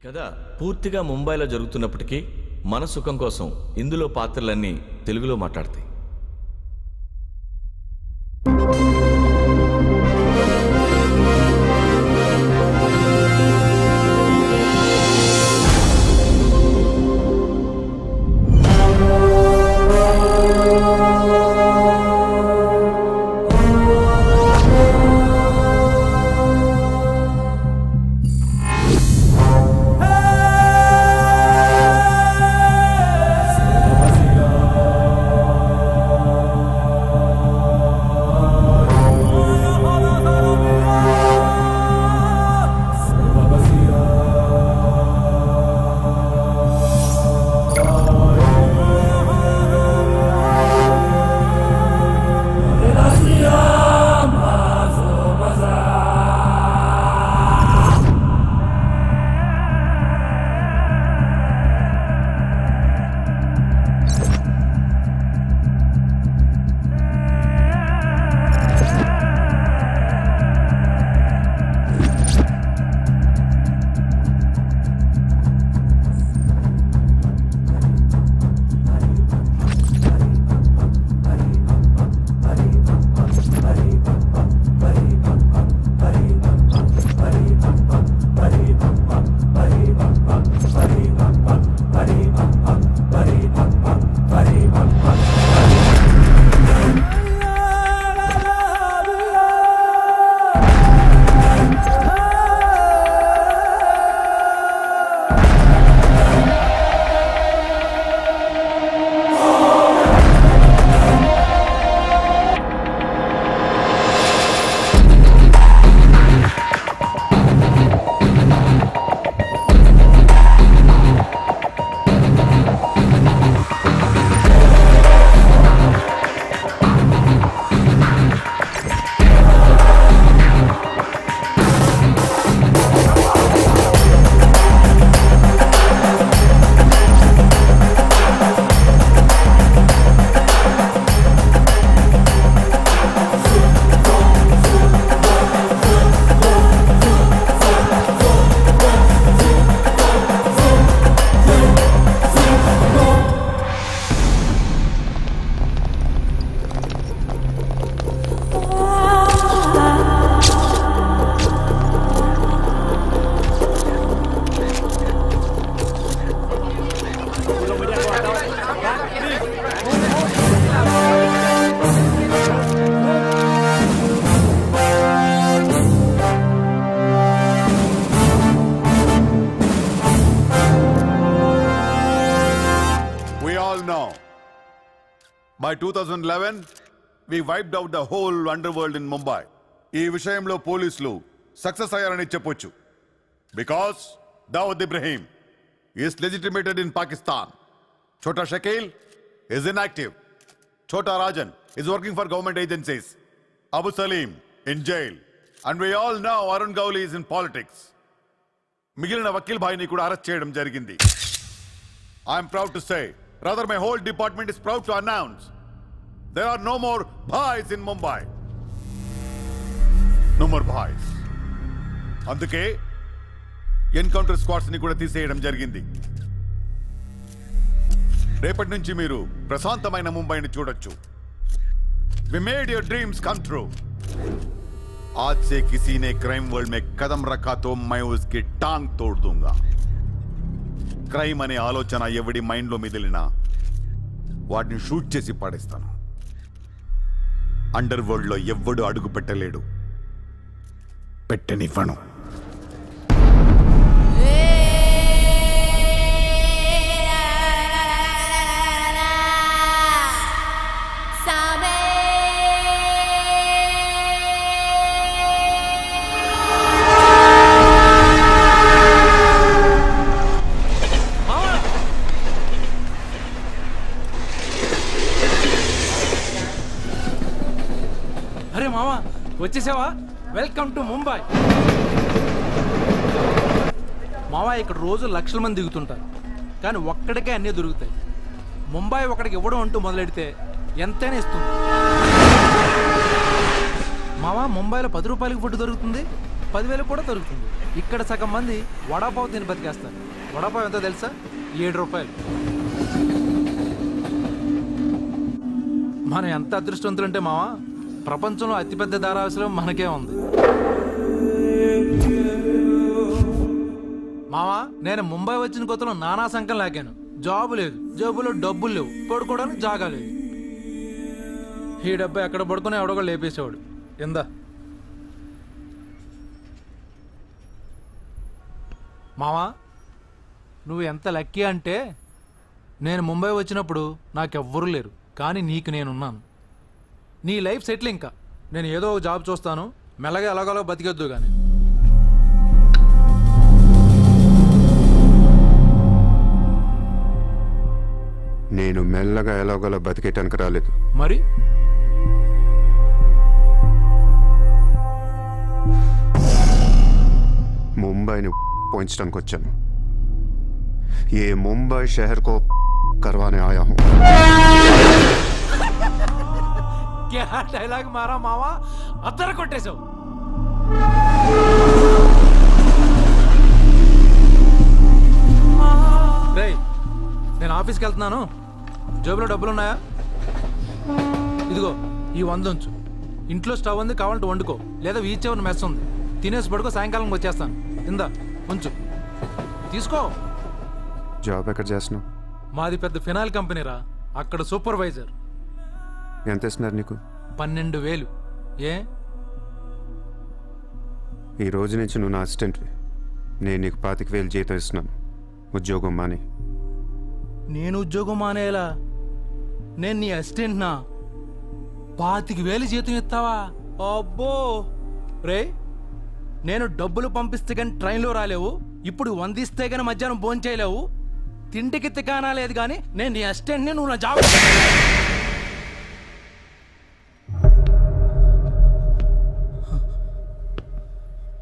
కథ పూర్తిగా ముంబైలో జరుగుతున్నప్పటికీ మన సుఖం కోసం ఇందులో పాత్రలన్నీ తెలుగులో మాట్లాడతాయి. By 2011, we wiped out the whole underworld in Mumbai. ఈ విషయంలో పోలీసులు సక్సెస్ అయ్యారని చెప్పొచ్చు. Because Dawood Ibrahim is legitimated in Pakistan. Chota Shakil is inactive. Chota Rajan is working for government agencies. Abu Salim in jail. And we all know Arun Gowli is in politics. మిగిలిన వకీల్ భాయ్ని కూడా arrest చేయడం జరిగింది. I am proud to say, rather my whole department is proud to announce, there are no more bhais in Mumbai. No more bhais. అందుకే encounter squads ని కూడా తీసేయడం జరిగింది. రేపటి నుంచి మీరు ప్రశాంతమైన ముంబైని చూడొచ్చు. We made your dreams come true. आज से किसी ने क्राइम वर्ल्ड में कदम रखा तो मैं उसकी टांग तोड़ दूंगा. క్రైమ్ అనే ఆలోచన ఎవడి మైండ్లో మిదిలినా వాటిని షూట్ చేసి పాడేస్తాను. అండర్ వరల్డ్ లో ఎవ్వడు అడుగు పెట్టలేడు, పెట్టనివ్వను. వచ్చేసావా? Welcome to Mumbai. మావా ఇక్కడ రోజు లక్షల మంది దిగుతుంటారు, కానీ ఒక్కడికే అన్నీ దొరుకుతాయి. ముంబై ఒకడికి ఇవ్వడం అంటూ మొదలెడితే ఎంతైనా ఇస్తుంది. మావా ముంబైలో 10 రూపాయలకి ఫుడ్ దొరుకుతుంది, 10,000 కూడా దొరుకుతుంది. ఇక్కడ సగం మంది వడాపావు తిని బతికేస్తారు. వడాపావు ఎంతో తెలుసా? 7 రూపాయలు. మనం ఎంత అదృష్టవంతులంటే మావా, ప్రపంచంలో అతిపెద్ద ధారావాసులు మనకే ఉంది. మావా, నేను ముంబై వచ్చిన కొత్తలో నానా సంఖ్యలు లాగాను. జాబు లేదు, జేబులో డబ్బులు లేవు, పడుకోవడానికి జాగా లేదు. ఈ డబ్బా ఎక్కడ పడుకుని ఎవడో లేపేసేవాడు. ఎందా మావా, నువ్వు ఎంత లక్కీ అంటే, నేను ముంబై వచ్చినప్పుడు నాకెవ్వరూ లేరు, కానీ నీకు నేనున్నాను. నీ లైఫ్ సెటిల్. ఇంకా నేను ఏదో ఒక జాబ్ చూస్తాను, మెల్లగా ఎలాగోలా బతికొద్దు. కానీ నేను మెల్లగా ఎలాగోలా బతికేటానికి రాలేదు. మరి ముంబైని పోయించడానికి వచ్చాను. ఏ ముంబై షహర్ కో करवाने आया हूं. क्या डायलॉग मारा मावा, अदर కొట్టేశావు. రేయ్, నేను ఆఫీస్కి వెళ్తున్నాను. జేబులో డబ్బులు ఉన్నాయా? ఇదిగో ఈ 100 ఉంచు. ఇంట్లో స్టవ్ ఉంది, కావాలంటే వండుకో, లేదా వీచేవన్న మెస్ ఉంది, తినేసి పడుకో. సాయంకాలం వచ్చేస్తాను. ఇందా ఉంచు, తీసుకో. జాబ్ ఎక్కడ చేస్తున్నావు? మాది పెద్ద ఫినాయిల్ కంపెనీరా, అక్కడ సూపర్వైజర్. ఎంత ఇస్తున్నారు నీకు? 12,000. ఏ ఈ రోజు నుంచి నువ్వు నా అసిస్టెంట్వి. నేను నీకు 25,000 జీతం ఇస్తున్నాను. ఉద్యోగం మాని. నేను ఉద్యోగం మానేలా? నేను నీ అసిస్టెంట్నా? 25,000 జీతం ఇస్తావా? అబ్బో రే, నేను డబ్బులు పంపిస్తే కానీ ట్రైన్లో రాలేవు, ఇప్పుడు 100 ఇస్తే కానీ మధ్యాహ్నం భోజనం చేయలేవు, తిండికి తికానా లేదు. కానీ నేను నీ అసిస్టెంట్ని, నువ్వు నా జాబ్.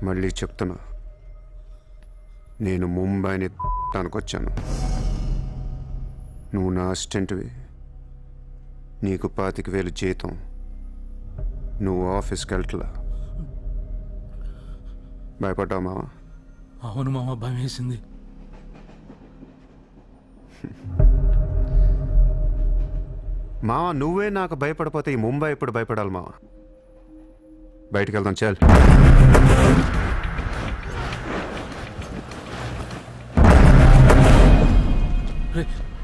మళ్ళీ చెప్తున్నా, నేను ముంబైని వచ్చాను. నువ్వు నా అసిస్టెంట్వి. నీకు 25,000 జీతం. నువ్వు ఆఫీస్కి వెళ్ళట్లా. భయపడ్డావు మావా? అవును మామ, భయం వేసింది. మావా, నువ్వే నాకు భయపడిపోతే ఈ ముంబై ఎప్పుడు భయపడాలి మావా? బయటికి వెళ్దాం, చాలు.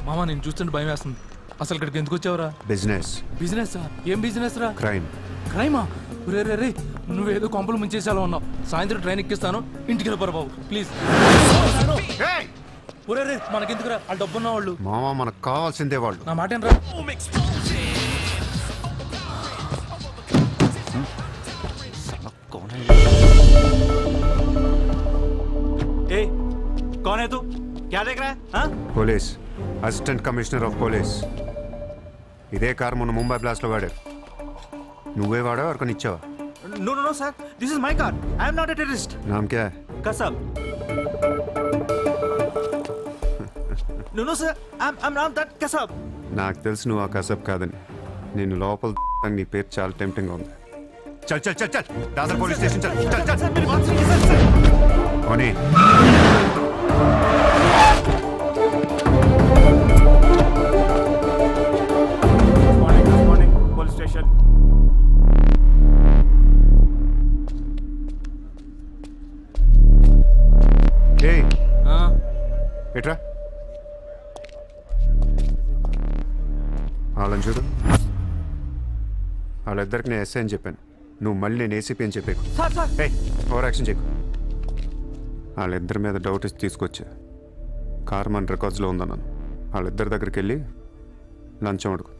మామ, నేను చూస్తుంటే భయం వేస్తుంది. అసలు ఇక్కడికి ఎందుకు వచ్చావురా? బిజినెస్. బిజినెస్? ఏం బిజినెస్ రా? క్రైమ్. క్రైమా? రే రే రే, నువ్వేదో కొంపలు ముంచేసేలా ఉన్నావు. సాయంత్రం ట్రైన్ ఎక్కిస్తాను, ఇంటికి వెళ్ళిపోరా బాబు, ప్లీజ్. ఒరే రే, మనకెందుకురా, ఆ డబ్బున్న వాళ్ళు. మావా, మనకు కావాల్సిందే వాళ్ళు. నా మాట ఏంట్రా? कौन है तू? क्या देख रहा है? हाँ? Police, assistant commissioner of police. ఇదే కార్ మొన్న ముంబై బ్లాస్ట్ లో వాడారు. నువ్వే వాడా ఎవరికొని ఇచ్చావా? No, no, no, sir. This is my car. I am not a terrorist. నామ్ క్యా high? Kasab. No, no, sir. I'm not that Kasab. నాకు తెలుసు నువ్వు ఆ కసబ్ కాదని. నేను లోపల నీ పేరు చాలా టెంప్టింగ్ గా ఉంది. చల్ చల్ చల్ చల్, దాదర్ పోలీస్ స్టేషన్ చల్ చల్ చల్. Sir, मेरी बात सुनिए सर. ఓనీ Morning, police station. ఏయ్, ఎట్రా వాళ్ళని చూడు. వాళ్ళిద్దరికి నేను ఎస్ఐ అని చెప్పాను. నువ్వు మళ్ళీ నేను ఏసీపీ అని చెప్పాకు. ఏయ్, ఓవర్ యాక్షన్ చేయకు. వాళ్ళిద్దరి మీద డౌట్ ఇచ్చి తీసుకొచ్చా. కార్ మన రికార్డ్స్లో ఉందన్నాను. వాళ్ళిద్దరి దగ్గరికి వెళ్ళి లంచం అడుగు.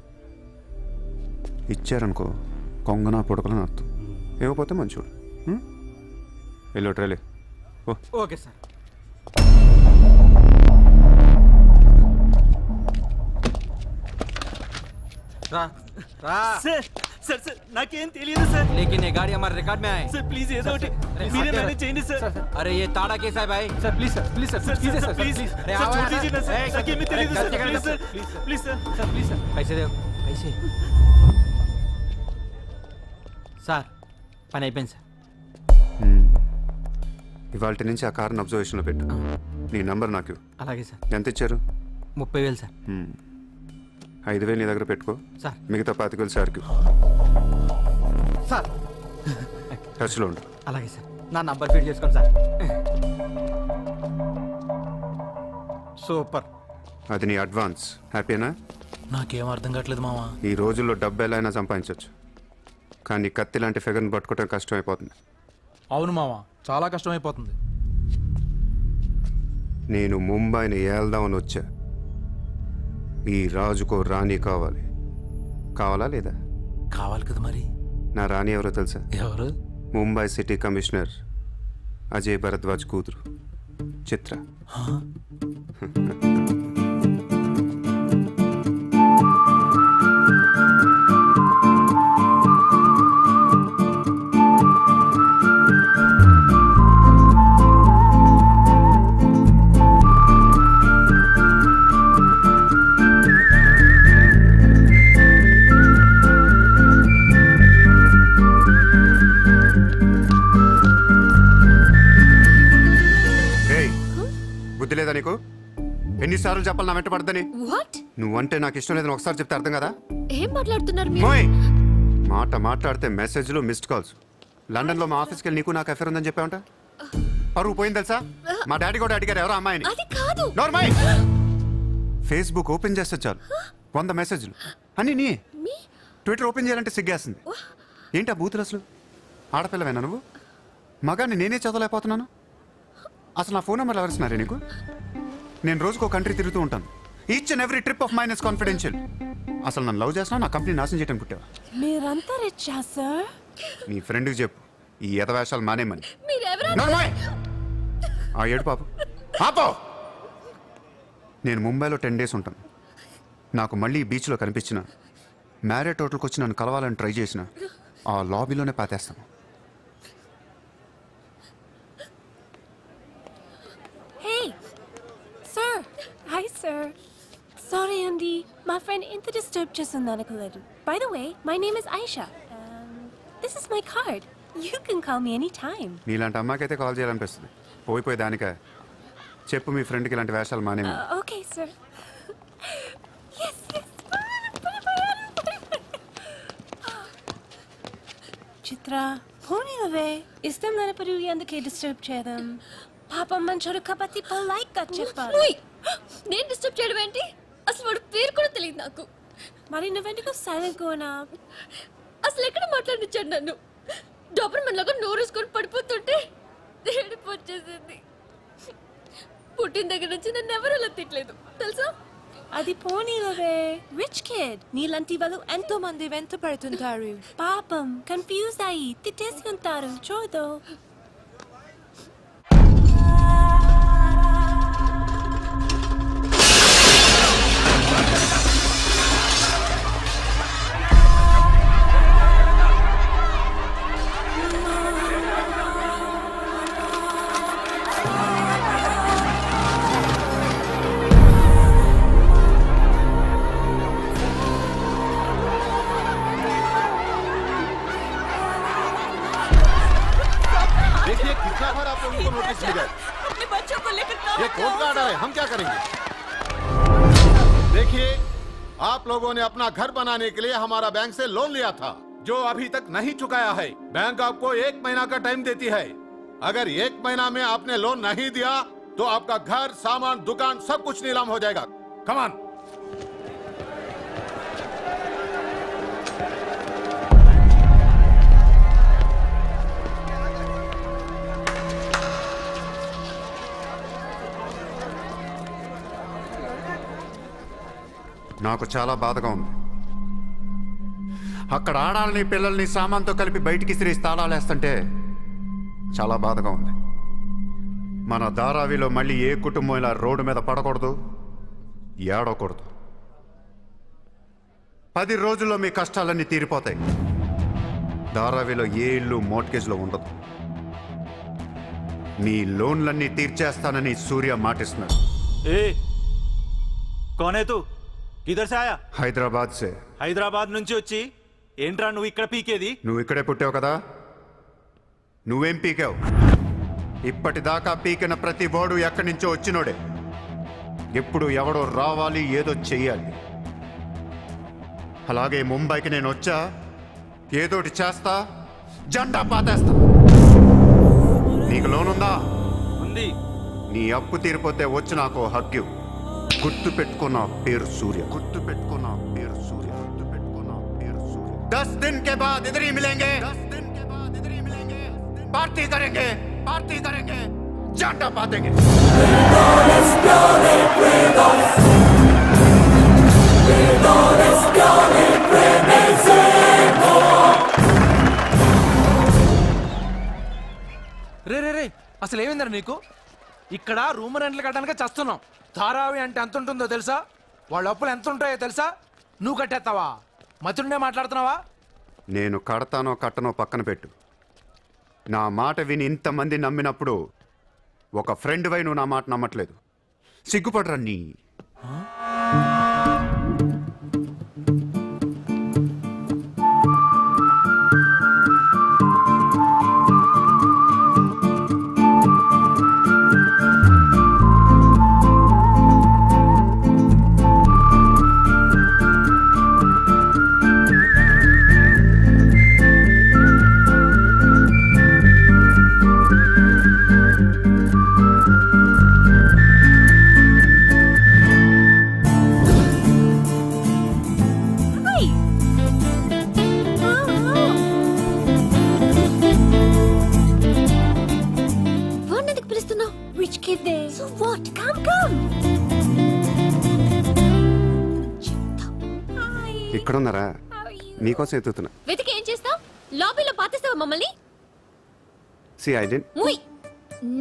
ఇచ్చారనుకో కొంగనా పొడకలని అర్థం. ఇవ్వకపోతే మంచోడు. వెళ్ళో ట్రైలే. ఓ ఓకే సార్. రా రా सर सर सर నాకేం తెలియదు సార్. लेकिन ये गाड़ी हमारे रिकॉर्ड में आए. सर प्लीज ఏదో ఒకటి మీరే మేనేజ్ చేయండి సార్. अरे ये ताड़ा केस है भाई. Sir please sir, please sir, sir please sir sir, please please अरे सर आओ छोड़ यार. दीजिए ना सर. ए, नाकें में తెలియదు अरे, सर. गलती प्लीज कर sir please sir sir, please sir. पैसे दे. पैसे సార్ పని అయిపోయింది సార్. ఇవాళ నుంచి ఆ కార్ని అబ్జర్వేషన్లో పెట్టు. నీ నంబర్ నాకు. అలాగే సార్. ఎంత ఇచ్చారు? 30,000 సార్. 5,000 నీ దగ్గర పెట్టుకో సార్. మిగతా 25,000 సార్కి సార్. టచ్లో ఉండు. అలాగే సార్. నా నంబర్ ఫీడ్ చేసుకోండి సార్. సూపర్. అది నీ అడ్వాన్స్. హ్యాపీనా? నాకేం అర్థం కావట్లేదు మావా. ఈ రోజుల్లో డబ్బు ఎలా అయినా సంపాదించవచ్చు, కానీ కత్తి లాంటి ఫిగర్ని పట్టుకోవడం కష్టమైపోతుంది. అవును మావా, చాలా కష్టమైపోతుంది. నేను ముంబైని ఏల్దామని వచ్చా. ఈ రాజుకో రాణి కావాలి. కావాలా లేదా? కావాలి కదా మరి. నా రాణి ఎవరో తెలుసా? ఎవరు? ముంబై సిటీ కమిషనర్ అజయ్ భరద్వాజ్ కూతురు చిత్ర. బుద్ధి లేదా నీకు? ఎన్నిసార్లు చెప్పాలి నా వెంట పడద్దని? నువ్వంటే నాకు ఇష్టం లేదని ఒకసారి చెప్తే అర్థం కదా? ఏం మాట్లాడుతున్నారు? మాట మాట్లాడితే మెసేజ్లు మిస్డ్ కాల్స్. లండన్లో మా ఆఫీస్కి వెళ్ళి నీకు నాకు అఫేర్ ఉందని చెప్పావంట. పరువు పోయింది తెలుసా? మా డాడీ కూడా అడిగారు ఎవరో అమ్మాయిని. ఫేస్బుక్ ఓపెన్ చేస్తే చాలు 100 మెసేజ్లు అన్నీ నీ. ట్విట్టర్ ఓపెన్ చేయాలంటే సిగ్గేస్తుంది. ఏంటి ఆ బూతులు అసలు? ఆడపిల్లవేనా నువ్వు? మగాన్ని నేనే చదవలేకపోతున్నాను. అసలు నా ఫోన్ నెంబర్ ఎవరిస్తున్నారే నీకు? నేను రోజుకో కంట్రీ తిరుగుతూ ఉంటాను. Each and every trip of mine is confidential. అసలు నన్ను లవ్ చేస్తున్నా, నా కంపెనీ నాశనం చేయడం పుట్టావా? మీరంతా రిచ్చా సార్? నీ ఫ్రెండ్కి చెప్పు ఈ ఎదవేషాలు మానేమని. ఆ ఏడు పాపు పాపో. నేను ముంబైలో 10 days ఉంటాను. నాకు మళ్ళీ ఈ బీచ్లో కనిపించిన, మ్యారేట్ హోటల్కి వచ్చి నన్ను కలవాలని ట్రై చేసిన, ఆ లాబీలోనే పాతేస్తాను. Hi sir. Sorry Andy, my friend inta disturb chestunnanu. By the way, my name is Aisha. This is my card. You can call me anytime. నీలాంటి అమ్మాయికైతే కాల్ చేయాలనిపిస్తుంది. పోయిపోయి దానిక చెప్పు మీ ఫ్రెండ్కి ఇలాంటి వేషాలు మానేమని. Okay sir. Yes. Chitra, పోనీవే. ఇష్టం లేనప్పుడు ఎందుకే డిస్టర్బ్ చేయడం? పాపం మంచోడు కాబట్టి పొలైట్గా చెప్పాలి. నేను డిస్టర్బ్ చేయడం ఏంటి? అసలు వాడు పేరు కూడా తెలియదు నాకు. మరి నువ్వెందుకు సైలెంట్ కోనా? అసలు ఎక్కడ మాట్లాడించాడు నన్ను? డబ్బర్ మనలాగా నోరేసుకొని పడిపోతుంటే ఏడుపు వచ్చేసింది. పుట్టిన దగ్గర నుంచి నన్ను ఎవరు అలా తిట్టలేదు తెలుసా? అది పోనీవే. రిచ్ కిడ్ నీలాంటి వాళ్ళు ఎంతో మంది వెంట పడుతుంటారు. పాపం కన్ఫ్యూజ్ అయ్యి తిట్టేసి ఉంటారు. చూడు. ये कोर्ट का ऑर्डर है, हम क्या करेंगे? देखिए, आप लोगों ने अपना घर बनाने के लिए हमारा बैंक से लोन लिया था, जो अभी तक नहीं चुकाया है। बैंक आपको 1 महीना का टाइम देती है। अगर 1 महीना में आपने लोन नहीं दिया तो आपका घर, सामान, दुकान सब कुछ नीलाम हो जाएगा। Come on. నాకు చాలా బాధగా ఉంది. అక్కడ ఆడాలని పిల్లల్ని సామాన్తో కలిపి బయటికి సిరేసి తాళాలేస్తుంటే చాలా బాధగా ఉంది. మన ధారావిలో మళ్ళీ ఏ కుటుంబం ఇలా రోడ్డు మీద పడకూడదు, ఏడకూడదు. 10 రోజుల్లో మీ కష్టాలన్నీ తీరిపోతాయి. ధారావిలో ఏ ఇల్లు మోర్ట్గేజ్లో ఉండదు. మీ లోన్లన్నీ తీర్చేస్తానని సూర్య మాటిస్తున్నారు. किधर से आया? హైదరాబాద్ సే. హైదరాబాద్ నుంచి వచ్చి ఏంట్రా నువ్వు ఇక్కడ పీకేది? నువ్వు ఇక్కడే పుట్టావు కదా, నువ్వేం పీకావు? ఇప్పటిదాకా పీకిన ప్రతి ఓడు ఎక్కడి నుంచో వచ్చినోడే. ఎప్పుడు ఎవడో రావాలి, ఏదో చెయ్యాలి. అలాగే ముంబైకి నేను వచ్చా, ఏదోటి చేస్తా, జెండా పాతేస్తా. నీకు లోనుందా? ఉంది. నీ అప్పు తీరిపోతే వచ్చి నాకు హక్కు. గుర్తు పెట్టుకున్న పేరు సూర్య. గుర్తు పెట్టుకున్న పేరు సూర్య. గుర్తు పెట్టుకున్న పేరు సూర్య. 10 दिन के बाद इधर ही मिलेंगे. 10 दिन के बाद इधर ही मिलेंगे. पार्टी करेंगे, पार्टी करेंगे, जाटा पातेंगे. రే రే రే అసలు ఏమైందరా నీకు? ఇక్కడ రూమ్ రెంట్లు కట్టడానికి చస్తున్నాం. ధారావి అంటే ఎంత ఉంటుందో తెలుసా? వాళ్ళ అప్పులు ఎంత ఉంటాయో తెలుసా? నువ్వు కట్టేస్తావా? మతుండే మాట్లాడుతున్నావా? నేను కడతానో కట్టనో పక్కన పెట్టు. నా మాట విని ఇంతమంది నమ్మినప్పుడు ఒక ఫ్రెండ్ వై నువ్వు నా మాట నమ్మట్లేదు. సిగ్గుపడరా నీ. ఇక్కడున్నారా? నీకోసం ఎత్తుతున్నా. వెతికి ఏం చేస్తావు? లాబీలో పాతేస్తావా మమ్మల్ని? ముయ్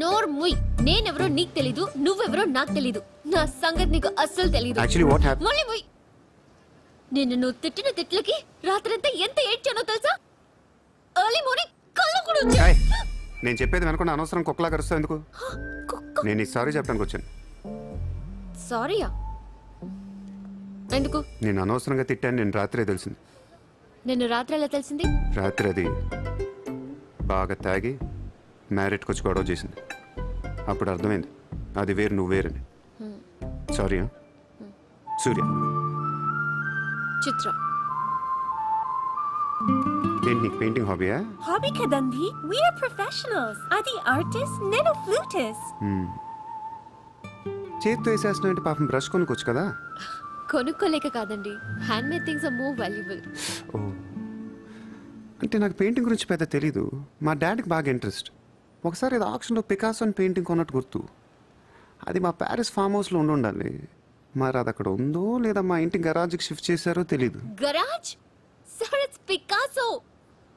నోర్ ముయ్. నేనెవరో నీకు తెలీదు, నువ్వెవరో నాకు తెలీదు. నా సంగతి నీకు అస్సలు తెలీదు. మళ్ళీ ముయ్. నిన్ను నువ్వు తిట్టిన తిట్లకి రాత్రంతా ఎంత ఏడ్చానో తెలుసా? ఎర్లీ మార్నింగ్ కళ్ళు కూడా వచ్చాయి. నేను చెప్పేది వెనకుండా అనవసరం కుక్కలా కరుస్తావు ఎందుకు? నేను ఈ సారీ చెప్పడానికి వచ్చాను. సారీయా? ఎందుకు? నేను అనవసరంగా తిట్టాను. నేను రాత్రే తెలిసింది. నిన్ను రాత్రి ఎలా తెలిసింది? రాత్రి అది బాగా తాగి మ్యారేట్కి వచ్చి గొడవ చేసింది. అప్పుడు అర్థమైంది అది వేరు, నువ్వు వేరని. సారీ. సూర్య. చిత్ర. ఏంటి నీకు పెయింటింగ్ హాబీయా? హాబీ కదండి. We are professionals. అది ఆర్టిస్ట్, నేను ఫ్లూటిస్ట్. చేతితో వేసేసిన అంటే పాపం బ్రష్ కొనుక్కోవచ్చు కదా. కొనుక్కోలేక కాదండి, hand made things are more valuable. Oh, అంటే నాకు పెయింటింగ్ గురించి పెద్ద తెలీదు. మా డాడీకి బాగా ఇంట్రెస్ట్. ఒకసారి ఏదో ఆక్షన్లో పికాసో అని పెయింటింగ్ కొన్నట్టు గుర్తు. అది మా ప్యారిస్ ఫామ్ హౌస్లో ఉండాలి. మరి అది అక్కడ ఉందో లేదా మా ఇంటి గరాజ్కి షిఫ్ట్ చేశారో తెలీదు. గరాజ్? Sir it's Picasso.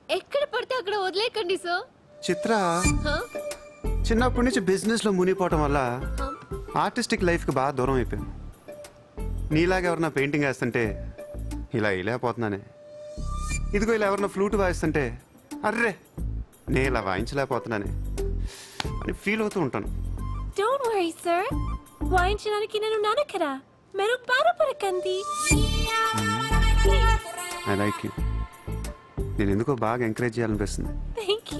ఎక్కడ పడితే అక్కడ వదిలేకండి సార్. చిత్ర, చిన్నప్పటి నుంచి బిజినెస్లో మునిగిపోవటం వల్ల ఆర్టిస్టిక్ లైఫ్కి బాగా దూరం అయిపోయాను. నీలాగా ఎవరన్నా పెయింటింగ్ వేస్తుంటే ఇలా వేయలేకపోతున్నానే. ఇదిగో ఇలా ఎవరన్నా ఫ్లూట్ వాయిస్తుంటే అర్రే నేను ఇలా వాయించలేకపోతున్నానే అని ఫీల్ అవుతూ ఉంటాను. డోంట్ వరీ సార్, వాయించడానికి నేను ఉన్నాను కదా, మీరు బాధపడకండి. I like you. నేను ఎందుకో బాగా ఎంకరేజ్ చేయాలనిపిస్తుంది. Thank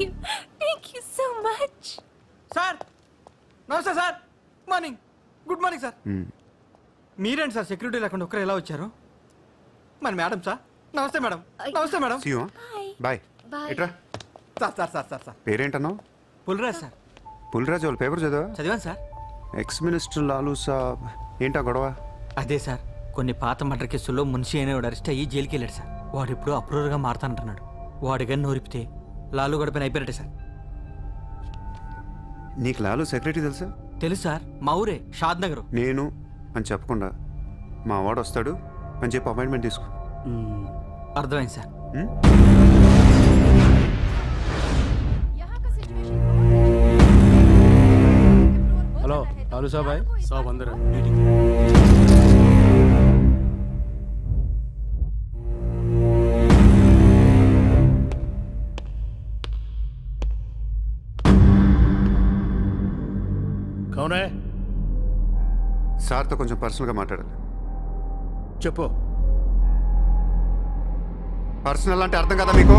you so much. Sir నమస్తే sir. Morning. Good morning sir. మీరేంటి సార్ సెక్యూరిటీ లేకుండా ఒక్కరు ఎలా వచ్చారు? మరి మేడం సార్. నమస్తే మేడం. నమస్తే మేడం. బాయ్. ఎట్రా sir sir sir sir sir పేరేంటన్నావు? పుల్రాజ్ సార్. పుల్రాజ్ వాళ్ళ పేపర్ చదివా? చదివాను సార్. ఎక్స్ మినిస్టర్ లాలూ సాబ్ ఏంటా గొడవ? అదే సార్, కొన్ని పాత మర్డర్ కేసుల్లో మున్షి అనేవాడు అరెస్ట్ అయ్యి జైలుకి వెళ్ళాడు సార్. వాడు ఇప్పుడు అప్రూవర్గా మారుతానంటున్నాడు. వాడి గన్ను నోరిపితే లాలు గడపని అయిపోయారట సార్. నీకు లాలు సెక్రటరీ తెలుసా? తెలుసు సార్, మా ఊరే షాద్ నగర్. నేను అని చెప్పకుండా మా వాడు వస్తాడు అని చెప్పి అపాయింట్మెంట్ తీసుకో. అర్థమైంది సార్. హలో లాలూ సాబ్ భాయ్. సాబ్ అందరూ కౌన్ హై? సార్తో కొంచెం పర్సనల్గా మాట్లాడాలి. చెప్పు. పర్సనల్ అంటే అర్థం కదా మీకు?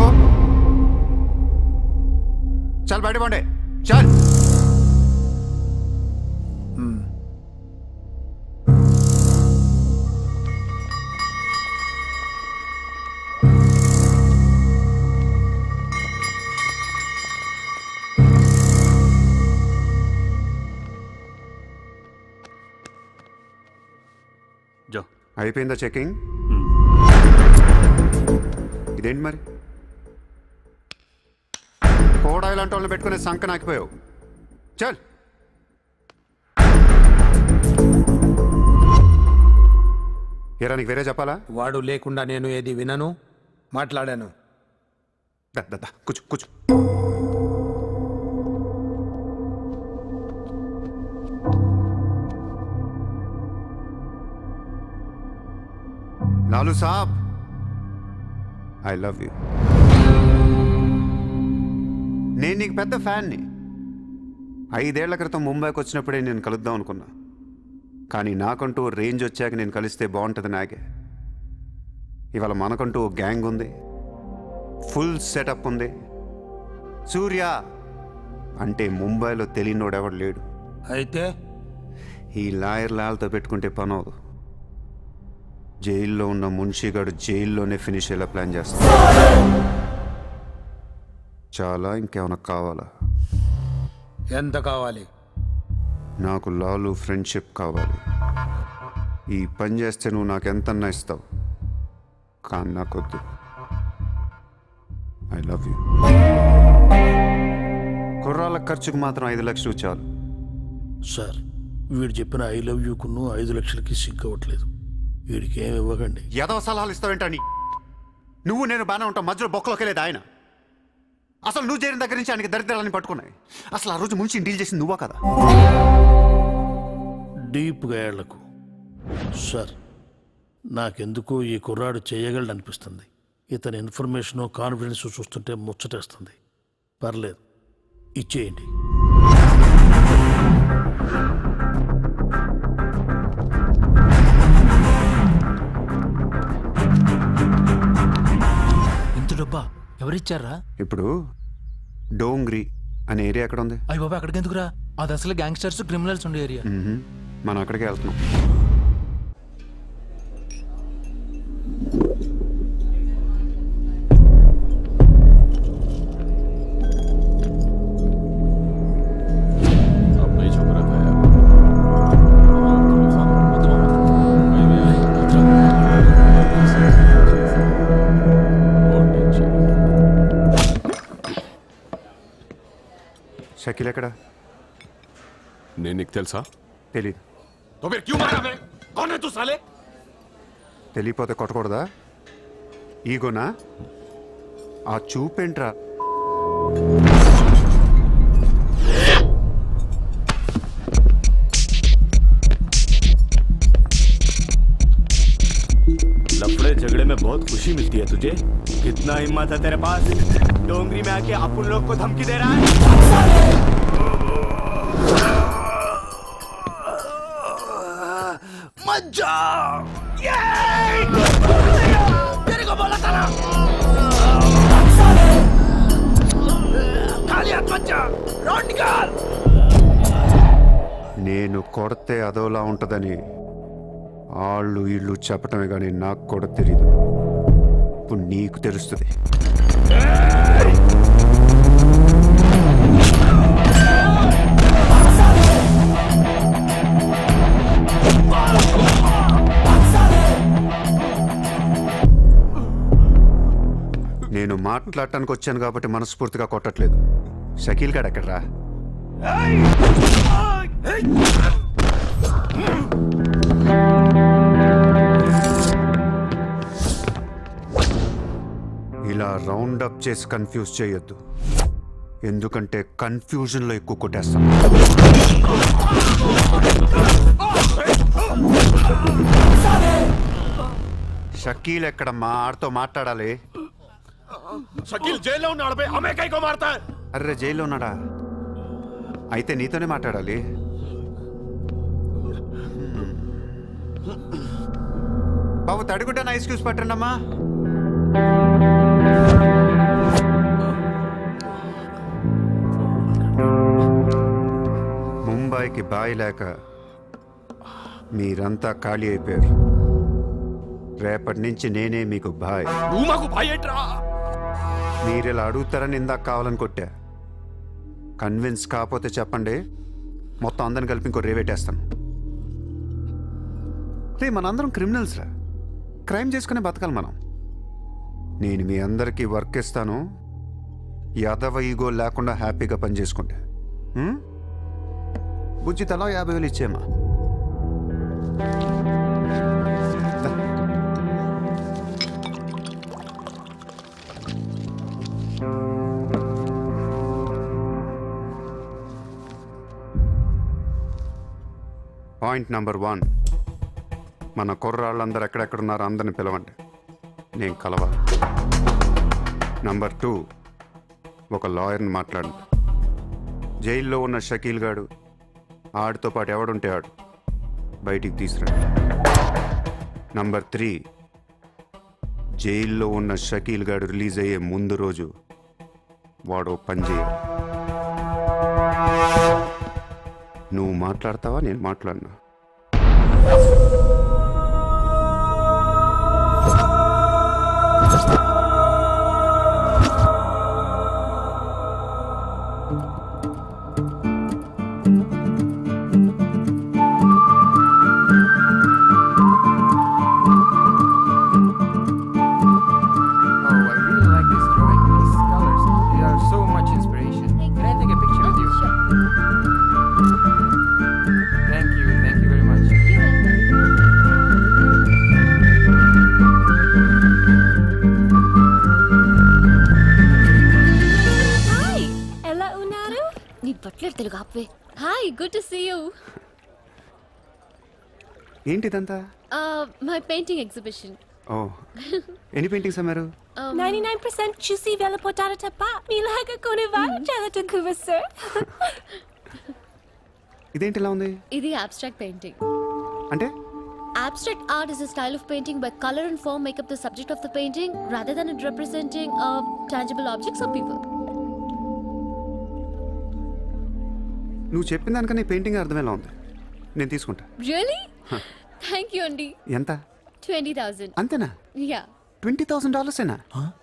చాలు బయట పండే. చాలు. అయిపోయిందా చెకింగ్? ఇదేంటి మరి కోడా ఇలాంటి వాళ్ళని పెట్టుకునే సంక నాకిపోయావు. చల్ ఎరా, నీకు వేరే చెప్పాలా? వాడు లేకుండా నేను ఏది వినను, మాట్లాడాను. కూర్చో కూర్చో. లాలు సాబ్, ఐ లవ్ యూ. నేను నీకు పెద్ద ఫ్యాన్ని. 5 ఏళ్ల క్రితం ముంబైకి వచ్చినప్పుడే నేను కలుద్దాం అనుకున్నా. కానీ నాకంటూ రేంజ్ వచ్చాక నేను కలిస్తే బాగుంటుంది నాకే. ఇవాళ మనకంటూ గ్యాంగ్ ఉంది, ఫుల్ సెటప్ ఉంది. సూర్య అంటే ముంబైలో తెలియనోడెవడు లేడు. అయితే ఈ లాయర్ లాల్తో పెట్టుకుంటే పని అవదు. జైల్లో ఉన్న మున్షిగాడు జైల్లోనే ఫినిష్ అయ్యేలా ప్లాన్ చేస్తాడు. చాలా, ఇంకేమైనా కావాలా? ఎంత కావాలి? నాకు లాలు ఫ్రెండ్షిప్ కావాలి. ఈ పని చేస్తే నువ్వు నాకు ఎంతన్నా ఇస్తావు, కానీ నాకొద్దు. I love you. కుర్రాళ్ళ ఖర్చుకు మాత్రం 5 లక్షలు చాలు. సార్, వీడు చెప్పిన ఐ లవ్ యూకును 5 లక్షలకి సింక్ అవ్వట్లేదు. వీడికి ఏమి ఇవ్వకండి. ఏదో సలహాలు ఇస్తావేంటని? నువ్వు నేను బాగానే ఉంటాం, మధ్యలో బొక్కలోకి వెళ్ళేది ఆయన. అసలు నువ్వు చేరిన దగ్గర నుంచి ఆయనకి దరిద్రాలని పట్టుకున్నాయి. అసలు ఆ రోజు ముంచి డీల్ చేసింది నువ్వా కదా? డీప్గా ఏళ్లకు సార్, నాకెందుకో ఈ కుర్రాడు చేయగలడు అనిపిస్తుంది. ఇతని ఇన్ఫర్మేషను కాన్ఫిడెన్స్ చూస్తుంటే ముచ్చటేస్తుంది. పర్లేదు, ఇచ్చేయండి. ఇంత డబ్బా ఎవరిచ్చారా? ఇప్పుడు డోంగ్రీ అనే ఏరియా ఎక్కడ ఉంది? అయ్యి బాబా, అక్కడికి ఎందుకురా? అది అసలు గ్యాంగ్స్టర్స్, క్రిమినల్స్ ఉండే ఏరియా. మనం అక్కడికే వెళ్తున్నాం. షకీల్ ఎక్కడ? నేను నీకు తెలుసా? తెలీదు. तो फिर क्यों मारा बे? कौन है तू साले? తెలియపోతే కొట్టకూడదా? ఈగోనా? ఆ చూపేంట్రా? लफड़े झगड़े में बहुत खुशी मिलती है तुझे? कितना हिम्मत है तेरे पास? डोंगरी में आके अपन लोग को धमकी दे रहा है? मत जाओ! तेरे को बोला था ना, खाली हाथ मत जा, रोड निकाल। నేను కొడితే అదోలా ఉంటుందని వాళ్ళు వీళ్ళు చెప్పటమే కానీ నాకు కూడా తెలియదు. ఇప్పుడు నీకు తెలుస్తుంది. నేను మాట్లాడటానికి వచ్చాను కాబట్టి మనస్ఫూర్తిగా కొట్టట్లేదు. షకీల్ గాడు ఎక్కడ్రా? ఇలా రౌండ్ అప్ చేసి కన్ఫ్యూజ్ చేయొద్దు, ఎందుకంటే కన్ఫ్యూజన్లో ఎక్కువ కొట్టేస్తాను. షకీల్ ఎక్కడమ్మా? ఆడితో మాట్లాడాలి. షకీల్ జైల్లో ఉన్నాడు బే, హమే కైకో మారతా హై? అర్రే జైల్లో ఉన్నాడా? అయితే నీతోనే మాట్లాడాలి. బాబు తడిగుడ్డ ఐస్ క్యూబ్స్ పట్టండి అమ్మా. వాళ్ళకి బాయ్ లేక మీరంతా ఖాళీ అయిపోయారు. రేపటి నుంచి నేనే మీకు బాయ్. నువ్వు మాకు బాయ్ ఏంట్రా? మీరు ఇలా అడుగుతారని ఇందాక కావాలని కొట్టా. కన్విన్స్ కాకపోతే చెప్పండి, మొత్తం అందరిని కలిపి ఇంకో రేవేటేస్తాను. రే మనందరం క్రిమినల్స్ రా, క్రైమ్ చేసుకునే బతకాలి మనం. నేను మీ అందరికీ వర్క్ ఇస్తాను, యాదవ ఈగో లేకుండా హ్యాపీగా పని చేసుకుంటే. బుజ్జి తలా 50,000 ఇచ్చేమా. పాయింట్ నెంబర్ 1, మన కుర్రాళ్ళందరూ ఎక్కడెక్కడున్నారో అందరిని పిలవండి, నేను కలవాలి. నెంబర్ 2, ఒక లాయర్ని మాట్లాడండి. జైల్లో ఉన్న షకీల్ గాడు, ఆడితో పాటు ఎవడుంటే ఆడు బయటికి తీసుకురండి. నంబర్ 3, జైల్లో ఉన్న షకీల్ గాడు రిలీజ్ అయ్యే ముందు రోజు వాడు పని చేయాలి. నువ్వు మాట్లాడతావా, నేను మాట్లాడినా? Hi, good to see you. ఏంటిదంతా? My painting exhibition. ఓ, ఎన్ని పెయింటింగ్స్ అమ్మారు? 99% చూసి వెళ్ళిపోతారు తప్ప మీలాగా కొనేవారు చాలా తక్కువ సార్. ఇదేంటి ఇలా ఉంది? ఇది అబ్స్ట్రాక్ట్ పెయింటింగ్. అంటే abstract art is a style of painting where color and form make up the subject of the painting rather than it representing tangible objects or people. నువ్వు చెప్పిన దానికన్నా ఈ పెయింటింగ్ అర్థమేలా ఉంది, నేను తీసుకుంటా. Really? Thank you అండి. ఎంత? 20,000. అంతేనా? Yeah. $20,000 ఏనా?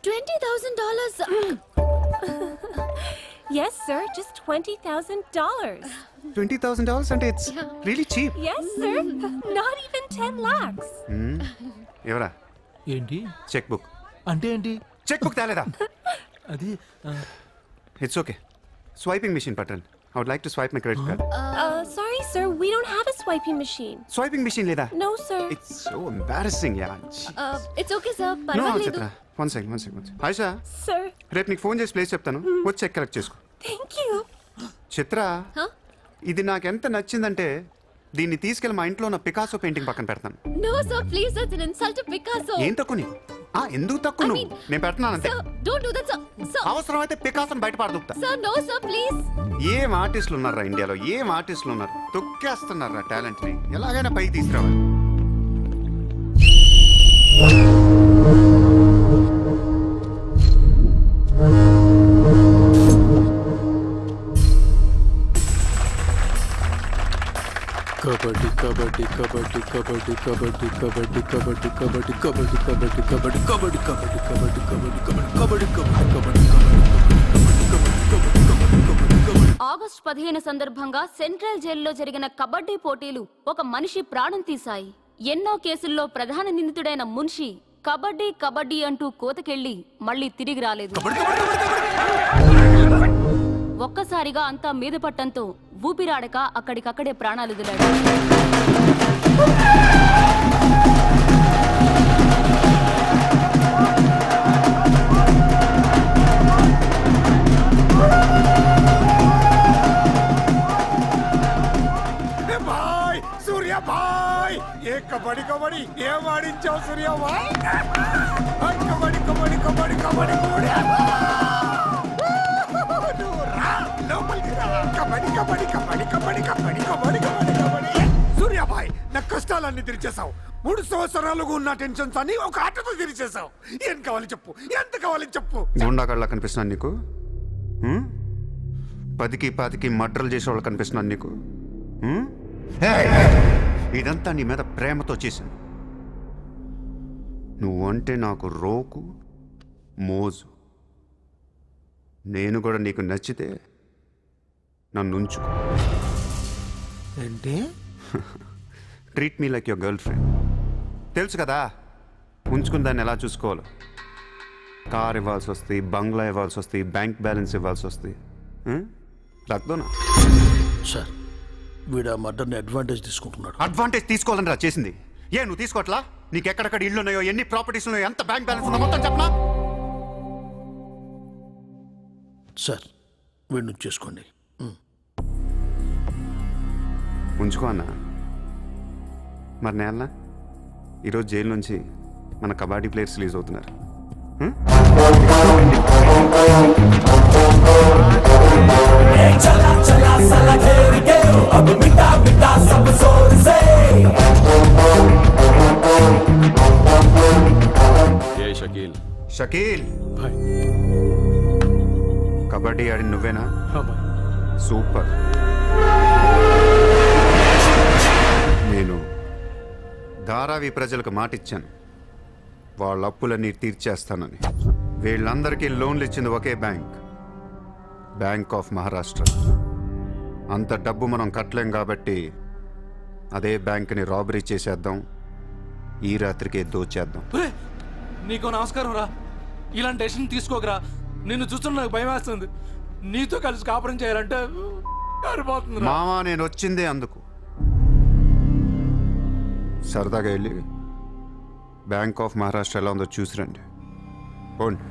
$20,000. Yes sir, just $20,000. $20,000 అంటే it's really cheap. Yes sir, not even 10 lakhs. ఎవరా? ఏంటి? Cheque book. అంటే ఏంటి? చెక్ బుక్ తేలేదా? అది ఇట్స్ ఓకే. స్వైపింగ్ మెషిన్ పట్టండి. I would like to swipe my credit card. Sorry sir, we don't have a swiping machine. Swiping machine లేదా? No sir. It's so embarrassing, yeah. It's okay sir, No, పర్వాలేదు. Chitra. One second. Aisha, Sir. రేపు నీకు phone చేసి place చెప్తాను, వచ్చి check collect చేసుకో. Thank you. చిత్ర, ఇది నాకు ఎంత నచ్చిందంటే దీన్ని తీసుకెళ్ళి మా ఇంట్లో ఉన్న పికాసో పెయింటింగ్ పక్కన పెడతాను. No sir, please, that's an insult to Picasso. ఏం తక్కువ నీకు? ఎందుకు తక్కువ నువ్వు? నేను పెడుతున్నాను అంతే. Sir, don't do that sir. Sir. అవసరమైతే పికాసోని బయట పడదుపుతా. Sir, no sir, please. ఏం ఆర్టిస్టులు ఉన్నారా ఇండియాలో, ఏం ఆర్టిస్టులు ఉన్నారు, తొక్కేస్తున్నారా టాలెంట్ ని, ఎలాగైనా పైకి తీసుకురావాలి. కబడ్డీ కబడ్డీ కబడ్డీ కబడ్డీ కబడ్డీ కబడ్డీ కబడ్డీ కబడ్డీ కబడ్డీ కబడ్డీ కబడ్డీ కబడ్డీ కబడ్డీ కబడ్డీ కబడ్డీ కబడ్డీ ఆగస్టు 15 సందర్భంగా సెంట్రల్ జైల్లో జరిగిన కబడ్డీ పోటీలు ఒక మనిషి ప్రాణం తీశాయి. ఎన్నో కేసుల్లో ప్రధాన నిందితుడైన మున్షి కబడ్డీ కబడ్డీ అంటూ కోతకెళ్లి మళ్లీ తిరిగి రాలేదు. ఒక్కసారిగా అంతా మీద పట్టంతో ఊపిరాడక అక్కడికక్కడే ప్రాణాలు వదిలాడు. సూర్య భాయ్, ఏ కబడ్డీ కబడ్డీ ఏం ఆడించావు సూర్య భాయ్? కబడ్డీ కబడ్డీ కబడ్డీ కబడ్డీ సూర్యాబాయ్, నా కష్టాలన్నీ తీర్చేశావు. 3 సంవత్సరాలుగా ఉన్న టెన్షన్స్ అన్ని ఒక ఆటతో తీర్చేశావు. ఏం కావాలి చెప్పు, ఎంత కావాలి చెప్పు. గుండాగాళ్ళ కనిపిస్తున్నాను నీకు? 10కి 10కి మర్డర్లు చేసేవాళ్ళు కనిపిస్తున్నాను నీకు? ఇదంతా నీ మీద ప్రేమతో చేసింది. నువ్వంటే నాకు రోకు మోజు. నేను కూడా నీకు నచ్చితే నన్ను ఉంచుకో. ఏంటి? Treat me like your girl friend. తెలుసు కదా ఉంచుకుని దాన్ని ఎలా చూసుకోవాలో. కార్ ఇవ్వాల్సి వస్తుంది, బంగ్లా ఇవ్వాల్సి వస్తుంది, బ్యాంక్ బ్యాలెన్స్ ఇవ్వాల్సి వస్తుంది. రక్తోనా సార్ వీడు ఆ మర్డర్ని అడ్వాంటేజ్ తీసుకుంటున్నాడు. అడ్వాంటేజ్ తీసుకోవాలని రా చేసింది. నువ్వు తీసుకోవట్లా? నీకు ఎక్కడెక్కడ ఇళ్ళు ఉన్నాయో, ఎన్ని ప్రాపర్టీస్ ఉన్నాయో, ఎంత బ్యాంక్ బ్యాలెన్స్ ఉందో మొత్తం చెప్పనా? సార్ వీడిని చేసుకోండి. ఉంచుకో అన్న. మరి నేనా ఈరోజు జైలు నుంచి మన కబడ్డీ ప్లేయర్స్ రిలీజ్ అవుతున్నారు. షకీల్ షకీల్ కబడ్డీ ఆడి నువ్వేనా? సూపర్. నేను ధారావి ప్రజలకు మాటిచ్చాను, వాళ్ళ అప్పులన్నీ తీర్చేస్తానని. వీళ్ళందరికీ లోన్లు ఇచ్చింది ఒకే బ్యాంక్, బ్యాంక్ ఆఫ్ మహారాష్ట్ర. అంత డబ్బు మనం కట్టలేం కాబట్టి అదే బ్యాంక్ని రాబరీ చేసేద్దాం, ఈ రాత్రికే దోచేద్దాం. నీకు నమస్కారం రా. ఇలాంటి డెసిషన్ తీసుకోకరా. నిన్ను చూస్తున్న నాకు భయం వేస్తుంది. నీతో కలిసి కాపురం చేయాలంటే మామా నేను వచ్చిందే అందుకు. సరదాగా వెళ్ళి బ్యాంక్ ఆఫ్ మహారాష్ట్ర ఎలా ఉందో చూసిరండి. పోండి.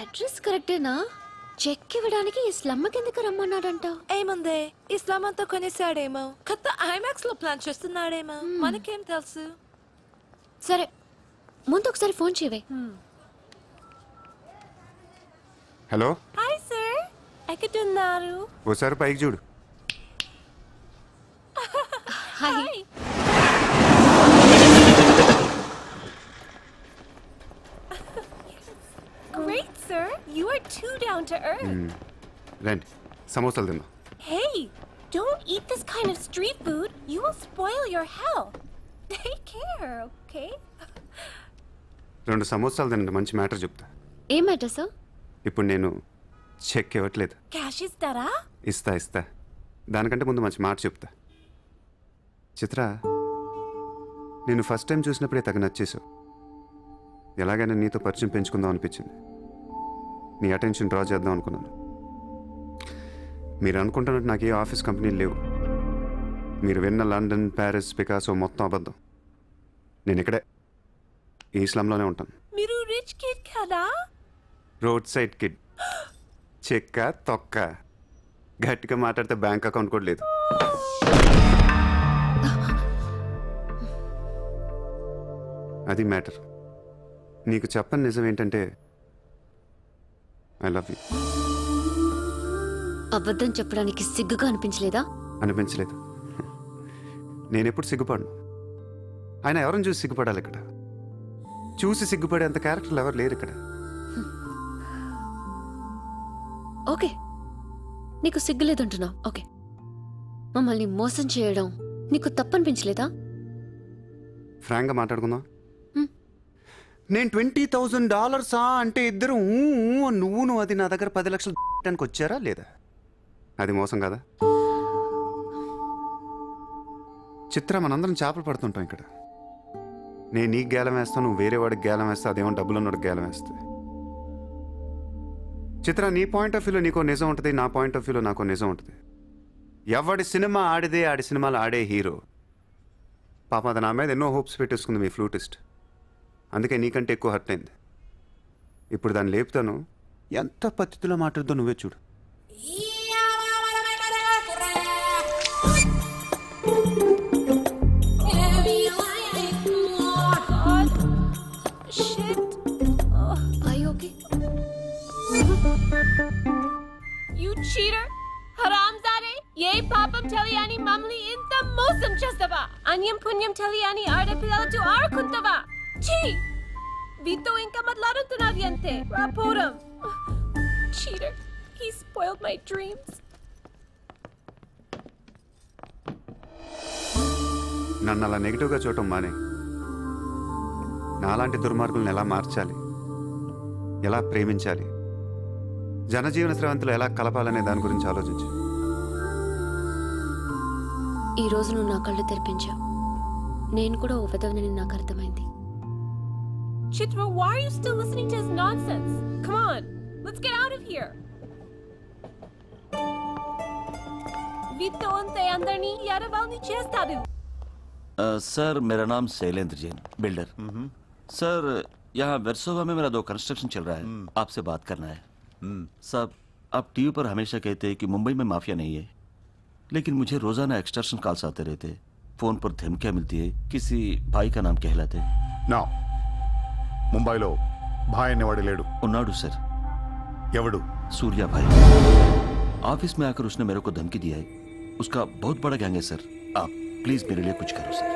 అడ్రస్ కరెక్టేనా? చెక్ ఇవ్వడానికి ఈ స్లమ్ కిందకి రమ్మన్నాడంట. ఏముందే, ఈ స్లమ్ అంతా కొనేసాడేమో, కొత్త ఐమాక్స్ లో ప్లాన్ చేస్తున్నాడేమో, మనకేం తెలుసు. సరే ముందు ఒకసారి ఫోన్ చేయవే. హలో. హాయ్ సార్, ఎక్కడున్నారు? ఓసారి పైకి చూడు. Hi. Great sir, you are too down to earth. రండి సమోసాలు తిన్నా. Hey, don't eat this kind of street food. You will spoil your health. Take care, okay? 2 సమోసాలు తినండి, మంచి మ్యాటర్ చెప్తా. ఏం మ్యాటర్ సార్? ఇప్పుడు నేను చెక్ ఇవ్వట్లేదు. Cash ఇస్తారా? ఇస్తా. దానికంటే ముందు మంచి మాట చెప్తా. చిత్ర, నేను ఫస్ట్ టైం చూసినప్పుడే తగ్గ నచ్చేసావు. ఎలాగైనా నీతో పరిచయం పెంచుకుందాం అనిపించింది. నీ అటెన్షన్ డ్రా చేద్దాం అనుకున్నాను. మీరు అనుకుంటున్నట్టు నాకు ఏ ఆఫీస్ కంపెనీలు లేవు. మీరు విన్న లండన్, ప్యారిస్, పికాసో మొత్తం అబద్ధం. నేను ఇక్కడే ఈ స్లమ్లోనే ఉంటాను. మీరు రిచ్ కిడ్ కదా? Road side kid. చెక్క తొక్క. గట్టిగా మాట్లాడితే బ్యాంక్ అకౌంట్ కూడా లేదు. అది మ్యాటర్. నీకు చెప్పని నిజం ఏంటంటే ఐ లవ్ యూ. అబద్ధం చెప్పడానికి సిగ్గుగా అనిపించలేదా? అనిపించలేదు. నేనెప్పుడు సిగ్గుపడను. ఆయన ఎవరిని చూసి సిగ్గుపడాలి? ఇక్కడ చూసి సిగ్గుపడేంత క్యారెక్టర్లు ఎవరు లేరు ఇక్కడ. ఓకే, నీకు సిగ్గులేదంటున్నావు. ఓకే, మమ్మల్ని మోసం చేయడం నీకు తప్పనిపించలేదా? ఫ్రాంక్గా మాట్లాడుకుందాం. నేను $20,000 అంటే ఇద్దరు నువ్వు అది నా దగ్గర 10 లక్షలు పెట్టడానికి వచ్చారా లేదా? అది మోసం కదా? చిత్ర, మనందరం చేపలు పడుతుంటాం ఇక్కడ. నేను నీకు గేలం వేస్తాను, నువ్వు వేరే వాడికి గేలం వేస్తా, అదేమో డబ్బులు ఉన్నవాడికి గేలం వేస్తుంది. చిత్ర, నీ పాయింట్ ఆఫ్ వ్యూలో నీకో నిజం ఉంటుంది, నా పాయింట్ ఆఫ్ వ్యూలో నాకో నిజం ఉంటుంది. ఎవడి సినిమా ఆడిదే ఆడి సినిమాలు ఆడే హీరో. పాప అది నా మీద ఎన్నో హోప్స్ పెట్టేసుకుంది మీ ఫ్లూటిస్ట్. అందుకే నీకంటే ఎక్కువ హర్ట్ అయింది. ఇప్పుడు దాన్ని లేపుతాను, ఎంత పద్ధతిలో మాట్లాడుతో నువ్వే చూడు. You cheater! హరాంజాదే! ఏ పాపం తెలియని మమ్మల్ని ఇంత మోసం చేస్తావా? అన్యం పుణ్యం తెలియని ఆడపిల్లలతో ఆడుకుంటావా? ఛీ! Vito inka matladutunavi ante. Raporam. Cheater. He spoiled my dreams. నన్ను అలా నెగిటివ్గా చూడటం మానే. నాలాంటి దుర్మార్గులను ఎలా మార్చాలి, ఎలా ప్రేమించాలి, జనజీవన స్రవంతిలో ఎలా కలపాలనే దాని గురించి ఆలోచించు. ఈ రోజు నువ్వు నా కళ్ళు తెరిపించావు. నేను కూడా ఓ పెదవిని నాకు అర్థమైంది. Chitra, why are you still listening to his nonsense? Come on, let's get out of here. Vito ante andarni yaravalni chestadu. Sir मेरा नाम शैलेंद्र जैन, बिल्डर। सर यहाँ वर्सोवा में मेरा 2 कंस्ट्रक्शन चल रहा है, आपसे बात करना है। साहब आप टीवी पर हमेशा कहते हैं कि मुंबई में माफिया नहीं है, लेकिन मुझे रोजाना एक्सटॉर्शन कॉल्स आते रहते, फोन पर धमकियां मिलती है, किसी भाई का नाम कहलाते। నా ముంబైలో భాయ్ అనేవాడు లేడు. ఉన్నాడు सर। ఎవడు? सूर्या भाई। ऑफिस में आकर उसने मेरे को धमकी दिया है, उसका बहुत बड़ा गैंग है सर। आप प्लीज मेरे लिए कुछ करो सर।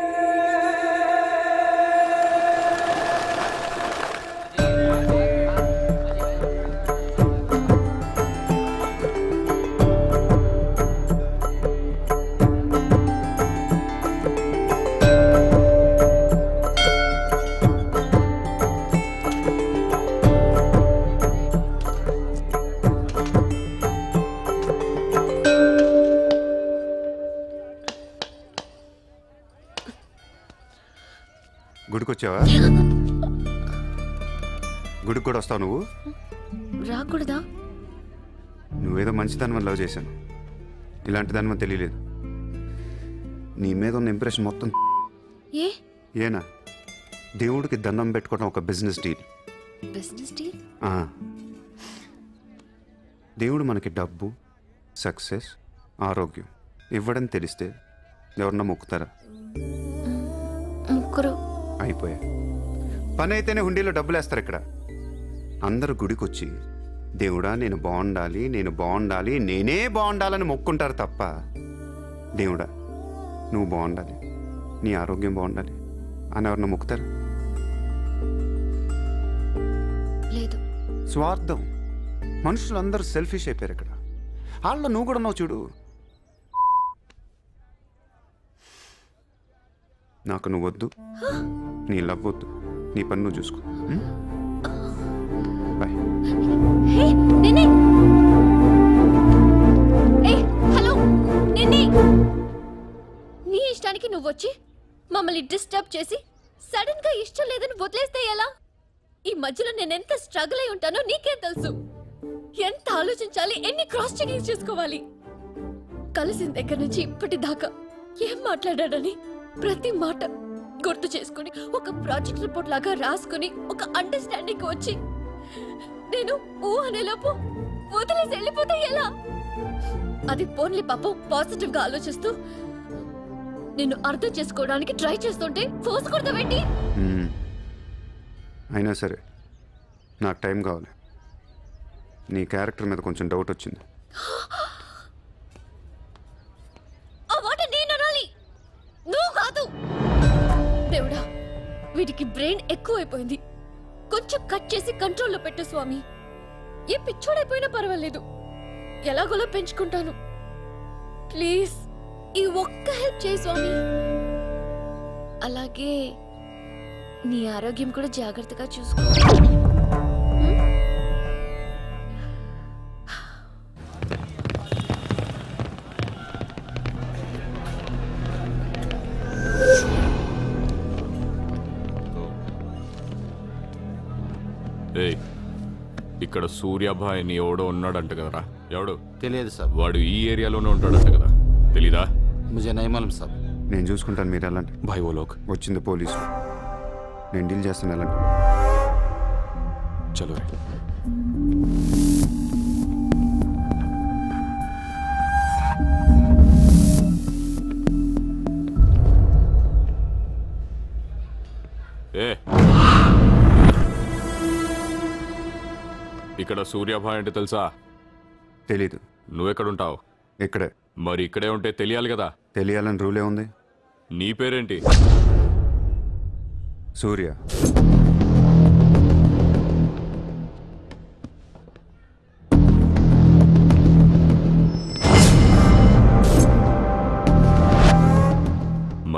గుడికొచ్చావా? గుడికి కూడా వస్తావు నువ్వు? రాకూడదా? నువ్వేదో మంచిదాన్ని లవ్ చేశాను, ఇలాంటి దాని తెలియలేదు. నీ మీద ఉన్న ఇంప్రెషన్ మొత్తం ఏనా? దేవుడికి దండం పెట్టుకోవడం ఒక బిజినెస్ డీల్. Business deal? దేవుడు మనకి డబ్బు, సక్సెస్, ఆరోగ్యం ఇవ్వడం తెలిస్తే ఎవరన్నా మొక్కుతారా? ముగ్గురు అయిపోయా. పని అయితేనే హుండీలో డబ్బులు వేస్తారు. ఇక్కడ అందరూ గుడికొచ్చి దేవుడా నేను బాగుండాలి, నేను బాగుండాలి, నేనే బాగుండాలని మొక్కుంటారు తప్ప దేవుడా నువ్వు బాగుండాలి, నీ ఆరోగ్యం బాగుండాలి అని ఎవరన్నా మొక్కుతారు? లేదు. స్వార్థం. మనుషులందరూ సెల్ఫిష్ అయిపోయారు ఇక్కడ. వాళ్ళలో నువ్వు కూడా ఉన్నావు చూడు. నాకు నువ్వు వద్దు, నీ లవ్ వద్దు, నీ పని నువ్వు చూసుకో. బాయ్. హలో నిన్ని, నీ ఇష్టానికి నువ్వు వచ్చి మమ్మల్ని డిస్టర్బ్ చేసి సడన్ గా ఇష్టం లేదని వదిలేస్తే ఎలా? ఈ మధ్యలో నేను ఎంత స్ట్రగుల్ అయి ఉంటానో నీకేం తెలుసు. ఎంత ఆలోచించాలి, ఎన్ని క్రాస్ చెకింగ్ చేసుకోవాలి. కలిసిన దగ్గర నుంచి ఇప్పటిదాకా ఏం మాట్లాడాడని ప్రతి మాట గుర్తు చేసుకుని ఒక ప్రాజెక్ట్ రిపోర్ట్ లాగా రాసుకుని ఒక అండర్స్టాండింగ్ వచ్చి నేను ఊ అనేలోపు వదిలేసి వెళ్ళిపోతే ఎలా? అది పోన్లీ పాపం పాజిటివ్ గా ఆలోచిస్తూ నిన్ను అర్థం చేసుకోవడానికి ట్రై చేస్తుంటే ఫోర్స్ కొడతావేంటి? అయినా సరే నాకు టైం కావాలి. నీ క్యారెక్టర్ మీద కొంచెం డౌట్ వచ్చింది. ఆ మాట నేను అనాలి, నువ్వు కాదు. దేవుడా, వీటికి బ్రెయిన్ ఎక్కువైపోయింది. కొంచెం కట్ చేసి కంట్రోల్లో పెట్టు స్వామి. ఏ పిచ్చోడైపోయినా పర్వాలేదు, ఎలాగోలా పెంచుకుంటాను. ప్లీజ్ ఈ ఒక్క హెల్ప్ చేయి స్వామి. అలాగే నీ ఆరోగ్యం కూడా జాగ్రత్తగా చూసుకో. ఇక్కడ సూర్యాభాయ్ అని ఎవడో ఉన్నాడంట కదరా? ఎవడు? తెలియదు సార్. వాడు ఈ ఏరియాలోనే ఉంటాడంట కదా, తెలీదా? ముజే నహీ మాలూమ్ సాబ్. నేను చూసుకుంటాను, మీరు వెళ్ళండి. భాయ్ ఓ లోగ్ వచ్చింది పోలీసు, నేను డీల్ చేస్తాను, వెళ్ళండి. చలో రే. ఇక్కడ సూర్యాభాయ్ అంటే తెలుసా? తెలీదు. నువ్వెక్కడుంటావు? ఇక్కడే. మరి ఇక్కడే ఉంటే తెలియాలి కదా. తెలియాలని రూలే ఉంది. నీ పేరేంటి? సూర్య.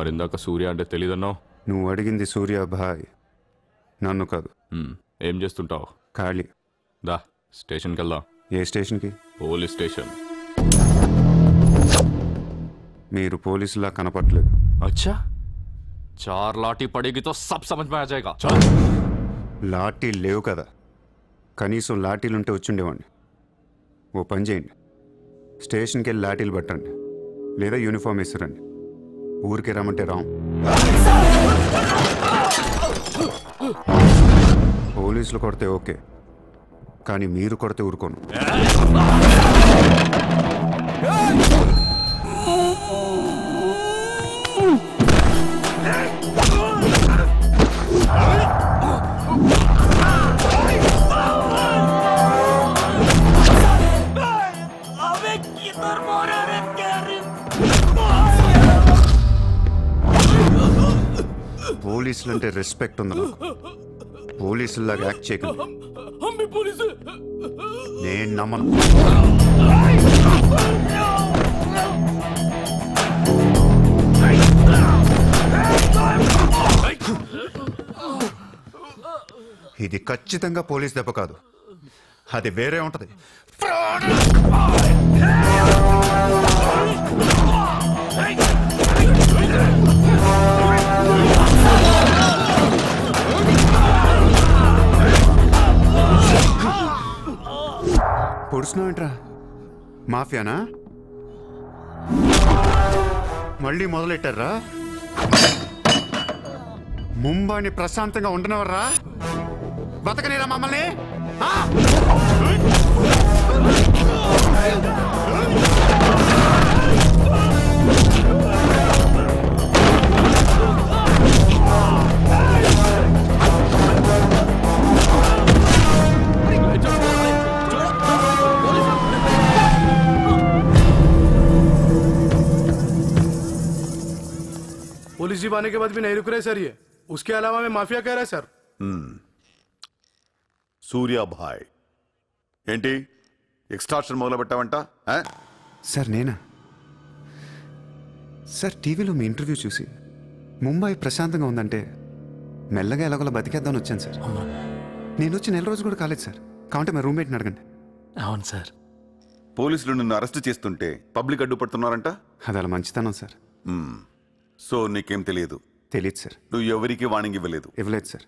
మరి ఇందాక సూర్య అంటే తెలీదన్నావు. నువ్వు అడిగింది సూర్యాభాయ్, నన్ను కాదు. ఏం చేస్తుంటావు? ఖాళీ. దా స్టేషన్కి వెళ్దాం. ఏ స్టేషన్కి? Police station. మీరు పోలీసులా కనపట్లేదు. అచ్చా, 4 లాఠీ పడేగి తో సబ్ సమజ్ మే ఆ జాయేగా. లాఠీ లేవు కదా, కనీసం లాఠీలుంటే వచ్చుండేవాడిని. ఓ పని చేయండి, స్టేషన్కి వెళ్ళి లాఠీలు పట్టండి, లేదా యూనిఫామ్ వేసిరండి. ఊరికి రమ్మంటే రాం. పోలీసులు కొడితే ఓకే, కానీ మీరు కొడితే ఊరుకోను. పోలీసులు అంటే రెస్పెక్ట్ ఉంది నాకు. పోలీసులాగా యాక్ట్ చేయకండి. నేను నమ్మను. ఇది ఖచ్చితంగా పోలీస్ దెబ్బ కాదు, అది వేరే ఉంటది. పొడుస్తున్నావేంట్రా? మాఫియానా? మళ్ళీ మొదలెట్టారా? ముంబైని ప్రశాంతంగా ఉండనివర్రా? బతకనేరా మమ్మల్ని? पुलिस जीप आने के बाद भी नहीं रुक रहे सर ये। उसके अलावा मैं माफिया कह रहा है सर। సూర్యాభాయ్ ఏంటి ఎక్స్ట్రాక్షన్ మొదలు పెట్టావంట? సార్ నేనా? సార్ టీవీలో మీ ఇంటర్వ్యూ చూసి ముంబై ప్రశాంతంగా ఉందంటే మెల్లగా ఎలాగోలా బతికేద్దామని వచ్చాను సార్. నేను వచ్చి 1 రోజు కూడా కాలేదు సార్. కావంటే మా రూమ్మేట్ని అడగండి. అవును సార్. పోలీసులు నిన్ను అరెస్ట్ చేస్తుంటే పబ్లిక్ అడ్డుపడుతున్నారంట. అది అలా మంచితనం సార్. సో నీకేం తెలియదు? తెలియదు సార్. నువ్వు ఎవరికి వార్నింగ్ ఇవ్వలేదు? ఇవ్వలేదు సార్.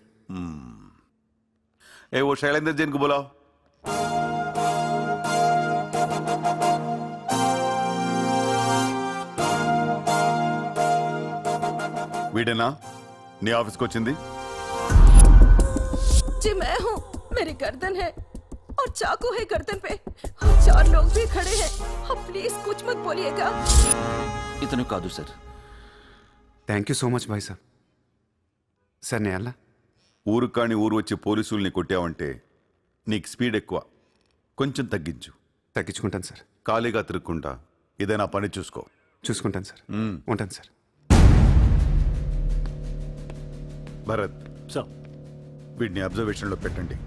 ఏ ఓ శైలేందర్ జైన్ కు బోలావ్. వీడేనా నీ ఆఫీస్కి వచ్చింది? जी मैं हूँ। मेरी गर्दन है और चाकू है गर्दन पे और 4 लोग भी खड़े हैं। आप प्लीज कुछ मत बोलिएगा। इतने कादू sir. Thank you so much bye sir. Sir నేను ఎలా ఊరు కాని ఊరు వచ్చి పోలీసుల్ని కొట్టావంటే నీకు స్పీడ్ ఎక్కువ, కొంచెం తగ్గించు. తగ్గించుకుంటాను సార్. ఖాళీగా తిరుక్కుంటా ఏదైనా పని చూసుకో. చూసుకుంటాను సార్. ఉంటాను సార్. భరత్ సార్, వీడిని అబ్జర్వేషన్లో పెట్టండి.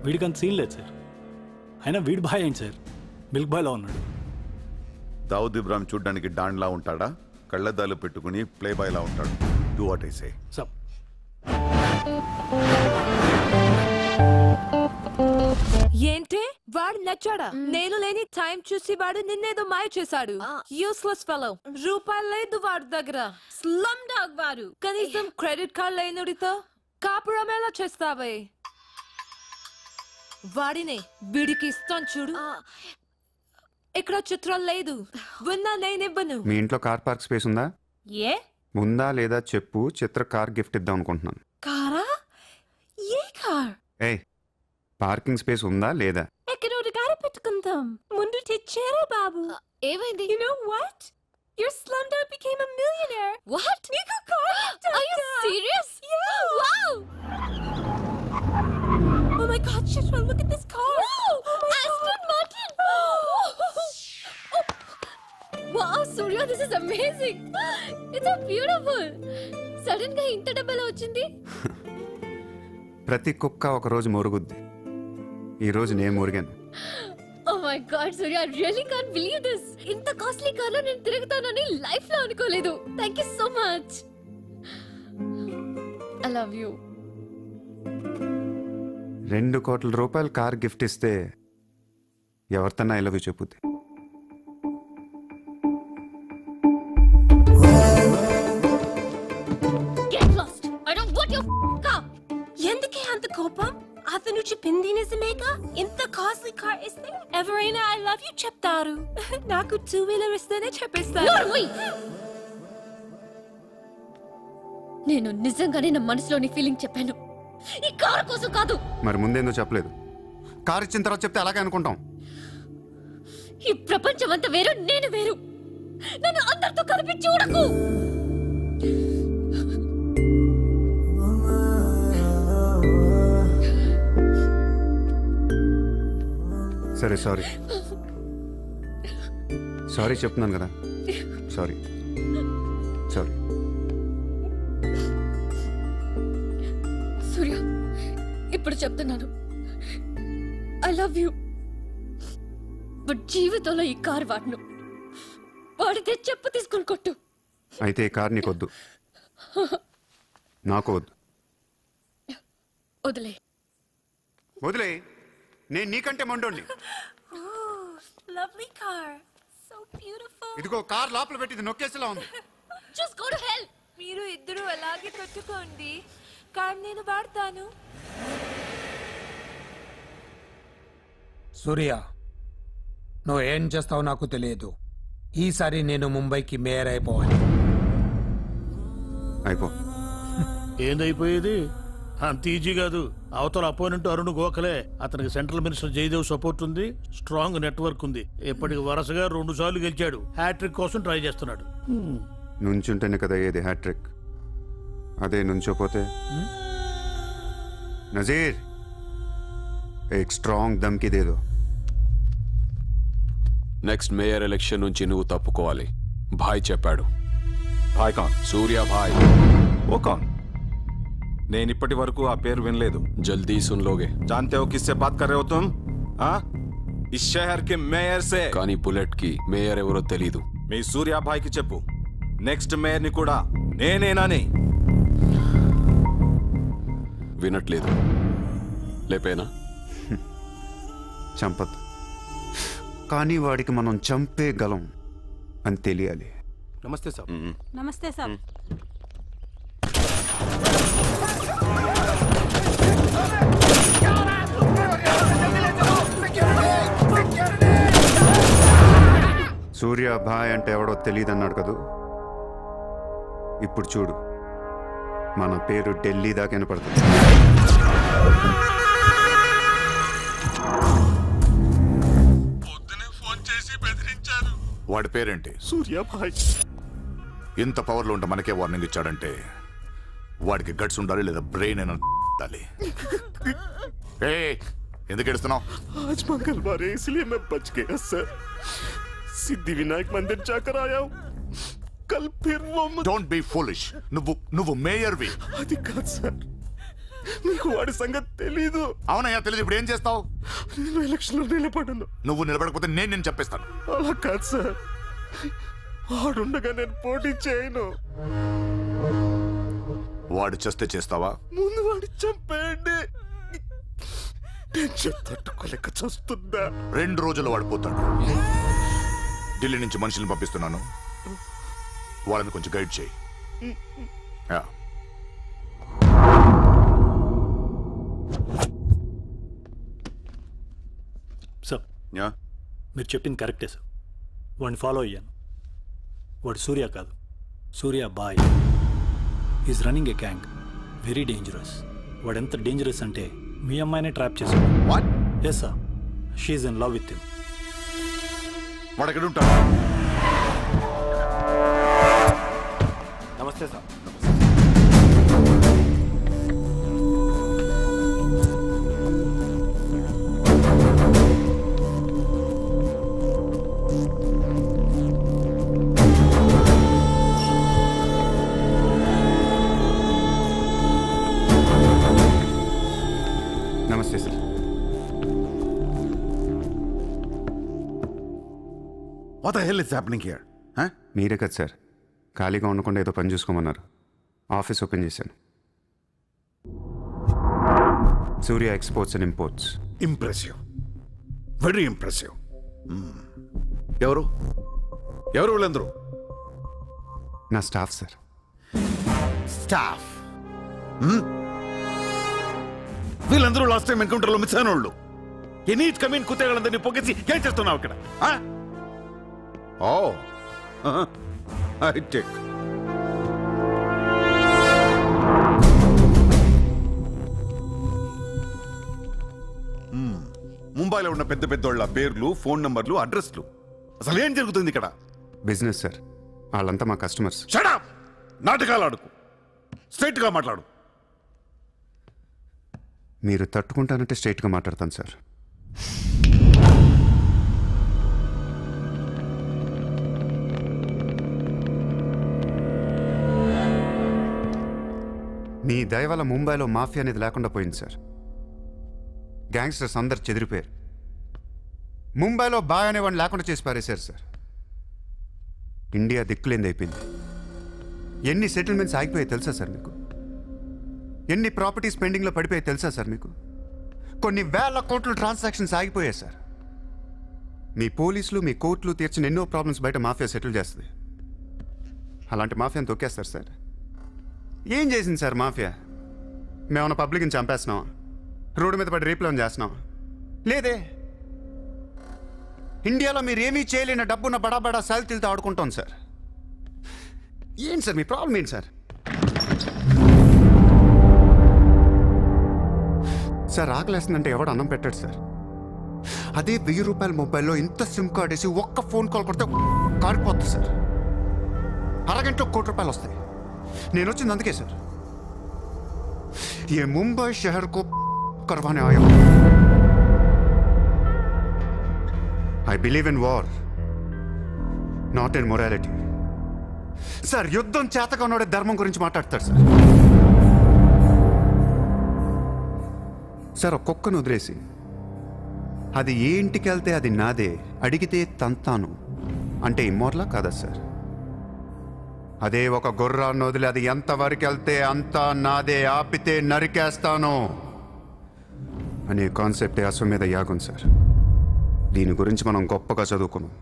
వీడికి అంత సీన్ లేదు సార్. అయినా వీడి బాయ్ ఏంటి సార్, మిల్క్ బాయ్లా ఉన్నాడు. దావుద్ ఇబ్రాహిం చూడ్డానికి డాన్లా ఉంటాడా? కళ్ళద్దాలు పెట్టుకుని ప్లే బాయ్లా ఉంటాడు. Do what I say. Sir ఏంటి వాడు నచ్చాడా? నేను లేని టైం చూసి వాడు నిన్నేదో మాయ చేశాడు. Useless fellow. రూపాయలు లేదు వాడి దగ్గర. స్లమ్ డాగ్ వాడు. కనీసం క్రెడిట్ కార్డ్ లేనుడితో కాపురం ఎలా చేస్తావే? వాడినే వీడికి ఇస్తాను చూడు. ఇక్కడ చిత్రం లేదు. విన్నా నేనివ్వను. మీ ఇంట్లో కార్ పార్క్ స్పేస్ ఉందా? ఏ ఉందా లేదా చెప్పు, చిత్ర కార్ గిఫ్ట్ ఇద్దాం అనుకుంటున్నాను. కారా? ఏ కార్? ఏయ్, పార్కింగ్ స్పేస్ ఉందా లేదా? ఎక్కడోటి కారు పెట్టుకుందాం. ముందు తెచ్చారా బాబు? ఏమైంది? You know what? Your slumdog became a millionaire. What? నీకు car Are you serious? Yeah. Wow! Oh my God, Chitra, look at this car. Aston Martin! Wow, Surya, this is amazing. It's so beautiful. Sudden గా ఇంత డబ్బులు వచ్చింది. ప్రతి కుక్క ఒక రోజు మొరుగుద్ది. ఈ రోజు నేను మురిగాను. Oh my god Surya, I really can't believe this. ఇంత కాస్ట్లీ కార్లో నేను తిరుగుతానని లైఫ్ లో అనుకోలేదు. Thank you so much. I love you. 2 కోట్ల రూపాయలు కార్ గిఫ్ట్ ఇస్తే ఎవరితన్నా ఐ లవ్ యూ చెప్పుద్ది. Get lost. I don't want your car. ఎందుకే అంత కోపం? అతను చెప్పింది నిజమేగా? ఇంత కాస్ట్లీ కార్ ఇస్తే ఎవరైనా ఐ లవ్ యూ చెప్తారు. నాకు 2-wheeler ఇస్తేనే చెప్పేస్తాను. నేను నిజంగానే నా మనసులోని ఫీలింగ్ చెప్పాను. ఈ కార్ కోసం కాదు. మరి ముందేందో చెప్పలేదు? కార్ ఇచ్చిన తర్వాత చెప్తే అలాగే అనుకుంటాం. ఈ ప్రపంచం అంతా వేరు, నేను వేరు. నన్ను అందరితో కలిపి చూడకు. సరే సారీ చెప్తున్నాను కదా. సారీ. సూర్య, ఇప్పుడు చెప్తున్నాను, ఐ లవ్ యూ. బట్ జీవితంలో ఈ కార్ వాడను. వాడితే చెప్పు తీసుకుని కొట్టు. అయితే ఈ కార్ నీకొద్దు, నాకు వద్దు. వదిలే. నేను నీకంటే మండోండి. Lovely car. So beautiful. ఇదిగో కార్ లోపల పెట్టింది నొక్కేసేలా ఉంది. Just go to hell. మీరు ఇద్దరు అలాగే కొట్టుకోండి. కార్ నేను వాడతాను. సూర్య, నువ్వు ఏం చేస్తావు నాకు తెలియదు. ఈసారి నేను ముంబైకి మేయర్ అయిపోవాలి. ఏందైపోయేది? అంత ఈజీ కాదు. అవతల అపోనెంట్ అరుణ్ గోఖలే. అతనికి సెంట్రల్ మినిస్టర్ జయదేవ్ సపోర్ట్ ఉంది, స్ట్రాంగ్ నెట్వర్క్ ఉంది. ఇప్పటికి వరుసగా 2 సార్లు గెలిచాడు. హ్యాట్రిక్ కోసం ట్రై చేస్తున్నాడు. నుంచుంటేనే కదా ఏది హ్యాట్రిక్. అదే నుంచోపోతే నజీర్ एक स्ट्रांग धमकी दे दो. నెక్స్ట్ మేయర్ ఎలక్షన్ నుంచి నువ్వు తప్పుకోవాలి. భాయ్ చెప్పాడు. భాయ్ కాన్? సూర్య భాయ్. ఓ కాన్? నేను ఇప్పటి వరకు ఆ పేరు వినలేదు. జల్దీ సున్ లోగే. जानते हो किससे बात कर रहे हो तुम? हाँ, इस शहर के మేయర్ से. కానీ బుల్లెట్ కి మేయర్ ఎవరో తెలీదు. మీ సూర్య భాయ్ కి చెప్పు, నెక్స్ట్ మేయర్ ని కూడా నేనేనాని. వినట్లేదు. లేపేనా? చంపద్దు, కానీ వాడికి మనం చంపేయగలం అని తెలియాలి. నమస్తే సార్. నమస్తే సార్. సూర్య భాయ్ అంటే ఎవడో తెలియదు అన్నాడు కదూ. ఇప్పుడు చూడు, మన పేరు ఢిల్లీ దాకా వినపడుతుంది. వాడి పేరేంటి? సూర్య భాయ్. ఇంత పవర్లో ఉంటే మనకే వార్నింగ్ ఇచ్చాడంటే వాడికి గట్స్ ఉండాలి, లేదా బ్రెయిన్ అయినా ఉండాలి. ఎందుకు ఎడుస్తున్నావు? आज मंगलवार है इसलिए मैं बच गया सर. सिद्धि विनायक मंदिर जाकर आया हूँ. कल फिर वो डोंट बी फूलिश. నువ్వు మేయర్వి. అది కాదు సార్, నీకు వాడి సంగతి తెలీదు. అవునయ్యా తెలీదు. ఇప్పుడు ఏం చేస్తావు? నేను ఎలక్షన్ లో నిలబడను. నువ్వు నిలబడకపోతే నేను చెప్పేస్తాను. అలా కాదు సార్, వాడుండగా నేను పోటీ చేయను. వాడు చేస్తే చేస్తావా? ముందు వాడి చంపేయండి. టెన్షన్ తట్టుకోలేక చూస్తుందా. 2 రోజుల్లో వాడిపోతాడు. ఢిల్లీ నుంచి మనుషుల్ని పంపిస్తున్నాను, వాళ్ళని కొంచెం గైడ్ చేయి. సార్, మీరు చెప్పింది కరెక్టే సార్. వాడిని ఫాలో అయ్యాను. వాడు సూర్య కాదు, సూర్య బాయ్. Is running a gang. Very dangerous. వాడు ఎంత డేంజరస్ అంటే మీ అమ్మాయినే ట్రాప్ చేశాడు. Yes sir, she's in love with him. వాడు ఎక్కడ ఉంటాడు? నమస్తే సార్. నమస్తే sir. What the hell is happening here? మీరే కదా సార్ ఖాళీగా ఉండకుండా ఏదో పని చూసుకోమన్నారు. ఆఫీస్ ఓపెన్ చేశాను. Surya exports and imports. Impressive, very impressive. ఎవరు ఎవరు వీళ్ళందరూ? నా స్టాఫ్ సార్. స్టాఫ్? వీళ్ళందరూ లాస్ట్ టైం ఎన్కౌంటర్లో మిస్ అయిన వాళ్ళు. ఎనీట్ కమీన్ కుత్తేగాళ్ళందరినీ పొగేసి ఏం చేస్తున్నావు ఇక్కడ? Oh I take. ముంబైలో ఉన్న పెద్ద పెద్దోళ్ళ పేర్లు, ఫోన్ నంబర్లు, అడ్రస్లు. అసలు ఏం జరుగుతుంది ఇక్కడ? Business sir. వాళ్ళంతా మా కస్టమర్స్. Shut up! నాటకాలు ఆడుకు, స్ట్రైట్ గా మాట్లాడు. మీరు తట్టుకుంటానంటే స్ట్రైట్గా మాట్లాడతాను సార్. మీ దయ వల్ల ముంబైలో మాఫియా అనేది లేకుండా పోయింది సార్. గ్యాంగ్స్టర్స్ అందరు చెదిరిపోయారు. ముంబైలో బాయ్ అనేవాడిని లేకుండా చేసి పారేశారు సార్. ఇండియా దిక్కులేంది అయిపోయింది. ఎన్ని సెటిల్మెంట్స్ ఆగిపోయాయి తెలుసా సార్ మీకు? ఎన్ని ప్రాపర్టీస్ పెండింగ్లో పడిపోయాయి తెలుసా సార్ మీకు? కొన్ని వేల కోట్ల ట్రాన్సాక్షన్స్ ఆగిపోయాయి సార్. మీ పోలీసులు, మీ కోర్టులు తీర్చిన ఎన్నో ప్రాబ్లమ్స్ బయట మాఫియా సెటిల్ చేస్తుంది. అలాంటి మాఫియాని తొక్కేస్తారు సార్. ఏం చేసింది సార్ మాఫియా? మేమన్నా పబ్లిక్ని చంపేస్తున్నాం, రోడ్డు మీద పడి రేపులో చేస్తున్నాం? లేదే. ఇండియాలో మీరు ఏమీ చేయలేని డబ్బున్న బడా సాల్తీలతో ఆడుకుంటాం సార్. ఏంటి సార్ మీ ప్రాబ్లం ఏంటి సార్? సార్ ఆకలేస్తుందంటే ఎవడు అన్నం పెట్టాడు సార్. అదే 1000 రూపాయల మొబైల్లో ఇంత సిమ్ కార్డ్ వేసి ఒక్క ఫోన్ కాల్ కొడితే కారిపోతుంది సార్. అరగంటలో 1 కోటి రూపాయలు వస్తాయి. నేను వచ్చింది అందుకే సార్. ये मुंबई शहर को करवाने आया हूं. I believe in war, not in morality. Sir యుద్ధం చేతగా ఉన్నాడే ధర్మం గురించి మాట్లాడతాడు సార్. సార్ ఒక్కొక్కను వదిలేసి అది ఏ ఇంటికి వెళ్తే అది నాదే, అడిగితే తంతాను అంటే ఇమ్మోర్లా కాదా సార్? అదే ఒక గుర్రాన్ని వదిలి అది ఎంతవరకు వెళ్తే అంతా నాదే, ఆపితే నరికేస్తాను అనే కాన్సెప్టే అశ్వమేధ యాగం సార్. దీని గురించి మనం గొప్పగా చదువుకున్నాం.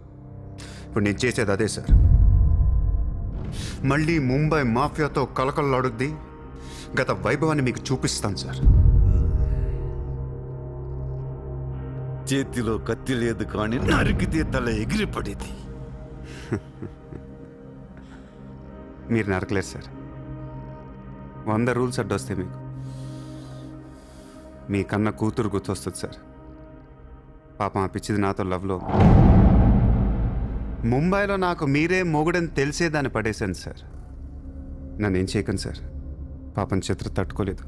ఇప్పుడు నేను చేసేది అదే సార్. మళ్ళీ ముంబై మాఫియాతో కలకలలాడుద్ది గత వైభవాన్ని మీకు చూపిస్తాను సార్. చేతిలో కత్తి లేదు కానీ నరికితే తల ఎగిరిపడేది. మీరు నరకలేరు సార్. 100 రూల్స్ అడ్డొస్తాయి మీకు. మీ కన్న కూతురు గుర్తొస్తుంది సార్. పాపం ఆ పిచ్చిది నాతో లవ్లో. ముంబైలో నాకు మీరే మొగుడని తెలిసేదాన్ని పడేశాను సార్. నన్ను ఏం చేయకండి సార్. పాపం చిత్ర తట్టుకోలేదు,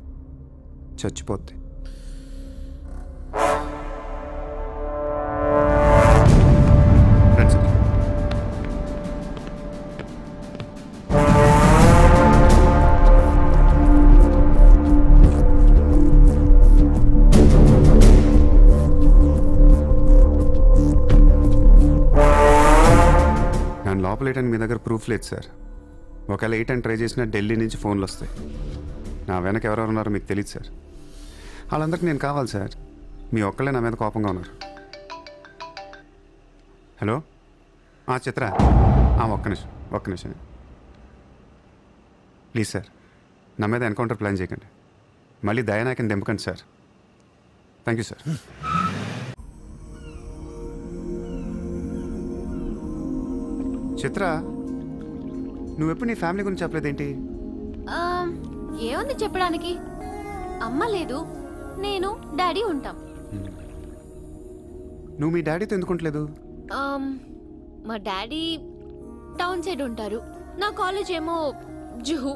చచ్చిపోద్ది. లోపలేయడానికి మీ దగ్గర ప్రూఫ్ లేదు సార్. ఒకవేళ 8 అని ట్రై చేసినా ఢిల్లీ నుంచి ఫోన్లు వస్తాయి. నా వెనక ఎవరెవరు ఉన్నారో మీకు తెలియదు సార్. వాళ్ళందరికీ నేను కావాలి సార్. మీ ఒక్కళ్ళే నా మీద కోపంగా ఉన్నారు. హలో చిత్ర, ఒక్క నిమిషం ప్లీజ్ సార్. నా మీద ఎన్కౌంటర్ ప్లాన్ చేయకండి. మళ్ళీ దయానాయకని దింపకండి sir. Thank you sir. Chitra, నువ్వెప్పుడు నీ ఫ్యామిలీ గురించి చెప్పలేదేంటి? ఏముంది చెప్పడానికి? అమ్మ లేదు, నేను డాడీ ఉంటాం. నువ్వు మీ డాడీతో ఎందుకుంటలేదు? మా డాడీ టౌన్ సైడ్ ఉంటారు. నా కాలేజ్ ఏమో జుహు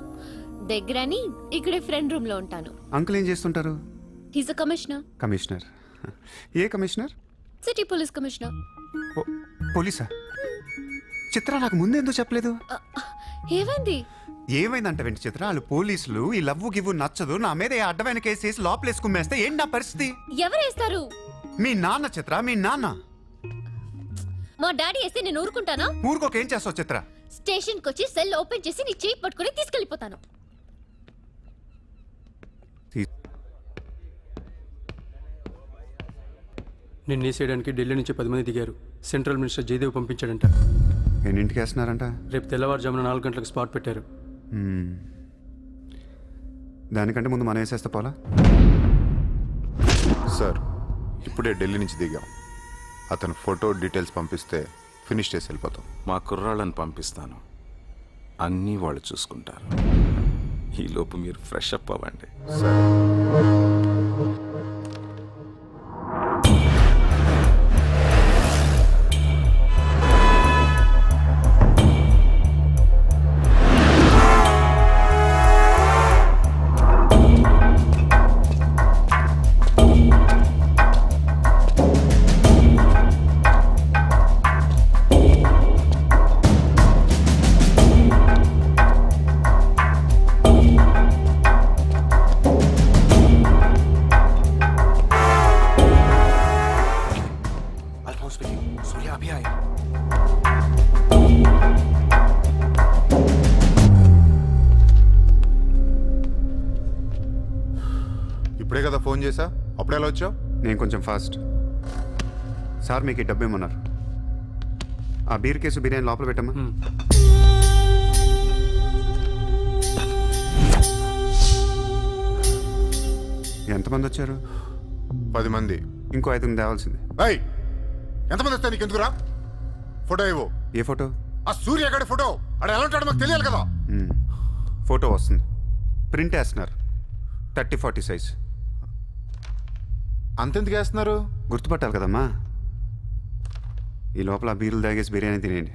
దగ్గరని ఇక్కడే ఫ్రెండ్ రూమ్ లో ఉంటాను. అంకుల్ ఏం చేస్తుంటారు? He's a commissioner. కమిషనర్? ఏ కమిషనర్? City police commissioner. పోలీసా? చిత్ర, నాకు ముందు ఎందుకు చెప్పలేదు? ఏమైంది? ఏమైందంటే వెంట చిత్ర, వాళ్ళు పోలీసులు ఈ లవ్వు గివ్వు నచ్చదు, నా మీద అడ్డమైన కేసు వేసి లోపలేసి కుమ్మేస్తే ఏంటి నా పరిస్థితి? ఎవరేస్తారు? మీ నాన్న చిత్ర, మీ నాన్న. మా డాడీ వేస్తే నేను ఊరుకుంటానా? ఊరుకోకేం చేస్తావు చిత్ర? స్టేషన్కి వచ్చి సెల్ ఓపెన్ చేసి నీ చేయి పట్టుకుని తీసుకెళ్ళిపోతాను. నిన్ను వేసేయడానికి ఢిల్లీ నుంచి 10 మంది దిగారు. సెంట్రల్ మినిస్టర్ జయదేవ్ పంపించాడంట. ఎన్నింటికి వేస్తున్నారంట? రేపు తెల్లవారుజామున 4 గంటలకు స్పాట్ పెట్టారు. దానికంటే ముందు మనం వేసేస్తే పోలా? సార్ ఇప్పుడే ఢిల్లీ నుంచి దిగాం. అతను ఫోటో డీటెయిల్స్ పంపిస్తే ఫినిష్ చేసి వెళ్ళిపోతాం. మా కుర్రాళ్ళని పంపిస్తాను, అన్నీ వాళ్ళు చూసుకుంటారు. ఈలోపు మీరు ఫ్రెష్ అప్ అవ్వండి. ఇప్పుడే కదా ఫోన్ చేసా, అప్పుడే ఎలా వచ్చావు? నేను కొంచెం ఫాస్ట్. సార్ మీకు ఈ డబ్బు ఏమన్నారు? ఆ బీర్ కేసు బిర్యానీ లోపల పెట్టమ్మా. ఎంతమంది వచ్చారు? 10 మంది. ఇంకో 5 తేవాల్సింది. ఎంతమంది వస్తాయి నీకు ఎందుకురా? ఫోటో ఇవ్వు. ఏ ఫోటో? ఆ సూర్యగాడి ఫోటో. అక్కడ ఎలా ఉంటాడో మాకు తెలియాలి కదా. ఫోటో వస్తుంది, ప్రింట్ వేస్తున్నారు. 30-40 సైజ్. అంతెందుకు వేస్తున్నారు? గుర్తుపట్టాలి కదమ్మా. ఈ లోపల బీర్లు తాగేసి బిర్యానీ తినేయండి.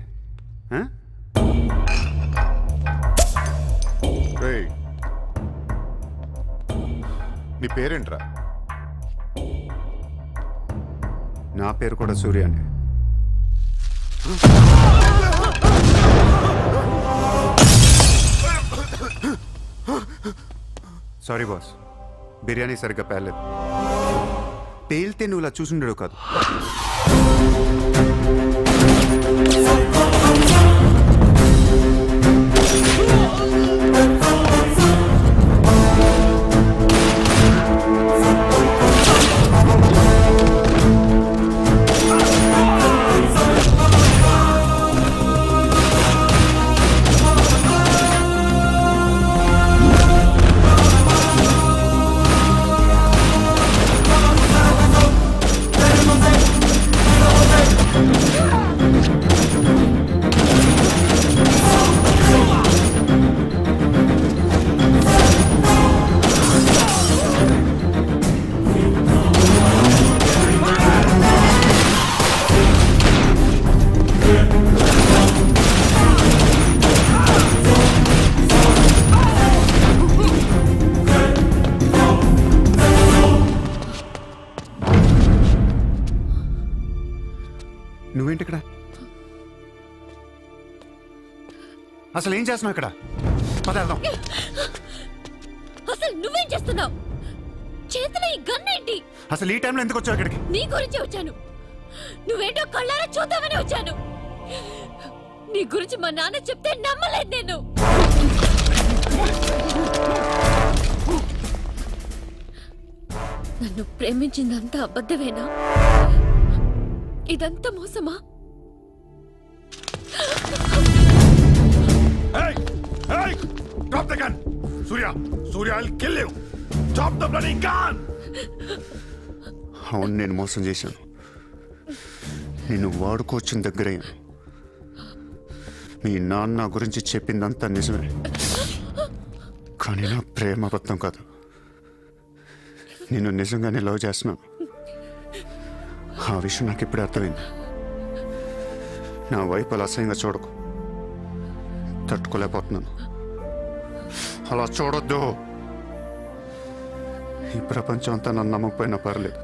నీ పేరేంట్రా? నా పేరు కూడా సూర్య అండి. సారీ బాస్, బిర్యానీ సరిగ్గా పేర్లేదు. పేలితే నువ్వు ఇలా చూసుండడు కాదు. నువ్వేంటి ఇక్కడ? అసలు ఏం చేస్తున్నావు ఇక్కడ? పదార్థం. అసలు నువ్వేం చేస్తున్నావు? చేతిలో ఈ గన్ ఏంటి? అసలు ఈ టైంలో ఎందుకు వచ్చావు ఇక్కడికి? నీ గురించి వచ్చాను. నువ్వేంటో కళ్ళారా చూద్దామని వచ్చాను. నీ గురించి మా నాన్న చెప్తే నమ్మలేదు నేను. నన్ను ప్రేమించిందంతా అబద్ధమేనా? ఇదంతా మోసమా? Drop the gun! Surya! Surya, I'll kill you! Drop the bloody gun! అవును, నేను మోసం చేశాను. నేను వాడుకోవచ్చిన దగ్గరయ్యాను. మీ నాన్న గురించి చెప్పిందంతా నిజమే, కానీ నా ప్రేమ అబద్ధం కాదు. నేను నిజంగానే లవ్ చేస్తున్నాను. ఆ విషయం నాకు ఇప్పుడే అర్థమైంది. నా వైపు అలా అసహ్యంగా చూడకు. తట్టుకోలేకపోతున్నాను. అలా చూడొద్దు. ఈ ప్రపంచం అంతా నన్ను నమ్మకపోయినా పర్లేదు,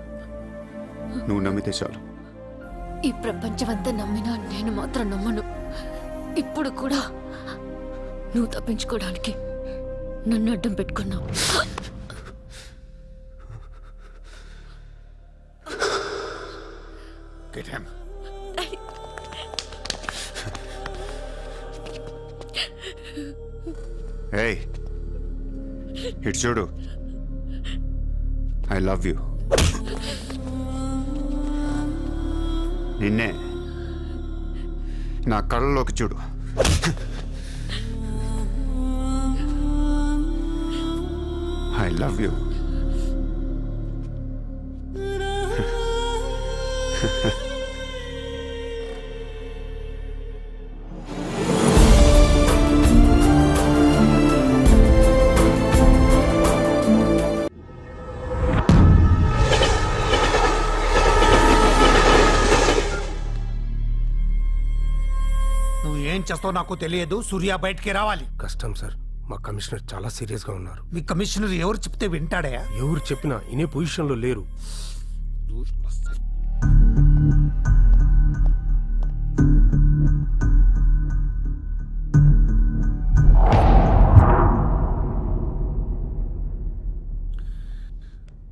నువ్వు నమ్మితే చాలు. ఈ ప్రపంచం అంతా నమ్మినా నేను మాత్రం నమ్మను. ఇప్పుడు కూడా నువ్వు తప్పించుకోవడానికి నన్ను అడ్డం పెట్టుకున్నావు. Get him. ఏయ్ ఇటు చూడు. I love you. నిన్నే నా కళ్ళలోకి చూడు. I love you. నువ్వేం చేస్తావు నాకు తెలియదు. సూర్య బయటికి రావాలి. కష్టం సార్, మా కమిషనర్ చాలా సీరియస్ గా ఉన్నారు. మీ కమిషనర్ ఎవరు చెప్తే వింటాడా? ఎవరు చెప్పినా ఇనే పొజిషన్ లో లేరు.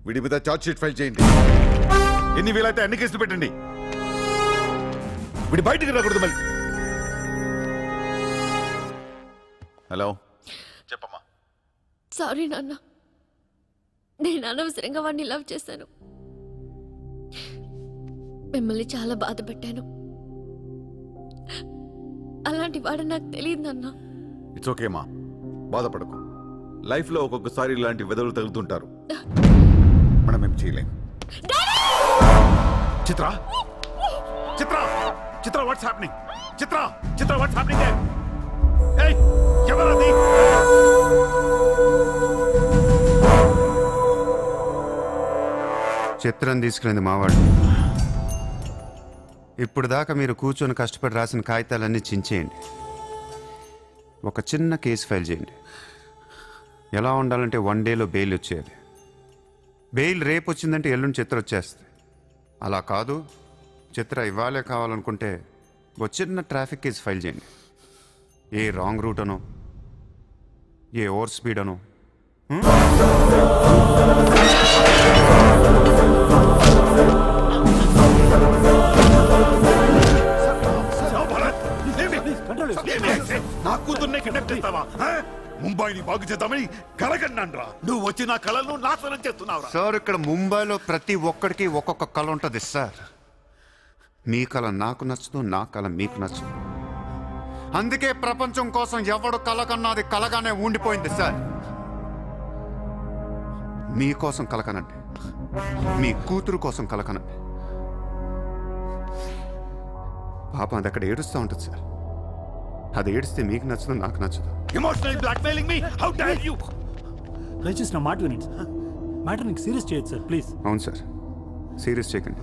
వీడి మీద చార్జ్ షీట్ ఫైల్ చేయండి. ఎన్ని వీలైతే అన్ని కేసులు పెట్టండి. వీడి బయటికి రాకూడదు మళ్ళీ. హలో చెప్పమ్మా. సారీ నాన్న, నేను అనవసరంగా వాడిని లవ్ చేశాను. మిమ్మల్ని చాలా బాధ పెట్టాను. అలాంటి వాడు నాకు తెలియదు నాన్న. ఇట్స్ ఓకే అమ్మా, బాధపడకు. లైఫ్ లో ఒక్కొక్కసారి ఇలాంటి వెదలు తగులుతుంటారు. మనం ఏం చేయలేం. చిత్ర చిత్ర చిత్ర వాట్స్ హ్యాపెనింగ్? చిత్ర చిత్ర వాట్స్ హ్యాపెనింగ్? ఏయ్ ఎవరది? చిత్రం తీసుకురండి మావాడు. ఇప్పుడు దాకా మీరు కూర్చొని కష్టపడి రాసిన కాగితాలన్నీ చించేయండి. ఒక చిన్న కేసు ఫైల్ చేయండి. ఎలా ఉండాలంటే 1 డేలో బెయిల్ వచ్చేయాలి. బెయిల్ రేపు వచ్చిందంటే ఎల్లుండి చిత్ర వచ్చేస్తుంది. అలా కాదు, చిత్ర ఇవ్వాలే కావాలనుకుంటే ఒక చిన్న ట్రాఫిక్ కేసు ఫైల్ చేయండి. ఏ రాంగ్ రూట్ అనో, ఏ ఓవర్ స్పీడ్ అనో. నా కూతుర్నే కిడ్నాప్ చేస్తావా? ముంబైని బాగు చేద్దామని కలగన్నాన్రా. నువ్వు వచ్చి నా కళలను నాశనం చేస్తున్నావురా. సార్, ఇక్కడ ముంబైలో ప్రతి ఒక్కడికి ఒక్కొక్క కళ ఉంటుంది సార్. మీ కళ నాకు నచ్చదు, నా కళ మీకు నచ్చదు. అందుకే ప్రపంచం కోసం ఎవడు కళ కన్నది కలగానే ఉండిపోయింది సార్. మీకోసం కలకనండి, మీ కూతురు కోసం కలకనండి. పాపం అది అక్కడ ఏడుస్తూ ఉంటుంది సార్. అది ఏడిస్తే మీకు నచ్చదు, నాకు నచ్చదు. Emotional blackmailing me, how dare you? దయచేసి నా మాట వినండి సార్. మ్యాటర్ నీకు సీరియస్ చేయొచ్చు సార్, ప్లీజ్. అవును సార్, సీరియస్ చేయకండి.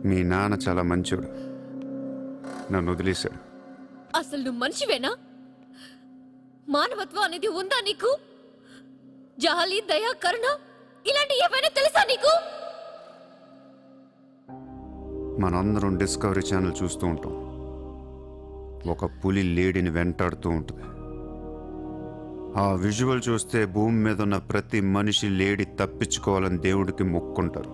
మీ నాన్న చాలా మంచోడు, నన్ను వదిలేశాడు. అసలు నువ్వు మనిషివేనా? మానవత్వం అనేది ఉందా నీకు? జాలి, దయ, కరుణ ఇలాంటి ఏమైనా తెలుసా నీకు? మనందరం డిస్కవరీ ఛానల్ చూస్తూ ఉంటాం. ఒక పులి లేడీని వెంటాడుతూ ఉంటుంది. ఆ విజువల్ చూస్తే భూమి మీద ఉన్న ప్రతి మనిషి లేడీ తప్పించుకోవాలని దేవుడికి మొక్కుంటారు.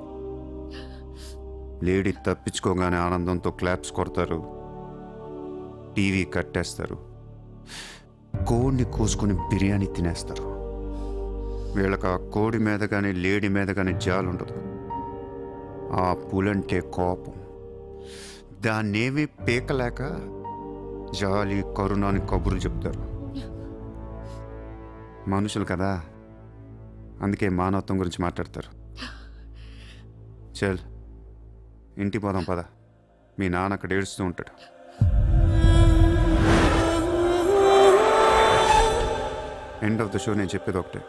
లేడీ తప్పించుకోగానే ఆనందంతో క్లాప్స్ కొడతారు, టీవీ కట్టేస్తారు, కోడిని కోసుకుని బిర్యానీ తినేస్తారు. వీళ్ళకి ఆ కోడి మీద కానీ లేడీ మీద కానీ జాలి ఉండదు. ఆ పులంటే కోపం. దాన్నేమీ పీకలేక జాలి, కరుణ అని కబుర్లు చెప్తారు. మనుషులు కదా, అందుకే మానవత్వం గురించి మాట్లాడతారు. చల్ ఇంటికి పోదాం పద. మీ నాన్న అక్కడ ఏడుస్తూ ఉంటాడు. ఎండ్ ఆఫ్ ద షో నేను చెప్పేది ఒకటే,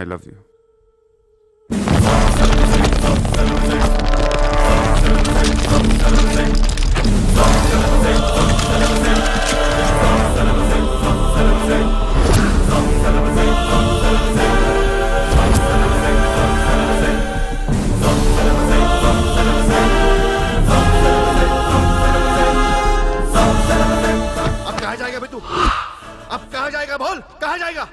ఐ లవ్ యూ. जाएगा बे तू? अब कहाँ जाएगा बोल, कहाँ जाएगा?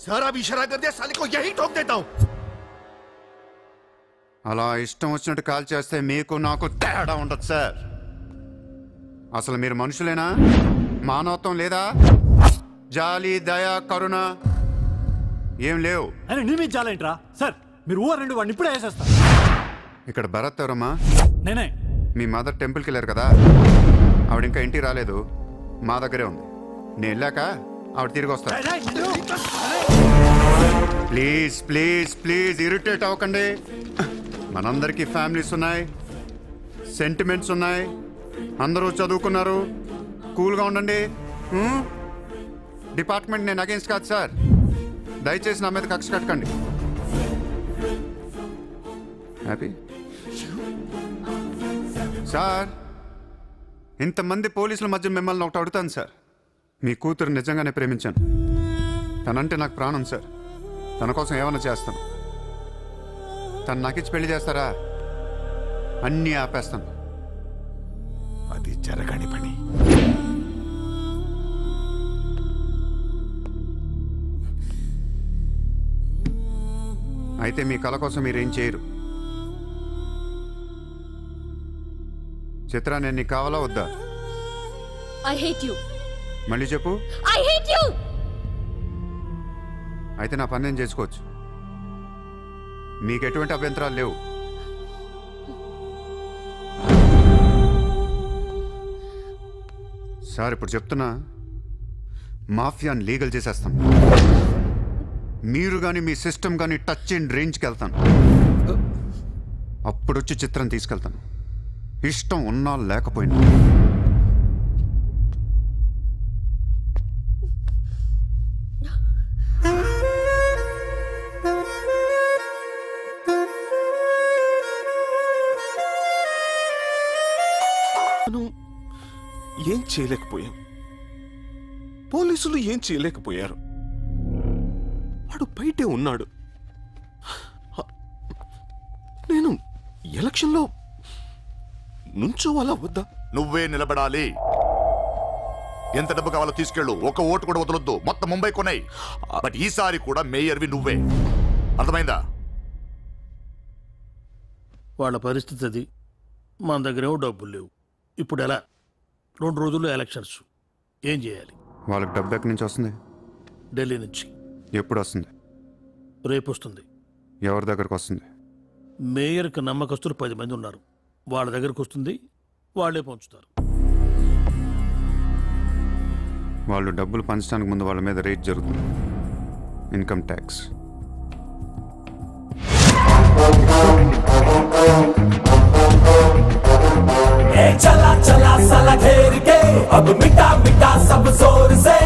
सारा भी इशारा कर दिया, साले को यही ठोक देता हूँ। అలా ఇష్టం వచ్చినట్టు కాల్ చేస్తే మీకు నాకు తేడా ఉండదు సార్. అసలు మీరు మనుషులేనా? మానవత్వం లేదా? జాలి, దయ, కరుణ ఏం లేవు. అని నీ మీద జాలేంట్రా సార్? మీరు ఊరు రెండు వాడిని ఇప్పుడే వేసేస్తా. ఇక్కడ భరత్ ఎవరమ్మా? నేనే. మీ మదర్ టెంపుల్కి వెళ్ళారు కదా, ఆవిడ ఇంకా ఇంటికి రాలేదు, మా దగ్గరే ఉంది. నేను వెళ్ళాక ఆవిడ తిరిగి వస్తా. ప్లీజ్ ప్లీజ్ ప్లీజ్ ఇరిటేట్ అవ్వకండి. మనందరికీ ఫ్యామిలీస్ ఉన్నాయి, సెంటిమెంట్స్ ఉన్నాయి, అందరూ చదువుకున్నారు. కూల్గా ఉండండి. డిపార్ట్మెంట్ నేను అగేన్స్ట్ కాదు సార్. దయచేసి నా మీద కక్ష కట్టకండి. Happy sir? ఇంతమంది పోలీసుల మధ్య మిమ్మల్ని ఒకటి అడుగుతాను సార్. మీ కూతురు నిజంగానే ప్రేమించాను. తనంటే నాకు ప్రాణం సార్. తన కోసం ఏమైనా చేస్తాను. తను నాకిచ్చి పెళ్లి చేస్తారా? అన్నీ ఆపేస్తాను. అది జరగని పని. అయితే మీ కళ కోసం మీరేం చేయరు. చిత్ర, నేను నీకు కావాలా వద్దా? I hate you. మళ్ళీ చెప్పు. I hate you. అయితే నా పని నేను చేసుకోవచ్చు. మీకు ఎటువంటి అభ్యంతరాలు లేవు. సార్ ఇప్పుడు చెప్తున్నా, మాఫియాని లీగల్ చేసేస్తాను. మీరు కానీ మీ సిస్టమ్ కానీ టచ్ అండ్ రేంజ్కి వెళ్తాను. అప్పుడొచ్చి చిత్రం తీసుకెళ్తాను, ఇష్టం ఉన్నా లేకపోయినా. ఏం చేయలేకపోయాం, పోలీసులు ఏం చేయలేకపోయారు. వాడు బయటే ఉన్నాడు. నేను ఎలక్షన్లో నుంచోవాలా వద్దా? నువ్వే నిలబడాలి. ఎంత డబ్బు కావాలో తీసుకెళ్ళు, ఒక ఓటు కూడా వదలొద్దు. మొత్తం ముంబై కొన్నాయి. బట్ ఈసారి కూడా మేయర్వి నువ్వే. అర్థమైందా? వాళ్ళ పరిస్థితి అది. మన దగ్గరేమో డబ్బులు లేవు. ఇప్పుడు ఎలా? 2 రోజుల్లో ఎలక్షన్స్. ఏం చేయాలి? వాళ్ళకి డబ్బు ఎక్కడి నుంచి వస్తుంది? ఢిల్లీ నుంచి. ఎప్పుడు వస్తుంది? రేపు వస్తుంది. ఎవరి దగ్గరకు వస్తుంది? మేయర్కి నమ్మకస్తులు 10 మంది ఉన్నారు. వాళ్ళ దగ్గరకు వస్తుంది, వాళ్ళే పంచుతారు. వాళ్ళు డబ్బులు పంచడానికి ముందు వాళ్ళ మీద రేట్ జరుగుతుంది, ఇన్కమ్ ట్యాక్స్. चला चला साला घेर के अब मिटा मिटा सब जोर से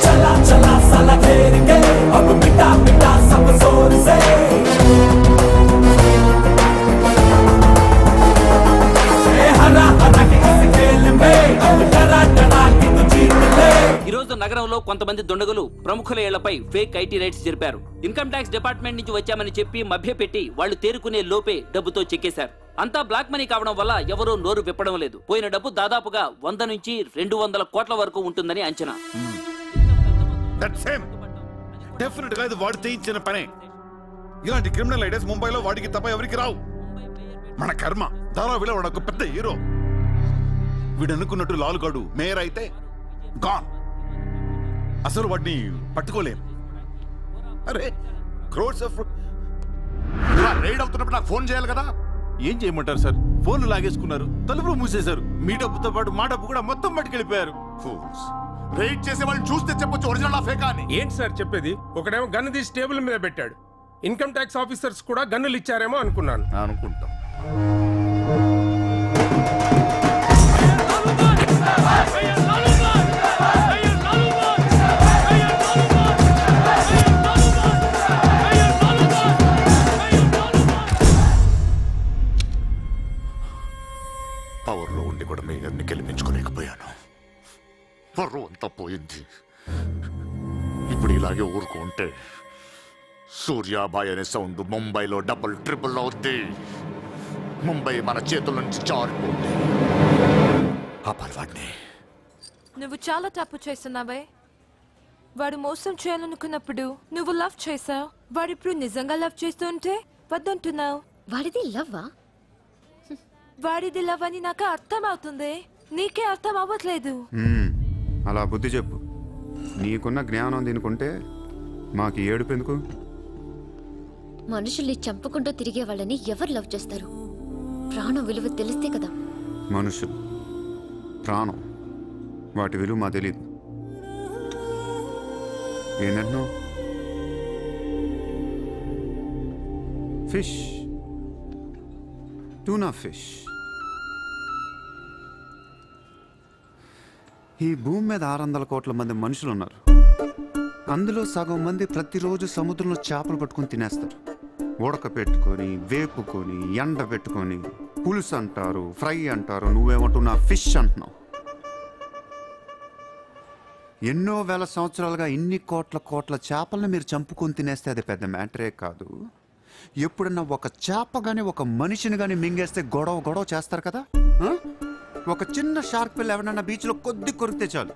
चला चला साला घेर के अब मिटा मिटा सब जोर से ఈరోజు నగరంలో కొంతమంది దుండగులు ప్రముఖుల ఇళ్లపై ఫేక్ ఐటీ రైట్స్ జరిపారు. ఇన్కమ్ ట్యాక్స్ డిపార్ట్మెంట్ నుంచి వచ్చామని చెప్పి మభ్యపెట్టి వాళ్ళు తేరుకునే లోపే డబ్బుతో చెక్కేశారు. అంతా బ్లాక్ మనీ కావడం వల్ల ఎవరూ నోరు విప్పడం లేదు. పోయిన డబ్బు దాదాపుగా 100 నుంచి 200 కోట్ల వరకు ఉంటుందని అంచనా. డెఫినెట్ గా ఇది వాడు చేయించిన పనే. ఇలాంటి క్రిమినల్ ఐడియాస్ ముంబైలో వాడికి తప్ప ఎవరికి రావు. మన కర్మ. ధారావిలో వాడు ఒక పెద్ద హీరో. వీడు అనుకున్నట్టు లాలుగాడు మేయర్ అయితే గాన్. అసలు వాడిని పట్టుకోలేరు. అరే క్రోర్స్ ఆఫ్ రైడ్ అవుతున్నప్పుడు నాకు ఫోన్ చేయాలి కదా. ఏం చేయమంటారు సార్? ఫోన్లు లాగేసుకున్నారు, తలుపులు మూసేశారు. మీ డబ్బుతో పాటు మా డబ్బు కూడా మొత్తం పట్టుకెళ్ళిపోయారు. రైడ్ చేసే వాళ్ళని చూస్తే చెప్పొచ్చు ఒరిజినల్ ఆ ఫేకా అని. ఏంటి సార్ చెప్పేది? ఒకడేమో గన్ను తీసి టేబుల్ మీద పెట్టాడు. ఇన్కమ్ ట్యాక్స్ ఆఫీసర్స్ కూడా గన్నులు ఇచ్చారేమో అనుకున్నాను. అనుకుంటాం. పవర్లో ఉండి కూడా మేయర్ని గెలిపించుకోలేకపోయాను. పరువు అంతా పోయింది. ఇప్పుడు ఇలాగే ఊరుకుంటే సూర్యాబాయ్ అనే సౌండ్ ముంబైలో డబుల్ ట్రిపుల్ అవుద్ది. ముంబై మన చేతుల నుంచి జారిపోద్ది. ఆ పర్వాడిని నువ్వు చాలా తప్పు చేస్తున్నావే. వాడు మోసం చేయాలనుకున్నప్పుడు నువ్వు లవ్ చేసావు. వాడు ఇప్పుడు నిజంగా లవ్ చేస్తుంటే వద్దంటున్నావు. వాడిది లవ్వా? వాడిది లవ్ అని నాకు అర్థం అవుతుంది, నీకే అర్థం అవ్వట్లేదు. అలా బుద్ధి చెప్పు. నీకున్న జ్ఞానం దీనికుంటే మాకు ఏడుపు ఎందుకు? మనుషుల్ని చంపుకుంటూ తిరిగే వాళ్ళని ఎవరు లవ్ చేస్తారు? ప్రాణం విలువ తెలిస్తే కదా. మనుషులు, ప్రాణం, వాటి విలువ మా తెలీదు. ఏంటంటున్నావు? Fish, tuna fish. ఈ భూమి మీద 600 కోట్ల మంది మనుషులు ఉన్నారు. అందులో సగం మంది ప్రతిరోజు సముద్రంలో చేపలు పట్టుకొని తినేస్తారు. ఉడక పెట్టుకొని, వేపుకొని, ఎండ పెట్టుకొని, పులుసు అంటారు, ఫ్రై అంటారు. నువ్వేమంటున్నా ఫిష్ అంటున్నావు. ఎన్నో వేల సంవత్సరాలుగా ఇన్ని కోట్ల చేపలను మీరు చంపుకొని తినేస్తే అది పెద్ద మ్యాటరే కాదు. ఎప్పుడన్నా ఒక చేప కానీ ఒక మనిషిని కానీ మింగేస్తే గొడవ చేస్తారు కదా. ఒక చిన్న షార్క్ పిల్ల ఎవరన్నా బీచ్లో కొద్ది కొరికితే చాలు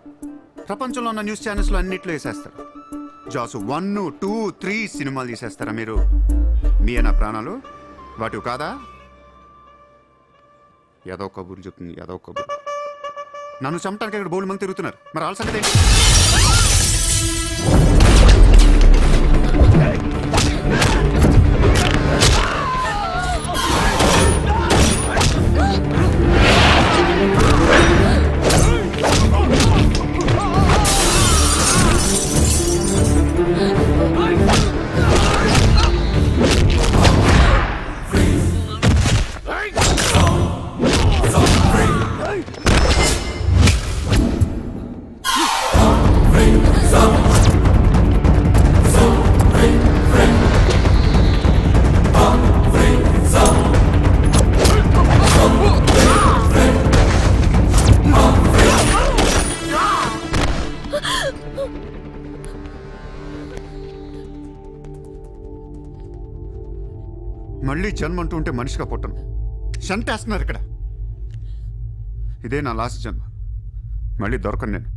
ప్రపంచంలో ఉన్న న్యూస్ ఛానల్స్లో అన్నిట్లో వేసేస్తారు. జాసు 1, 2, 3 సినిమాలు తీసేస్తారా మీరు? మీ నా ప్రాణాలు వాటివి కాదా? ఏదో కబుర్లు చెప్తుంది, ఏదో కబుర్లు. నన్ను చంపడానికి ఇక్కడ బోల్డ్ మంది తిరుగుతున్నారు. మరి వాళ్ళ సంగతి ఏంటి? మళ్ళీ జన్మ అంటూ ఉంటే మనిషిగా పుట్టను. చంటేస్తున్నారు ఇక్కడ. ఇదే నా లాస్ట్ జన్మ. మళ్ళీ దొరకను నేను.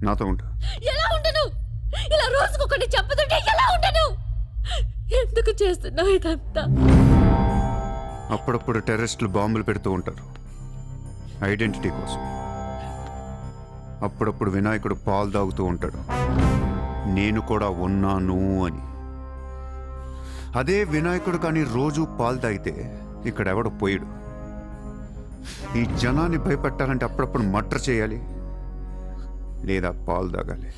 నాతో ఉంటా. ఎలా ఉండను? ఇలా రోజుకొకటి చంపుతుంటే ఎలా ఉండను? ఎందుకు చేస్తున్నావు ఇదంతా? అప్పుడప్పుడు టెర్రరిస్టులు బాంబులు పెడుతూ ఉంటారు ఐడెంటిటీ కోసం. అప్పుడప్పుడు వినాయకుడు పాలు తాగుతూ ఉంటాడు, నేను కూడా ఉన్నాను అని. అదే వినాయకుడు కానీ రోజు పాలు తాగితే ఇక్కడెవడు పోయాడు. ఈ జనాన్ని భయపెట్టాలంటే అప్పుడప్పుడు మర్డర్ చేయాలి, లేదా పాలు తాగాలి.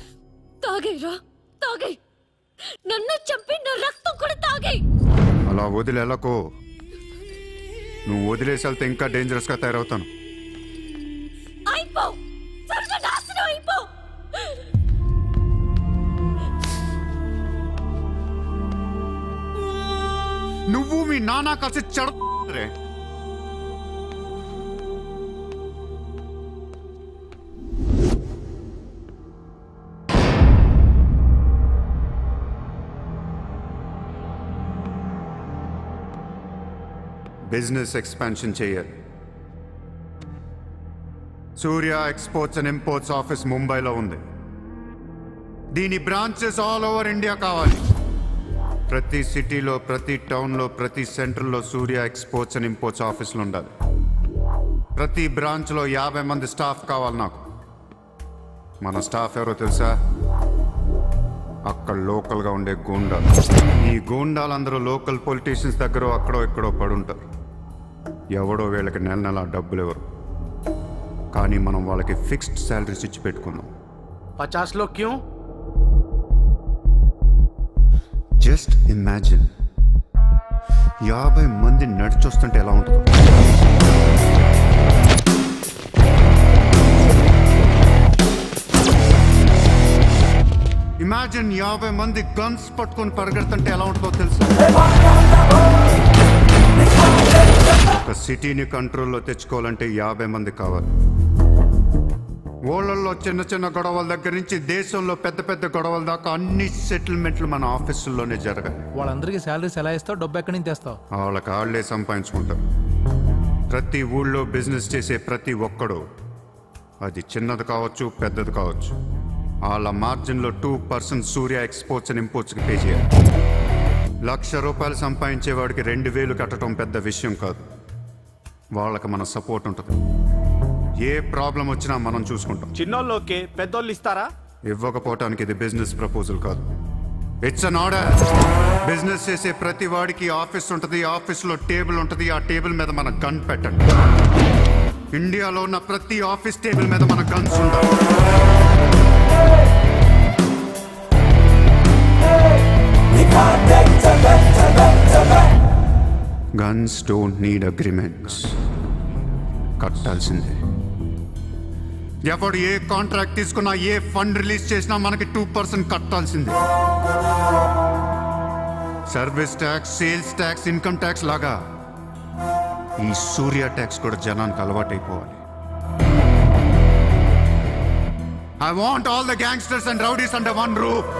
తాగేరా, తాగే. నన్ను చంపి నా రక్తం కూడా తాగే. అలా వదిలేలకో. నువ్వు వదిలేసి వెళ్తే ఇంకా డేంజరస్గా తయారవుతాను. అయిపో, సర్వనాశనం అయిపో. నువ్వు మీ నాన్న కలిసి చెడరే. బిజినెస్ ఎక్స్పాన్షన్ చేయాలి. సూర్య ఎక్స్పోర్ట్స్ అండ్ ఇంపోర్ట్స్ ఆఫీస్ ముంబైలో ఉంది. దీని బ్రాంచెస్ ఆల్ ఓవర్ ఇండియా కావాలి. ప్రతి సిటీలో, ప్రతి టౌన్లో, ప్రతి సెంటర్లో సూర్య ఎక్స్పోర్ట్స్ అండ్ ఇంపోర్ట్స్ ఆఫీసులు ఉండాలి. ప్రతి బ్రాంచ్లో 50 మంది స్టాఫ్ కావాలి నాకు. మన స్టాఫ్ ఎవరో తెలుసా? అక్కడ లోకల్గా ఉండే గూండాలు. ఈ గూండాలందరూ లోకల్ పొలిటీషియన్స్ దగ్గర అక్కడో ఇక్కడో పడుంటారు. ఎవడో వీళ్ళకి నెల నెల డబ్బులు ఎవరు, కానీ మనం వాళ్ళకి ఫిక్స్డ్ శాలరీస్ ఇచ్చి పెట్టుకుందాం. 50 लोग क्यों? జస్ట్ ఇమాజిన్ 50 మంది నడిచొస్తుంటే ఎలా ఉంటుందో. ఇమాజిన్ 50 మంది గన్స్ పట్టుకొని పరిగెడుతుంటే ఎలా ఉంటుందో తెలుసు. ఒక సిటీని కంట్రోల్లో తెచ్చుకోవాలంటే 50 మంది కావాలి. ఊళ్ళల్లో చిన్న చిన్న గొడవల దగ్గర నుంచి దేశంలో పెద్ద పెద్ద గొడవల దాకా అన్ని సెటిల్మెంట్లు మన ఆఫీసుల్లోనే జరగాలి. వాళ్ళందరికీ శాలరీస్ ఎలా ఇస్తావు, డబ్బు ఎక్కడి నుంచి తెస్తావు? వాళ్ళకి వాళ్ళే సంపాదించుకుంటారు. ప్రతి ఊళ్ళో బిజినెస్ చేసే ప్రతి ఒక్కడు, అది చిన్నది కావచ్చు పెద్దది కావచ్చు, వాళ్ళ మార్జిన్లో 2% సూర్య ఎక్స్పోర్ట్స్ అండ్ ఇంపోర్ట్స్కి పే చేయాలి. ₹1,00,000 సంపాదించేవాడికి 2,000 కట్టడం పెద్ద విషయం కాదు. వాళ్ళకి మన సపోర్ట్ ఉంటుంది. ఏ ప్రాబ్లం వచ్చినా మనం చూసుకుంటాం. చిన్నోళ్ళు ఓకే, పెద్దోళ్ళు ఇస్తారా? ఇవ్వకపోవటానికి ఇది బిజినెస్ ప్రపోజల్ కాదు, ఇట్స్ అన్ ఆర్డర్. బిజినెస్ చేసే ప్రతి వాడికి ఆఫీస్ ఉంటుంది, ఆఫీస్లో టేబుల్ ఉంటుంది. ఆ టేబుల్ మీద మన గన్ పెట్టండి. ఇండియాలో ఉన్న ప్రతి ఆఫీస్ టేబుల్ మీద మన గన్స్ ఉండాలి. Guns don't need agreements. కట్టాల్సిందే. ఎవడు ఏ కాంట్రాక్ట్ తీసుకున్నా, ఏ ఫండ్ రిలీజ్ చేసినా మనకి 2% కట్టాల్సిందే. Service tax, sales tax, income tax లాగా ఈ సూర్య ట్యాక్స్ కూడా జనానికి అలవాటైపోవాలి. I want all the gangsters and rowdies under one roof.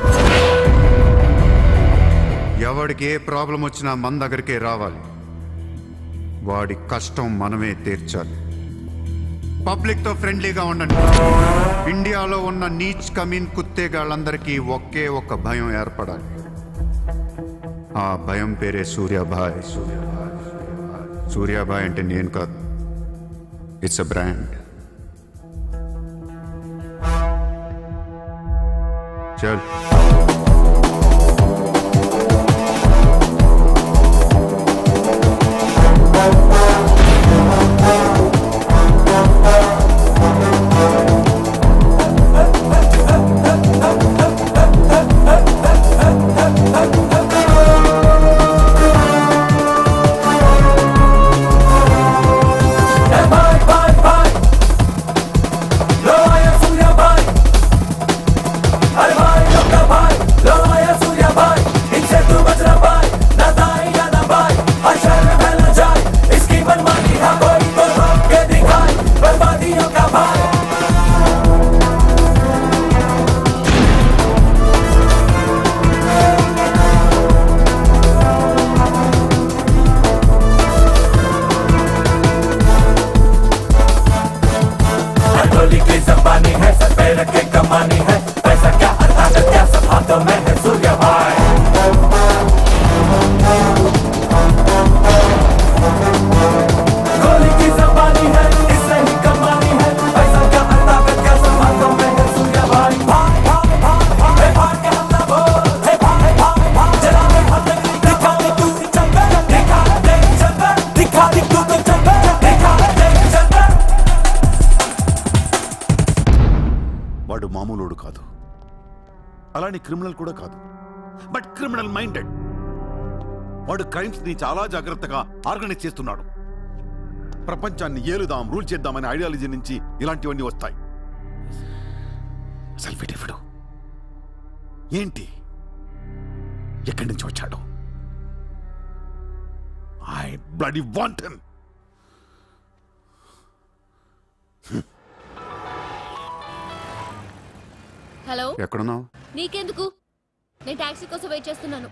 ఎవడికి ఏ ప్రాబ్లం వచ్చినా మన దగ్గరికే రావాలి. వాడి కష్టం మనమే తీర్చాలి. పబ్లిక్ తో ఫ్రెండ్లీగా ఉండండి. ఇండియాలో ఉన్న నీచ్ కమీన్ కుత్తేగాళ్ళందరికీ ఒకే ఒక భయం ఏర్పడాలి. ఆ భయం పేరే సూర్యాభాయ్. సూర్యాభాయ్ అంటే నేను కాదు, ఇట్స్ అ బ్రాండ్. చల్. వాడు మామూలుడు కాదు, అలానే క్రిమినల్ కూడా కాదు, బట్ క్రిమినల్ మైండెడ్. వాడు క్రైమ్స్ ని చాలా జాగ్రత్తగా ఆర్గనైజ్ చేస్తున్నాడు. ప్రపంచాన్ని ఏలుదాం, రూల్ చేద్దామనే ఐడియాలజీ నుంచి ఇలాంటివన్నీ వస్తాయి. సెల్ఫీ ఏంటి, ఎక్కడి నుంచి వచ్చాడు? I bloody want him. Hello, ఎక్కడున్నావు? నీకెందుకు? నేను టాక్సీ కోసం వెయిట్ చేస్తున్నాను.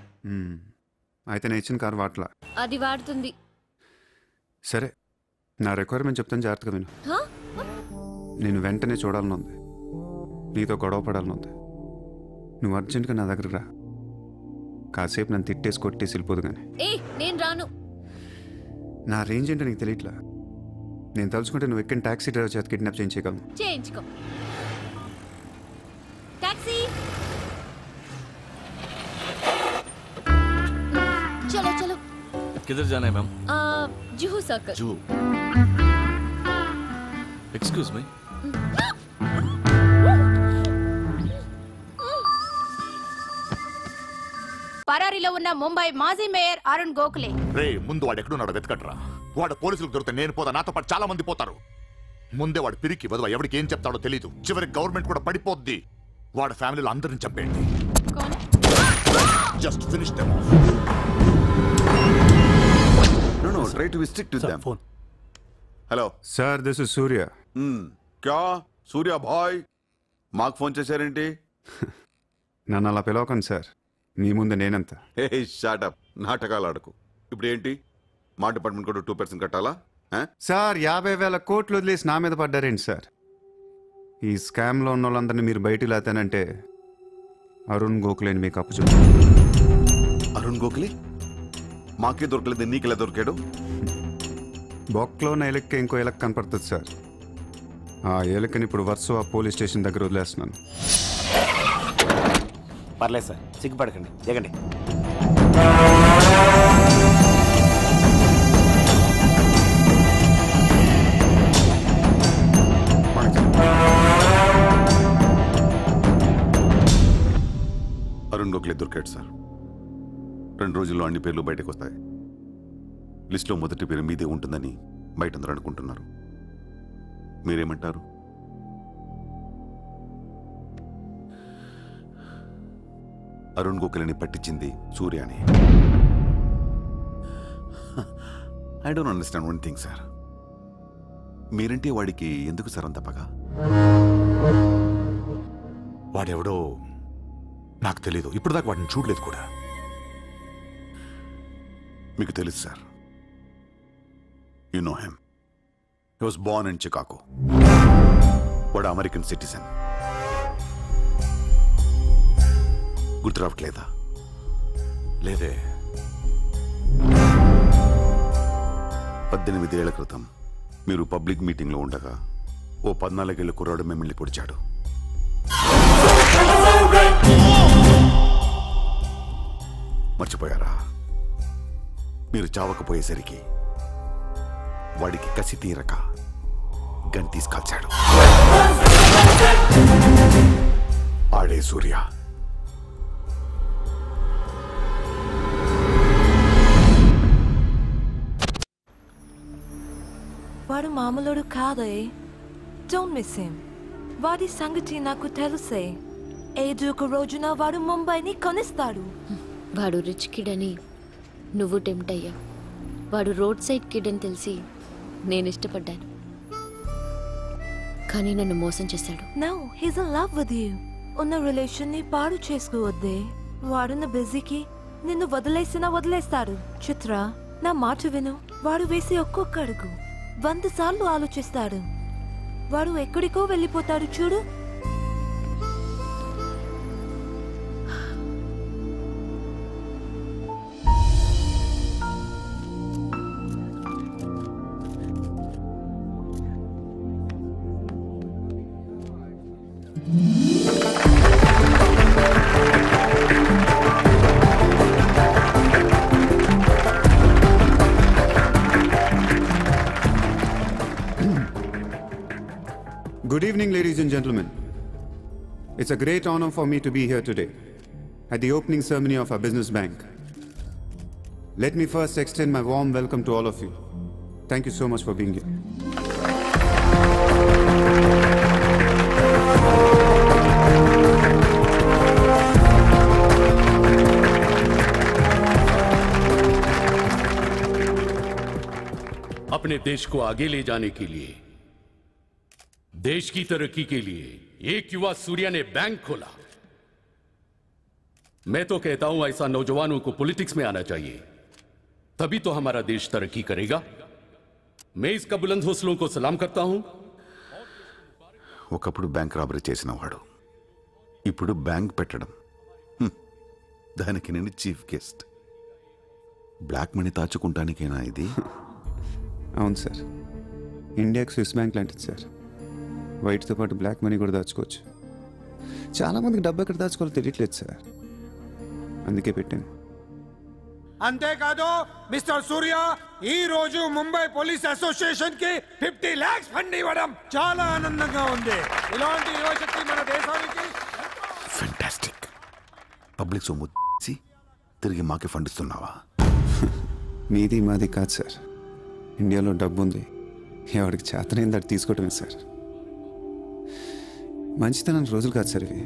అయితే నేను ఇచ్చిన కారు వాట్లా. అది వాడుతుంది. సరే, నా రిక్వైర్మెంట్ చెప్తాను, జాగ్రత్తగా విను. నేను వెంటనే చూడాలనుంది, నీతో గొడవ పడాలనుంది. నువ్వు అర్జెంటుగా నా దగ్గరకు రా. కాసేపు నన్ను తిట్టేసి కొట్టేసి వెళ్ళిపోదు కానీ. నేను రాను. నా రేంజ్ ఏంటో నీకు తెలియట్లా. నేను తలుచుకుంటే నువ్వు ఎక్కడ టాక్సీ డ్రైవర్ చేత కిడ్నాప్ చేయించగలను. చేయించుకో. టాక్సీ, चलो चलो. किधर जाना है ma'am? Juhu circle. Juhu. Excuse me. పరారీలో ఉన్న ముంబై మాజీ మేయర్ అరుణ్ గోఖలే. రే, ముందు వాడు ఎక్కడున్నాడో వెతకట్రా. వాడు పోలీసులకు దొరికితే నేను పోతా, నాతో పాటు చాలా మంది పోతారు. ముందే వాడు పిరికి వదవ, ఎవరికి ఏం చెప్తాడో తెలీదు. చివరికి గవర్నమెంట్ కూడా పడిపోద్ది. వాడి ఫ్యామిలీలో అందరిని చంపేయండి. Just finish them of. No, try to be strict with them. Phone. Hello. Sir, this is Surya. क्या? సూర్య బాయ్ మాకు ఫోన్ చేశారేంటి? నన్ను అలా పిలవకండి సార్, మీ ముందు నేనంత. హే షాటప్, నాటకాలు ఆడకు. ఇప్పుడు ఏంటి, మా డిపార్ట్మెంట్ కూడా 2% కట్టాలా? సార్ 50,000 కోట్లు వదిలేసి నా మీద పడ్డారేంటి సార్? ఈ స్కామ్లో ఉన్న వాళ్ళందరినీ మీరు బయటికి లాతానంటే అరుణ్ గోఖలేని మీకు అప్పు చెప్పు. అరుణ్ గోఖలే మాకే దొరకలేదు, నీకెలా దొరికాడు? బొక్కలో ఉన్న ఎలక్క ఇంకో ఎలక్క కనపడుతుంది సార్. ఆ ఎలక్కని ఇప్పుడు వర్సో ఆ పోలీస్ స్టేషన్ దగ్గర వదిలేస్తున్నాను. పర్లేదు సార్, సిగ్గుపడకండి, దిగండి. అరుణ్ గోఖలే దొరికాడు సార్. 2 రోజుల్లో అన్ని పేర్లు బయటకు వస్తాయి. లిస్టులో మొదటి పేరు మీదే ఉంటుందని బయట అందరూ అనుకుంటున్నారు. మీరేమంటారు? అరుణ్ గోఖలేని పట్టించింది సూర్యాని. I don't understand one thing sir. మీరంటే వాడికి ఎందుకు సార్ అంత పగ? వాడెవడో నాకు తెలీదు, ఇప్పుడు దాకా వాడిని చూడలేదు కూడా. మీకు తెలుసు sir. You know him. He was Born in Chicago. వాడు అమెరికన్ సిటిజన్. గుర్తు రావట్లేదా? లేదే. 18 ఏళ్ల క్రితం మీరు పబ్లిక్ మీటింగ్లో ఉండగా ఓ 14 ఏళ్ల కుర్రాడు మిమ్మల్ని పొడిచాడు. మర్చిపోయారా? మీరు చావకపోయేసరికి వాడికి కసి తీరక గన్ తీసుకాల్చాడు. ఆడే సూర్య. వాడు మామూలుడు కాదే. Don't miss him. వాడి సంగతి నాకు తెలుసే. ఏదో ఒక రోజున వాడు ముంబైని కొనిస్తాడు. వాడు రిచ్ కిడ్ అని నువ్వు టెంప్ట్ అయ్యా. వాడు రోడ్ సైడ్ కిడ్ అని తెలిసి నేను ఇష్టపడ్డాను, కానీ నన్ను మోసం చేశాడు. No, he's in love with you. ఉన్న రిలేషన్ ని పాడు చేసుకోవద్దే. వాడున్న బిజీకి నిన్ను వదిలేస్తాడు. చిత్ర, నా మాట విను. వాడు వేసే ఒక్కొక్క అడుగు 100 సార్లు ఆలోచిస్తాడు. వాడు ఎక్కడికో వెళ్ళిపోతాడు చూడు. Good evening, ladies and gentlemen. It's a great honor for me to be here today at the opening ceremony of our business bank. Let me first extend my warm welcome to all of you. Thank you so much for being here. अपने देश को आगे ले जाने के लिए, देश की तरक्की के लिए एक युवा सूर्या ने बैंक खोला। मैं तो कहता हूं ऐसा नौजवानों को पॉलिटिक्स में आना चाहिए, तभी तो हमारा देश तरक्की करेगा। मैं इसका बुलंद हौसलों को सलाम करता हूं। ఒకప్పుడు బ్యాంక్ రాబరీ చేసిన వాడు ఇప్పుడు బ్యాంక్ పెట్టడం, దానికి నేను చీఫ్ గెస్ట్. బ్లాక్ మనీ దాచుకుంటానికేనా ఇది? అవును సార్, ఇండియాకి స్విస్ బ్యాంక్ లాంటిది సార్. వైట్తో పాటు బ్లాక్ మనీ కూడా దాచుకోవచ్చు. చాలామందికి డబ్బు ఎక్కడ దాచుకోవాలో తెలియట్లేదు సార్, అందుకే పెట్టాను. అంతేకాదు మిస్టర్ సూర్య, ఈ రోజు ముంబై పోలీస్ అసోసియేషన్ కి 50 lakhs ఫండ్ ఇవ్వడం చాలా ఆనందంగా ఉంది. ఇలాంటి యువశక్తి మన దేశానికి ఫెంటాస్టిక్. పబ్లిక్ సొమ్ము తిరిగి మాకే ఫండ్ ఇస్తున్నావా? మీది మాది కాదు సార్, ఇండియాలో డబ్బు ఉంది, ఎవరికి చేతనైంది అది తీసుకోవటమే సార్. మంచితనానికి రోజులు కాదు సార్ ఇవి.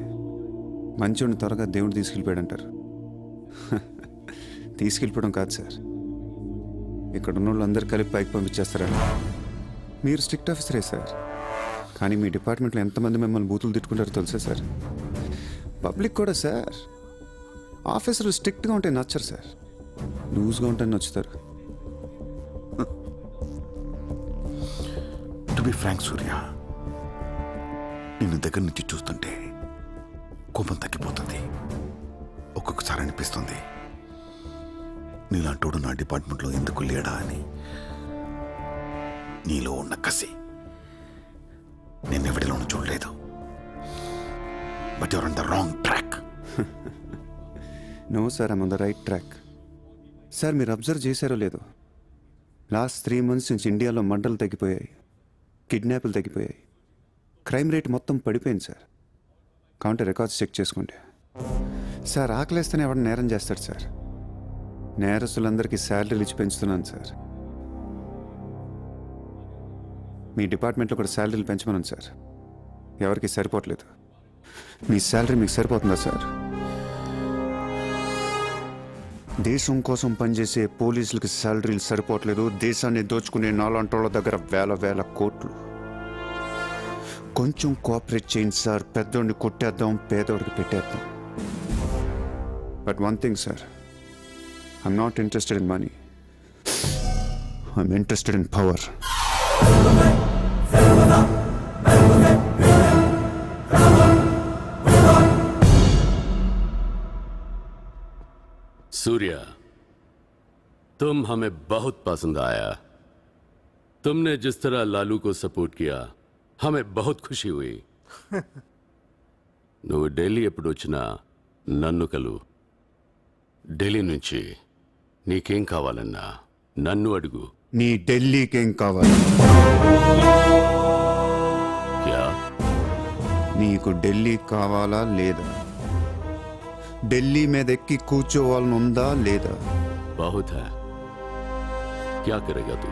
మంచోడిని త్వరగా దేవుడు తీసుకెళ్ళిపోయాడు అంటారు. తీసుకెళ్ళిపోవడం కాదు సార్, ఇక్కడ ఉన్న వాళ్ళందరూ కలిపి పైకి పంపించేస్తారా? మీరు స్ట్రిక్ట్ ఆఫీసరే సార్, కానీ మీ డిపార్ట్మెంట్లో ఎంతమంది మిమ్మల్ని బూతులు తిట్టుకుంటారో తెలుసా సార్? పబ్లిక్ కూడా సార్. ఆఫీసర్లు స్ట్రిక్ట్గా ఉంటే నచ్చరు సార్, లూజ్గా ఉంటే నచ్చుతారు. టు బి ఫ్రాంక్ సూర్య, నిన్ను దగ్గర నుంచి చూస్తుంటే కోపం తగ్గిపోతుంది. ఒక్కొక్కసారి అనిపిస్తుంది నీలాంటోడు నా డిపార్ట్మెంట్లో ఎందుకు లేడా అని. నీలో ఉన్న కసి నేనెవడిలోనూ చూడలేదు. But your on the wrong track. No sir, I'm on the right track. Sir మీరు అబ్జర్వ్ చేశారో లేదో, లాస్ట్ 3 months నుంచి ఇండియాలో మంటలు తగ్గిపోయాయి, కిడ్నాపులు తగ్గిపోయాయి, క్రైమ్ రేట్ మొత్తం పడిపోయింది సార్. కౌంటర్ రికార్డ్స్ చెక్ చేసుకోండి సార్. ఆకలేస్తేనే ఎవరు నేరం చేస్తాడు సార్? నేరస్తులందరికీ శాలరీలు ఇచ్చి పెంచుతున్నాను సార్. మీ డిపార్ట్మెంట్లో కూడా శాలరీలు పెంచమన్నాను సార్, ఎవరికి సరిపోవట్లేదు. మీ శాలరీ మీకు సరిపోతుందా సార్? దేశం కోసం పనిచేసే పోలీసులకి శాలరీలు సరిపోవట్లేదు, దేశాన్ని దోచుకునే నాలాంటోళ్ళ దగ్గర వేల కోట్లు. కొంచెం కోఆపరేట్ చేయండి సార్, పెద్దోడిని కొట్టేద్దాం, పేదోడికి పెట్టేద్దాం. But one thing sir, I'm not interested in money, I'm interested in power. Surya, तुम हमें बहुत पसंद आया. तुमने जिस तरह लालू को सपोर्ट किया हमें बहुत खुशी हुई. నువ్వు ఢిల్లీ ఎప్పుడు వచ్చినా నన్ను కలు. ఢిల్లీ నుంచి నీకేం కావాలన్నా నన్ను అడుగు. నీ ఢిల్లీకేం కావాలి? క్యా? నీకు ఢిల్లీ కావాలా లేదా? ఢిల్లీ మీద ఎక్కి కూర్చోవాలని ఉందా లేదా? बहुत है, क्या करेगा तू?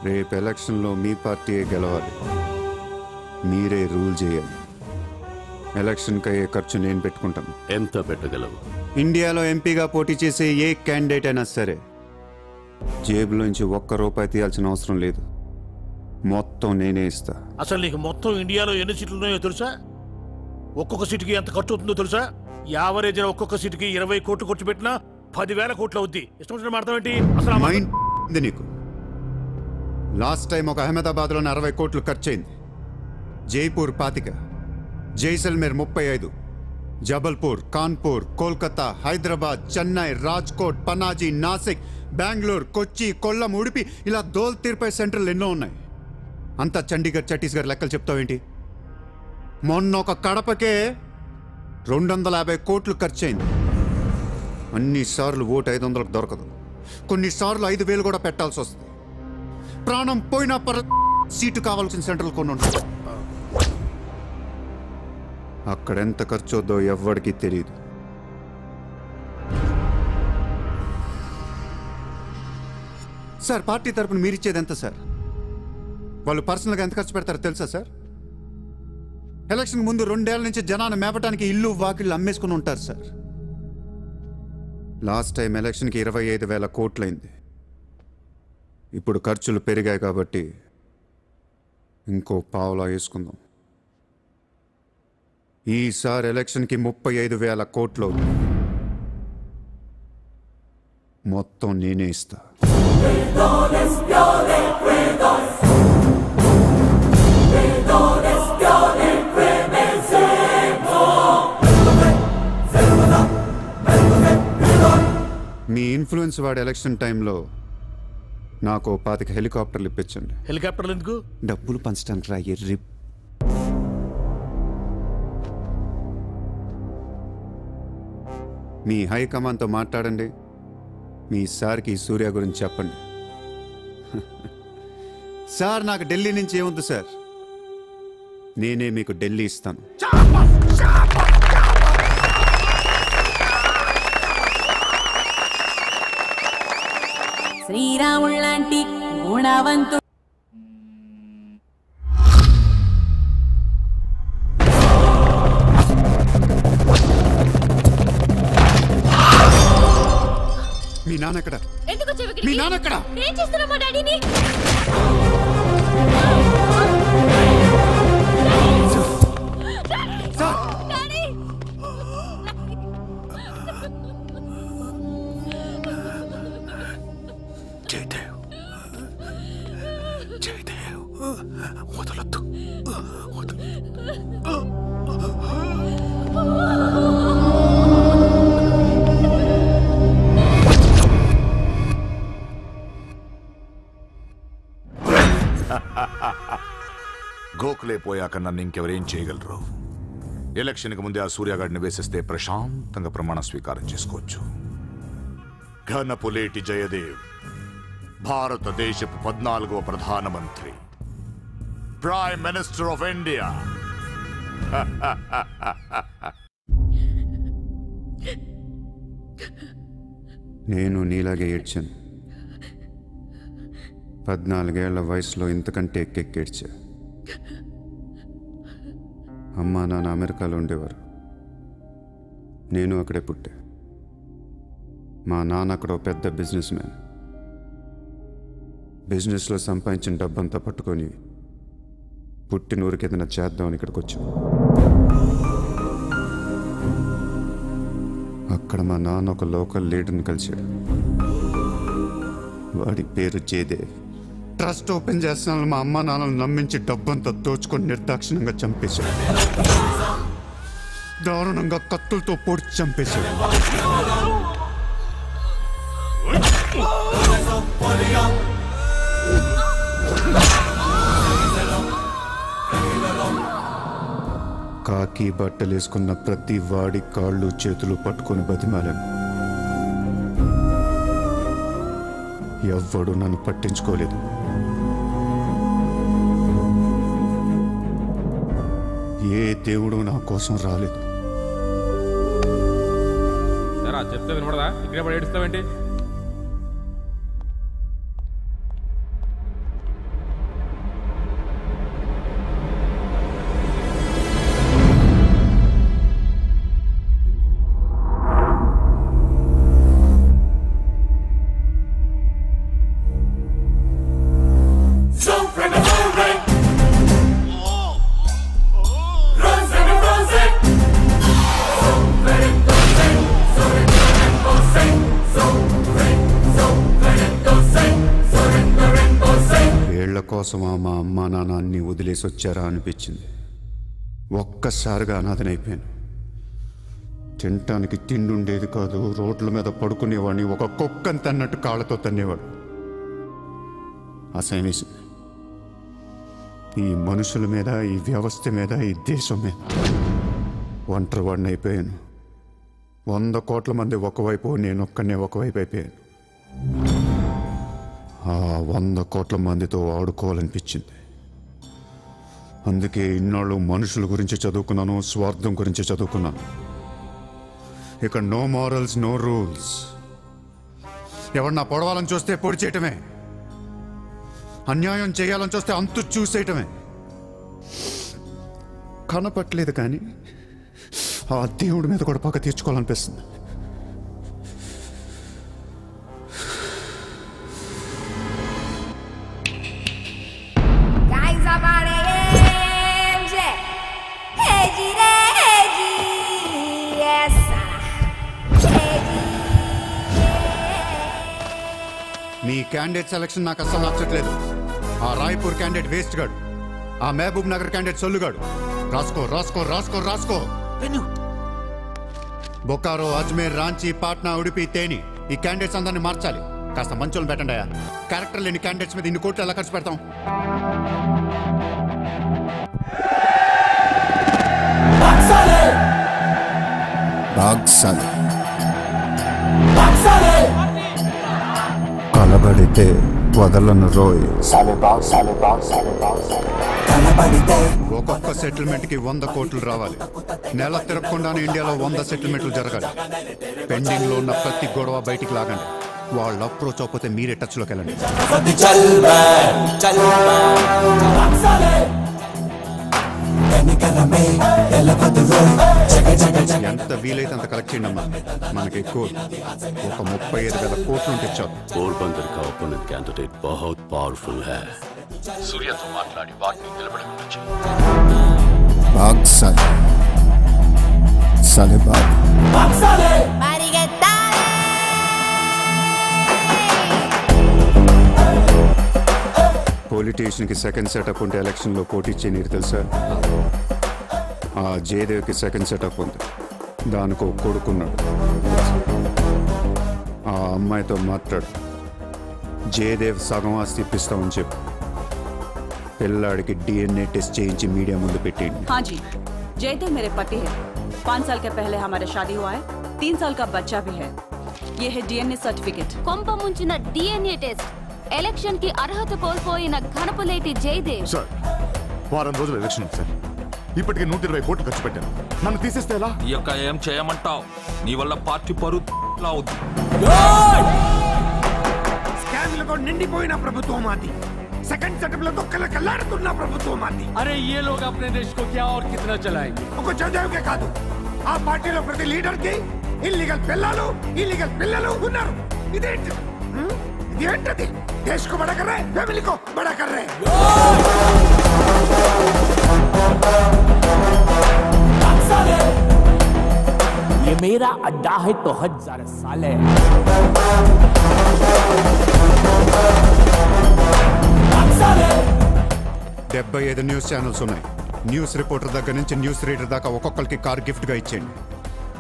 రేపు ఎలక్షన్లో మీ పార్టీయే గెలవాలి, మీరే రూల్ చేయాలి. ఎలక్షన్కి అయ్యే ఖర్చు నేను పెట్టుకుంటాను. ఎంత పెట్టగలవు? ఇండియాలో ఎంపీగా పోటీ చేసే ఏ క్యాండిడేట్ అయినా సరే జేబులోంచి ₹1 తీయాల్సిన అవసరం లేదు, మొత్తం నేనే ఇస్తా. అసలు నీకు మొత్తం ఇండియాలో ఎన్ని సీట్లు ఉన్నాయో తెలుసా? ఒక్కొక్క సీటుకి ఎంత ఖర్చు అవుతుందో తెలుసా? యావరేజ్ ఒక్కొక్క సీటుకి 20 కోట్లు ఖర్చు పెట్టినా 10,000 కోట్లు అవుద్ది. ఇష్టం వచ్చిన మాట్లాడతాం ఏంటి? అసలు మైండ్ నీకు. లాస్ట్ టైం ఒక అహ్మదాబాద్లోనే 60 కోట్లు ఖర్చు అయింది, జైపూర్ 25, జైసల్మేర్ 35, జబల్పూర్, కాన్పూర్, కోల్కతా, హైదరాబాద్, చెన్నై, రాజ్కోట్, పనాజీ, నాసిక్, బెంగళూరు, కొచ్చి, కొల్లం, ఉడిపి, ఇలా దోల్ తీర్పై సెంటర్లు ఎన్నో ఉన్నాయి. అంతా చండీగఢ్ ఛత్తీస్గఢ్ లెక్కలు చెప్తావేంటి? మొన్న ఒక కడపకే 250 కోట్లు ఖర్చు అయింది. అన్నిసార్లు ఓటు 500కు దొరకదు, కొన్నిసార్లు 5,000 కూడా పెట్టాల్సి వస్తుంది. ప్రాణం పోయినా సీటు కావాల్సిన సెంటర్లు కొన్ని ఉంటాయి. అక్కడ ఎంత ఖర్చు అవుద్దో ఎవ్వడికి తెలియదు. సార్ పార్టీ తరపున మీరిచ్చేది ఎంత సార్? వాళ్ళు పర్సనల్గా ఎంత ఖర్చు పెడతారో తెలుసా సార్? ఎలక్షన్ ముందు 2 ఏళ్ల నుంచి జనాన్ని మేపటానికి ఇల్లు వాకిళ్ళు అమ్మేసుకుని ఉంటారు సార్. లాస్ట్ టైం ఎలక్షన్కి 25,000 కోట్లయింది. ఇప్పుడు ఖర్చులు పెరిగాయి కాబట్టి ఇంకో పావులా వేసుకుందాం. ఈసారి ఎలక్షన్కి 35,000 కోట్లు మొత్తం నేనే ఇస్తా. మీ ఇన్ఫ్లుయెన్స్ వాడి ఎలక్షన్ టైంలో నాకు 25 హెలికాప్టర్లు ఇప్పించండి. హెలికాప్టర్లు ఎందుకు? డబ్బులు పంచడానికి రా ఎర్రి. మీ హైకమాండ్తో మాట్లాడండి, మీ సార్కి సూర్య గురించి చెప్పండి. సార్ నాకు ఢిల్లీ నుంచి ఏముంది సార్, నేనే మీకు ఢిల్లీ ఇస్తాను. శ్రీరాముళ్ళంటి గుణవంతు మీ నాన్న ఎక్కడ? ఎందుకు మీ నాన్న ఎక్కడ? ఏం చేస్తున్నావు మా డాడీని? అయిపోయాక నన్ను ఇంకెవరేం చేయగలరు? ఎలక్షన్కి ముందే ఆ సూర్యగాడిని వేసేస్తే ప్రశాంతంగా ప్రమాణ స్వీకారం చేసుకోవచ్చు. ఘనపులేటి జయదేవ్ భారతదేశపు 14వ ప్రధానమంత్రి, ప్రైమ్ మినిస్టర్ ఆఫ్ ఇండియా. నేను నీలాగే ఏడ్చాను. 14 ఏళ్ల వయసులో ఇంతకంటే ఎక్కెక్కేడ్చా. అమ్మా నాన్న అమెరికాలో ఉండేవారు. నేను అక్కడే పుట్టా. మా నాన్న అక్కడ ఒక పెద్ద బిజినెస్ మ్యాన్. బిజినెస్లో సంపాదించిన డబ్బంతా పట్టుకొని పుట్టిన ఊరికి ఏదైనా చేద్దామని ఇక్కడికి వచ్చాం. అక్కడ మా నాన్న ఒక లోకల్ లీడర్ని కలిశాడు. వాడి పేరు జయదేవ్. ట్రస్ట్ ఓపెన్ చేస్తున్నాను మా అమ్మ నాన్నలు నమ్మించి డబ్బంతా దోచుకొని నిర్దాక్షిణంగా చంపేశాడు. దారుణంగా కత్తులతో పొడిచి చంపేశాడు. కాకి బట్టలు వేసుకున్న ప్రతి వాడి కాళ్ళు చేతులు పట్టుకొని బతిమాలను. ఎవ్వడు నన్ను పట్టించుకోలేదు. ఏ దేవుడు నా కోసం రాలేదు. చెప్తే వినపడదా? ఇక్కడే పడి ఏడుస్తావేంటి? కోసమా మా అమ్మా నాన్న అన్ని వదిలేసి వచ్చారా అనిపించింది. ఒక్కసారిగా అనాథనైపోయాను. తినటానికి తిండి ఉండేది కాదు. రోడ్ల మీద పడుకునేవాడిని. ఒక కుక్కని తన్నట్టు కాళ్ళతో తన్నేవాడు. అసహ్యం వేసింది. ఈ మనుషుల మీద, ఈ వ్యవస్థ మీద, ఈ దేశం మీద ఒంటరి వాడిని అయిపోయాను. 100 కోట్ల మంది ఒకవైపు, నేను ఒక్కనే ఒకవైపు అయిపోయాను. ఆ 100 కోట్ల మందితో ఆడుకోవాలనిపించింది. అందుకే ఇన్నాళ్ళు మనుషుల గురించి చదువుకున్నాను, స్వార్థం గురించి చదువుకున్నాను. ఇక నో మారల్స్, నో రూల్స్. ఎవరన్నా పొడవాలని చూస్తే పొడి చేయటమే, అన్యాయం చేయాలని చూస్తే అంతు చూసేయటమే. కనపట్లేదు కానీ ఆ దేవుడి మీద కూడా పక్క తీర్చుకోవాలనిపిస్తుంది. మీ క్యాండిడేట్ సెలక్షన్ నాకు అసలు నచ్చట్లేదు. ఆ రాయ్పూర్ క్యాండిడేట్ వేస్ట్ గాడు, ఆ మహబూబ్ నగర్ క్యాండిడేట్ సొల్లుగాడు. రాసుకో రాసుకో రాసుకో రాసుకో. బొకారో, అజ్మేర్, రాంచీ, పాట్నా, ఉడిపి, తేని, ఈ క్యాండిడేట్స్ అందరినీ మార్చాలి. కాస్త మంచోళ్ళని పెట్టండి అయ్యా. క్యారెక్టర్ లేని క్యాండిడేట్స్ మీద ఇన్ని కోట్లు ఎలా ఖర్చు పెడతాం? కలబడితే వదలను రోయ్. ఒక్కొక్క సెటిల్మెంట్ కి 100 కోట్లు రావాలి. నెల తిరగకుండానే ఇండియాలో 100 సెటిల్మెంట్లు జరగాలి. పెండింగ్ లో ఉన్న ప్రతి గొడవ బయటికి లాగండి. వాళ్ళు అప్రోచ్ అవ్వకపోతే మీరే టచ్ లోకి వెళ్ళండి. ఎంత వీలైతే అంత కలెక్ట్ చేయండి అమ్మా. మనకి ఎక్కువ ఒక 35,000 కోట్లు ఉంటే చాలు. పోర్బందర్ का ओपोनेंट कैंडिडेट बहुत पावरफुल है. सूर्यతో మాట్లాడి వాటిని నిలబడకుండా పొలిటీషియన్కి సెకండ్ సెటప్ ఉంటే ఎలక్షన్లో పోటీ చేయనీరు తెలుసా? ఆ జయదేవ్కి సెకండ్ సెటప్ ఉంది. దానికి ఒక కొడుకున్నాడు. ఆ అమ్మాయితో మాట్లాడు. జయదేవ్ సగం ఆస్తి ఇప్పిస్తామని చెప్పు. పిల్లాడికి DNA టెస్ట్ చేయించి మీడియా ముందు పెట్టేయండి. हाँ जी, जयदेव मेरे पति है। 5 साल के पहले हमारा शादी हुआ है। 3 साल का बच्चा भी है। ये है DNA सर्टिफिकेट। కొంప ముంచిన DNA టెస్ట్ ఎలక్షన్ కి అర్హత కోల్పోయిన ఘనపులేటి జయదేవ్. సార్, వారం రోజులు ఎలక్షన్ ఉంది సార్. ఇప్పటికే 120 కోట్లు ఖర్చు పెట్టాను. నన్ను తీసేస్తే ఎలా? ఇక ఏం చేయమంటావు? నీ వల్ల పార్టీ పరువు అవుతుంది. స్కామ్లతో నిండిపోయిన ప్రభుత్వం మాది. సెకండ్ సెటప్లతో కలకలాడుతున్న ప్రభుత్వం మాది. अरे ये लोग अपने देश को क्या और कितना चलाएंगे? ఒక జయదేవ్కే కాదు, ఆ పార్టీలో ప్రతి లీడర్ కి ఇల్లీగల్ పిల్లలు ఉన్నారు. ఇదేంటి? ఇదేంటది? దేశ్ కో బడా కర్ రహే, ఫ్యామిలీ కో బడా కర్ రహే. ये मेरा अड्डा है तो हजार साले. 75 న్యూస్ ఛానల్స్ ఉన్నాయి. న్యూస్ రిపోర్టర్ దగ్గర నుంచి న్యూస్ రీడర్ దాకా ఒక్కొక్కరికి కార్ గిఫ్ట్గా ఇచ్చేయండి.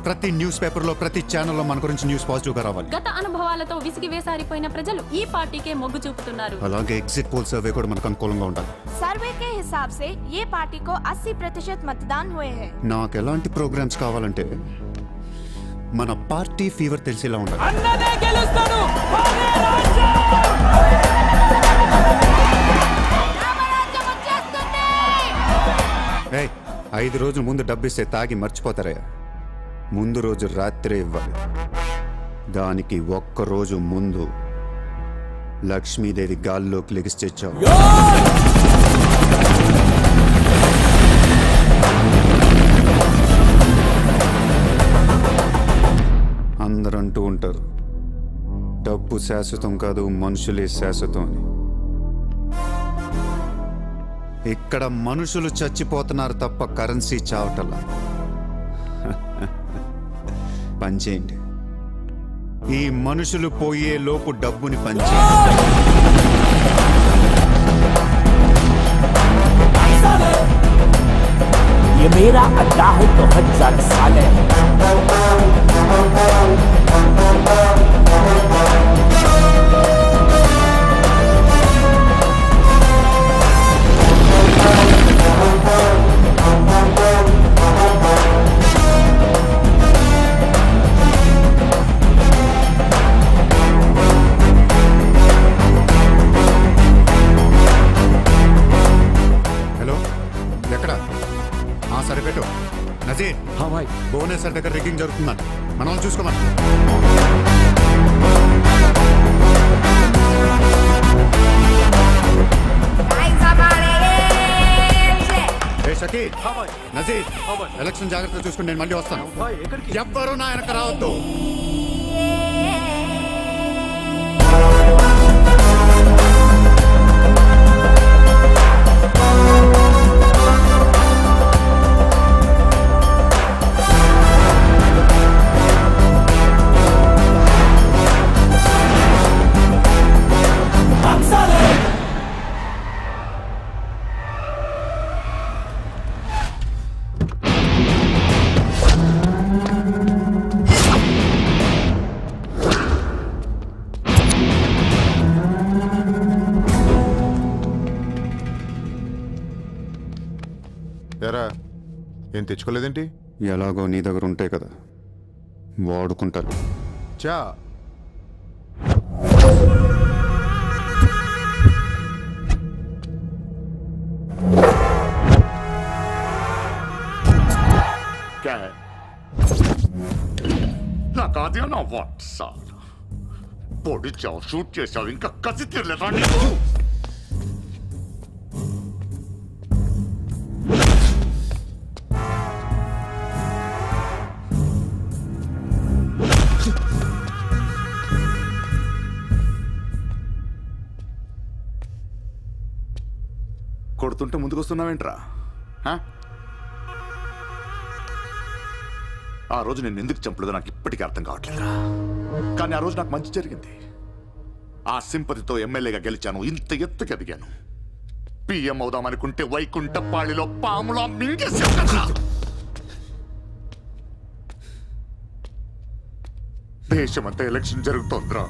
ప్రతి న్యూస్ పేపర్లో ప్రతి ఛానల్లో మన గురించి న్యూస్ పాజిటివ్గా రావాలి. గత అనుభవాలతో విసిగి వేసారిపోయిన ప్రజలు ఈ పార్టీకే మొగ్గు చూపుతున్నారు. అలాగే ఎగ్జిట్ పోల్ సర్వే కూడా మనకు అనుకూలంగా ఉండాలి. सर्वे के हिसाब से ये पार्टी को 80% मतदान हुए हैं. నాకు ఎలాంటి ప్రోగ్రామ్స్ కావాలంటే మన పార్టీ ఫీవర్ తెలిసేలా ఉండాలి. 5 రోజుల ముందు డబ్బిస్తే తాగి మర్చిపోతారయ్యా. ముందు రోజు రాత్రే ఇవ్వాలి. దానికి ఒక్క రోజు ముందు లక్ష్మీదేవి గాల్లోకి లెగిస్టేచ్చావు. అందరూ అంటూ ఉంటారు డబ్బు శాశ్వతం కాదు, మనుషులే శాశ్వతం అని. ఇక్కడ మనుషులు చచ్చిపోతున్నారు తప్ప కరెన్సీ చావటలా. పంచేయండి. ఈ మనుషులు పోయే లోపు డబ్బుని పంచేయండి. ये मेरा अड्डा है तो हजार साले. సరిపెట్టు. నజీర్, భువనేశ్వర్ దగ్గర రిగ్గింగ్ జరుగుతుందంట. మనం చూసుకోమని. షకీల్, నజీర్, ఎలక్షన్ జాగ్రత్తగా చూసుకుని నేను మళ్ళీ వస్తాను. ఎవ్వరూ నా వెనక రావద్దు. ఏం తెచ్చుకోలేదేంటి? ఎలాగో నీ దగ్గర ఉంటాయి కదా, వాడుకుంటారు. చా నాకు అదే నా వాట్ సార్. పొడిచావు, షూట్ చేసావు, ఇంకా కసి తీరలేదా? కొడుతుంటే ముందుకొస్తున్నావేంట్రా? ఆ రోజు నేను ఎందుకు చంపలేదో నాకు ఇప్పటికీ అర్థం కావట్లేదురా. కానీ ఆ రోజు నాకు మంచి జరిగింది. ఆ సింపతితో ఎమ్మెల్యేగా గెలిచాను, ఇంత ఎత్తుకి ఎదిగాను. పిఎం అవుదామనుకుంటే వైకుంఠపాళిలో పాములా మింగేసావు కదా. దేశమంతా ఎలక్షన్ జరుగుతోందిరా.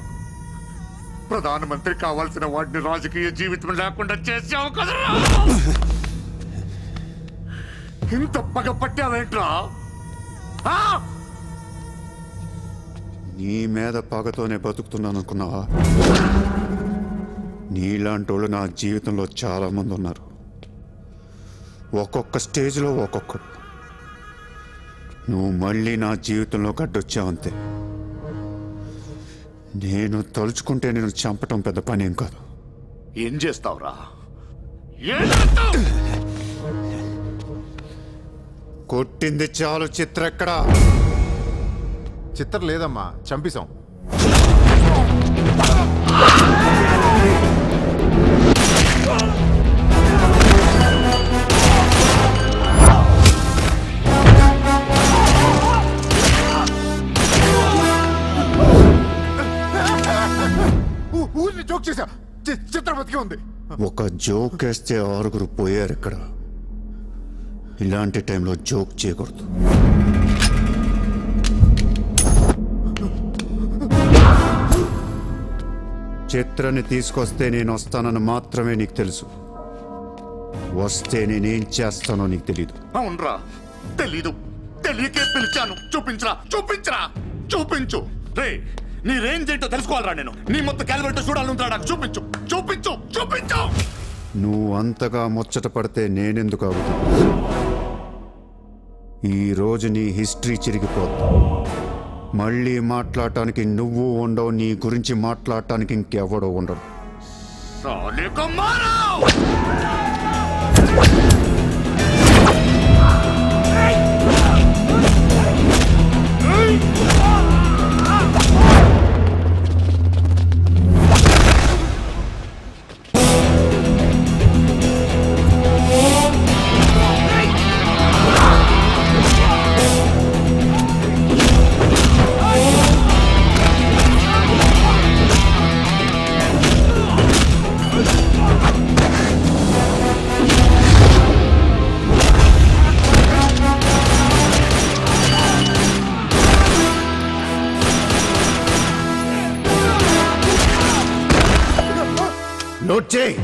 ప్రధానమంత్రి కావాల్సిన వాడిని రాజకీయ జీవితం లేకుండా చేసావు కదరా. ఇంత పగ పట్టావేంట్రా? నీ మీద పగతోనే బతుకుతున్నాను అనుకున్నావా? నీలాంటి వాళ్ళు నా జీవితంలో చాలా మంది ఉన్నారు. ఒక్కొక్క స్టేజ్లో ఒక్కొక్కడు. నువ్వు మళ్ళీ నా జీవితంలో గడ్డొచ్చావంతే. నేను తలుచుకుంటే నేను చంపటం పెద్ద పని ఏం కాదు. ఏం చేస్తావురా? కొట్టింది చాలు. చిత్ర ఎక్కడా? చిత్ర లేదమ్మా, చంపేశాం. ఊరిని జోక్ చేశా. చిత్ర బతికే ఉంది. ఒక జోక్ వేస్తే 6 పోయారు ఇక్కడ. ఇలాంటి టైంలో జోక్ చేయకూడదు. చిత్రని తీసుకొస్తే నేను వస్తానని మాత్రమే నీకు తెలుసు. వస్తే నేనేం చేస్తానో నీకు తెలీదు. అవునరా, తెలీదు. తెలియకే పిలిచాను. చూపించరా, చూపించరా, చూపించు. రే, నీ రేంజ్ ఏంటో తెలుసుకోవాలరా నేను. నీ మొత్తం క్యాలిబరేటర్ చూడాలంటా. నాకు చూపించు, చూపించు, చూపించు. నువ్వు అంతగా ముచ్చట పడితే నేనెందుకు అవుతా? ఈరోజు నీ హిస్టరీ చిరిగిపోతా. మళ్ళీ మాట్లాడటానికి నువ్వు ఉండవు. నీ గురించి మాట్లాడటానికి ఇంకెవడో ఉండడు. నోట్ చేయి.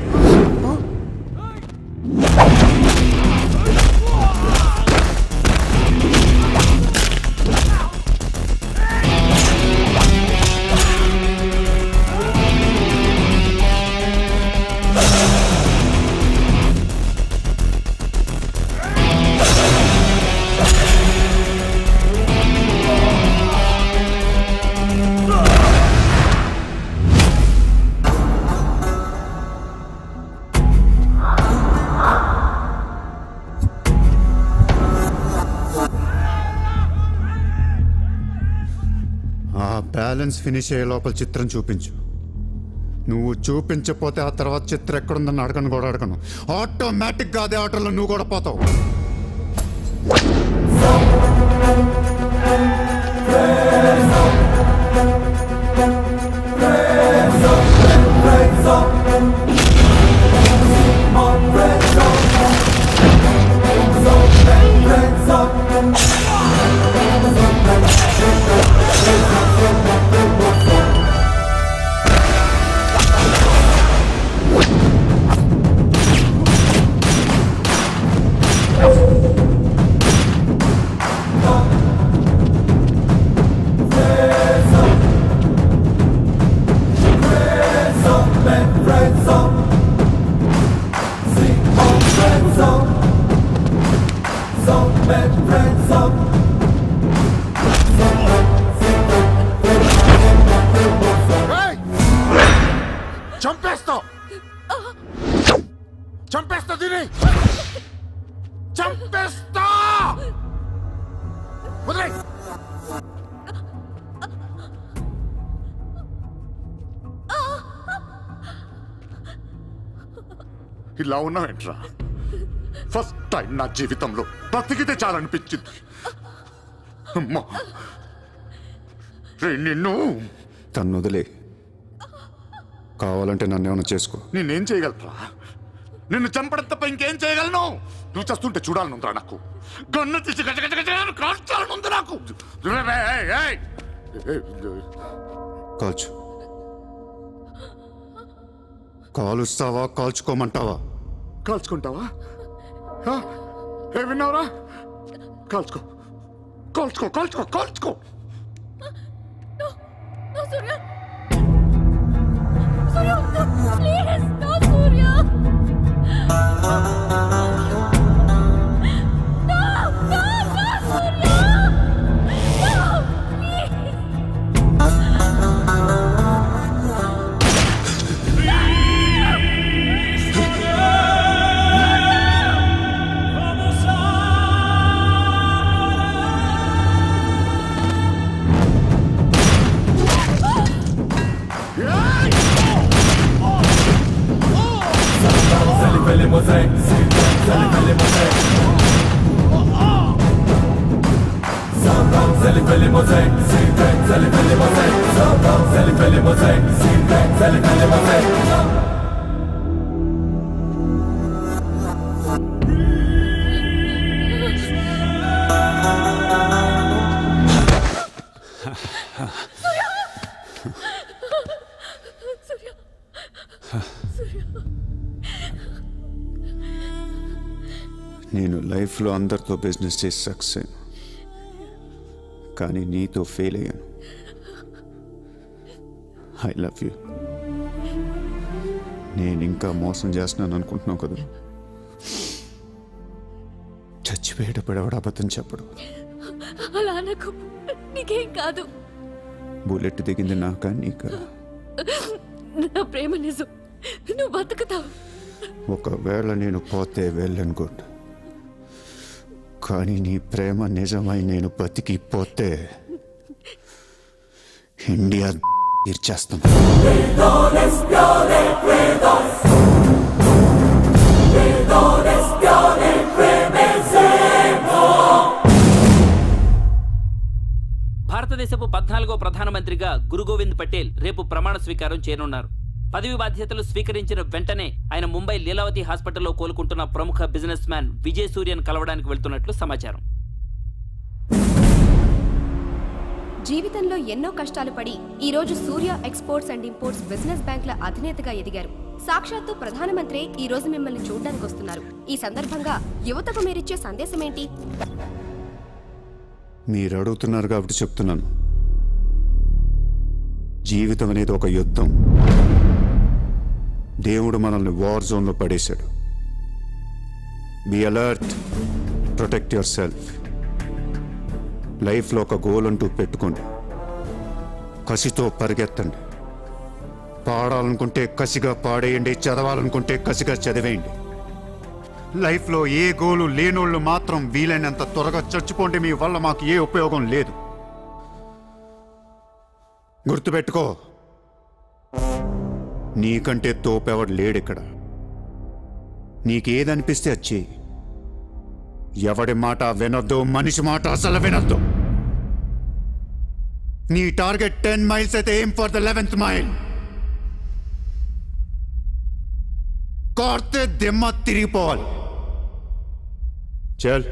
బ్యాలెన్స్ ఫినిష్ అయ్యే లోపల చిత్రం చూపించు. నువ్వు చూపించకపోతే ఆ తర్వాత చిత్రం ఎక్కడుందని అడగను కూడా అడగను. ఆటోమేటిక్గా అదే ఆటోలో నువ్వు కూడా పోతావు. చంపేస్తావు, చంపేస్తా, దీని చంపేస్తా. వదిలేయ్. ఇలా ఉన్నావేంట్రా? ఫస్ట్ టైం నా జీవితంలో బ్రతికితే చాలనిపించింది. అమ్మా, నిన్ను తను వదిలే. కావాలంటే నన్ను ఏమైనా చేసుకో. నేనేం చేయగలరా? నిన్ను చంపడం తప్ప ఇంకేం చేయగలను? నువ్వు చేస్తుంటే చూడాలనుందిరా నాకు. గన్ను తీసి కాల్చాలనుంది నాకు. కాల్చు. కాలుస్తావా కాల్చుకోమంటావా? కాల్చుకుంటావా? విన్నావురా? కాల్చుకో కాల్చుకో కాల్చుకో కాల్చుకో. సూర్య సూర్య ప్లీజ్ నో సూర్య నేను లైఫ్లో అందరితో బిజినెస్ చేసి సక్సెస్ అయ్యాను, కానీ నీతో ఫెయిల్ అయ్యాను. I love you. నేను ఇంకా మోసం చేస్తున్నాను అనుకుంటున్నావు కదా? చచ్చిపోయేటప్పుడు ఎవడు అబద్ధం చెప్పడు. అలా అనకు, నీకేం కాదు. బుల్లెట్ దిగింది నాకా నీకా? నా ప్రేమ నిజం, నువ్వు బతుకుతావు. ఒకవేళ నేను పోతే వెళ్ళను గుడ్, కానీ నీ ప్రేమ నిజమై నేను బతికిపోతే ఇండియా తీర్చేస్తాను. భారతదేశపు 14వ ప్రధానమంత్రిగా గురు గోవింద్ పటేల్ రేపు ప్రమాణ స్వీకారం చేయనున్నారు. పదవి బాధ్యతలు స్వీకరించిన వెంటనే ఆయన ముంబై లీలావతి హాస్పిటల్లో కోలుకుంటున్న ప్రముఖ బిజినెస్ మ్యాన్ విజయ్ సూర్యను కలవడానికి వెళ్తున్నట్లు సమాచారం. జీవితంలో ఎన్నో కష్టాలు పడి ఈ రోజు సూర్య ఎక్స్పోర్ట్స్ అండ్ ఇంపోర్ట్స్ బిజినెస్ బ్యాంక్ల అధినేతగా ఎదిగారు. సాక్షాత్తు ప్రధానమంత్రి ఈ రోజు మిమ్మల్ని చూడడానికి వస్తున్నారు. ఈ సందర్భంగా యువతకు మీరిచ్చే సందేశం ఏంటి? మీరు అడుగుతున్నారు కాబట్టి చెప్తున్నాను. జీవితం అనేది ఒక యుద్ధం. దేవుడు మనల్ని వార్ జోన్లో పడేశాడు. Be alert, protect yourself. లైఫ్లో ఒక గోల్ అంటూ పెట్టుకోండి, కసితో పరిగెత్తండి. పాడాలనుకుంటే కసిగా పాడేయండి, చదవాలనుకుంటే కసిగా చదివేయండి. లైఫ్లో ఏ గోలు లేనోళ్ళు మాత్రం వీలైనంత త్వరగా చచ్చిపోండి. మీ వల్ల మాకు ఏ ఉపయోగం లేదు. గుర్తుపెట్టుకో, నీకంటే తోపెవడు లేడిక్కడ. నీకేదనిపిస్తే వచ్చి ఎవడి మాట వినొద్దు, మనిషి మాట అసలు వినొద్దు. నీ టార్గెట్ 10 మైల్స్ అయితే aim for the 11th mile. కార్తే దిమ్మ తిరిగిపోవాలి. చల్.